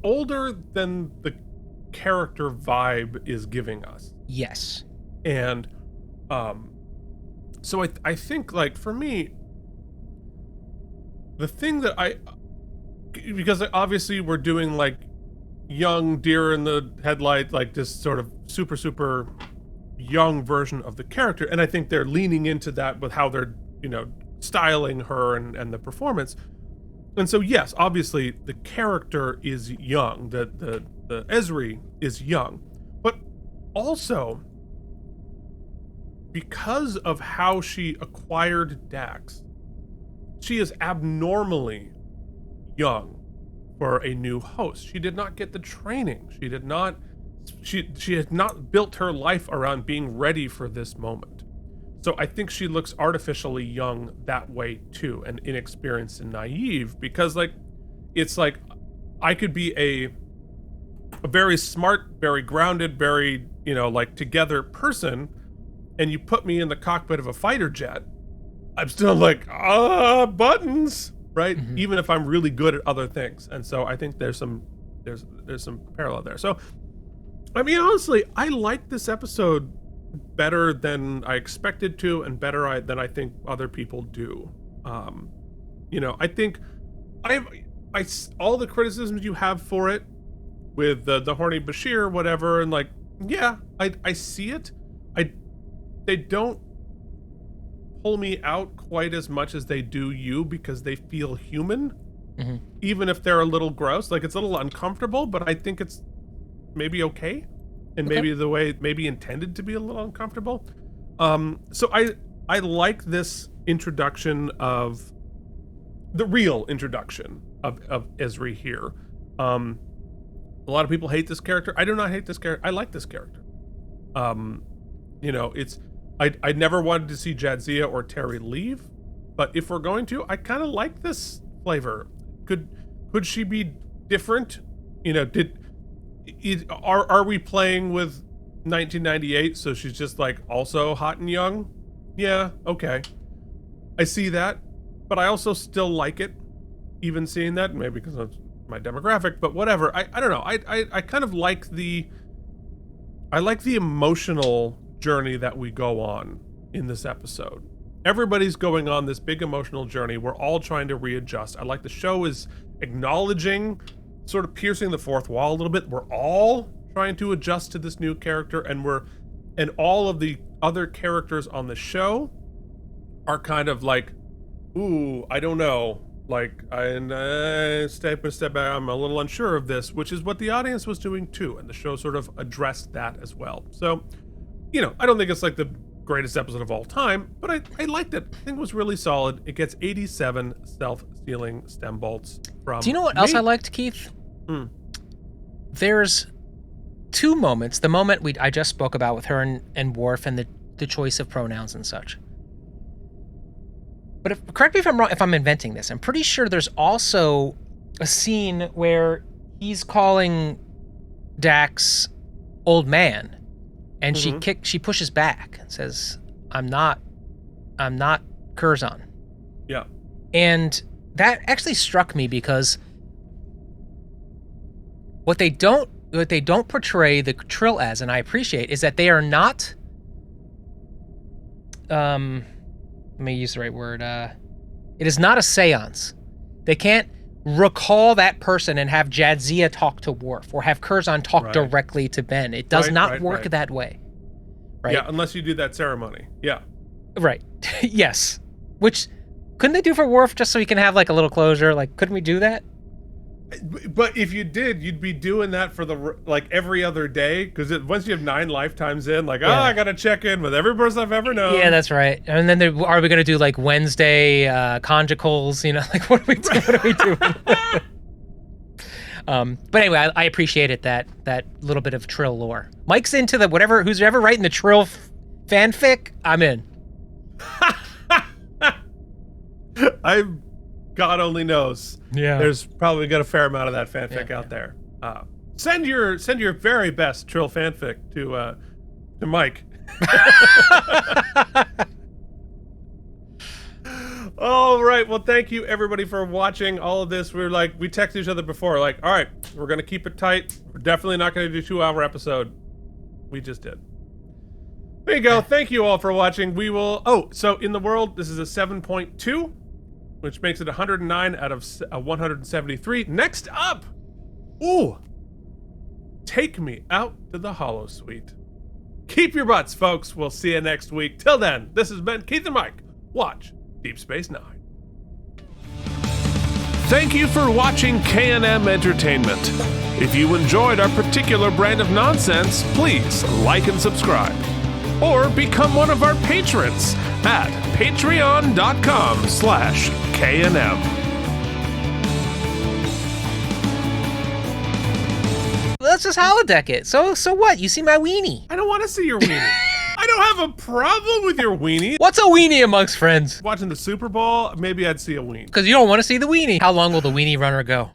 older than the character vibe is giving us. Yes. And so I think, like, for me, the thing that because obviously we're doing, like, young deer in the headlight, like this sort of super, super young version of the character, and I think they're leaning into that with how they're, styling her and the performance. And so, yes, obviously the character is young, the Ezri is young, but also because of how she acquired Dax, she is abnormally young for a new host. She did not get the training. She had not built her life around being ready for this moment. So I think she looks artificially young that way too, and inexperienced and naive, because like, it's like I could be a very smart, very grounded, very, like together person, and you put me in the cockpit of a fighter jet, I'm still like, buttons, right? Mm-hmm. Even if I'm really good at other things. And so I think there's some parallel there. So, I mean, honestly, I like this episode better than I expected to, and better than I think other people do. I think all the criticisms you have for it, with the horny Bashir, whatever, and like, yeah, I see it. They don't pull me out quite as much as they do you, because they feel human, even if they're a little gross. Like, it's a little uncomfortable, but I think it's maybe okay, and maybe the way maybe intended to be a little uncomfortable. So I like this introduction of the real introduction of Ezri here. A lot of people hate this character. I do not hate this character. I like this character. I never wanted to see Jadzia or Terry leave, but if we're going to, I kind of like this flavor. Could she be different? Are we playing with 1998? So she's just like also hot and young. Yeah, okay, I see that, but I also still like it, even seeing that, maybe because of my demographic, but whatever. I don't know. I kind of like the emotional journey that we go on in this episode. Everybody's going on this big emotional journey. We're all trying to readjust. I like the show is acknowledging, sort of piercing the fourth wall a little bit. We're all trying to adjust to this new character, and all of the other characters on the show are kind of like, ooh, I don't know. Like, step back, I'm a little unsure of this, which is what the audience was doing too, and the show sort of addressed that as well. So, I don't think it's like the greatest episode of all time, but I liked it. I think it was really solid. It gets 87 self-sealing stem bolts from. Do you know what else I liked, Keith? There's two moments. The moment I just spoke about with her and Worf, and the choice of pronouns and such. But correct me if I'm wrong, if I'm inventing this. I'm pretty sure there's also a scene where he's calling Dax old man, and she pushes back and says, I'm not Curzon. Yeah. And that actually struck me, because what they don't portray the Trill as, and I appreciate, is that they are not let me use the right word. It is not a seance. They can't recall that person and have Jadzia talk to Worf, or have Curzon talk directly to Ben. It does not work that way. Right? Yeah, unless you do that ceremony. Yeah. Right. Yes. Which, couldn't they do for Worf, just so he can have like a little closure? Like, couldn't we do that? But if you did, you'd be doing that for every other day, because once you have 9 lifetimes in, I gotta check in with every person I've ever known. Yeah, that's right. And then are we gonna do like Wednesday conjugals? Like what are we doing? But anyway, I appreciated that little bit of Trill lore. Mike's into who's ever writing the Trill fanfic. I'm in. God only knows. Yeah. There's probably got a fair amount of that fanfic out there. Send your very best Trill fanfic to Mike. All right. Well, thank you everybody for watching all of this. We texted each other before, all right, we're gonna keep it tight. We're definitely not gonna do a 2-hour episode. We just did. There you go. Thank you all for watching. We will. So in the world, this is a 7.2. which makes it 109 out of 173. Next up, Take Me Out to the Holosuite. Keep your butts, folks. We'll see you next week. Till then, this has been Keith and Mike. Watch Deep Space Nine. Thank you for watching K&M Entertainment. If you enjoyed our particular brand of nonsense, please like and subscribe. or become one of our patrons at patreon.com/KNM. Let's just holodeck it. So what? You see my weenie. I don't want to see your weenie. I don't have a problem with your weenie. What's a weenie amongst friends? Watching the Super Bowl, maybe I'd see a weenie. Because you don't want to see the weenie. How long will the weenie runner go?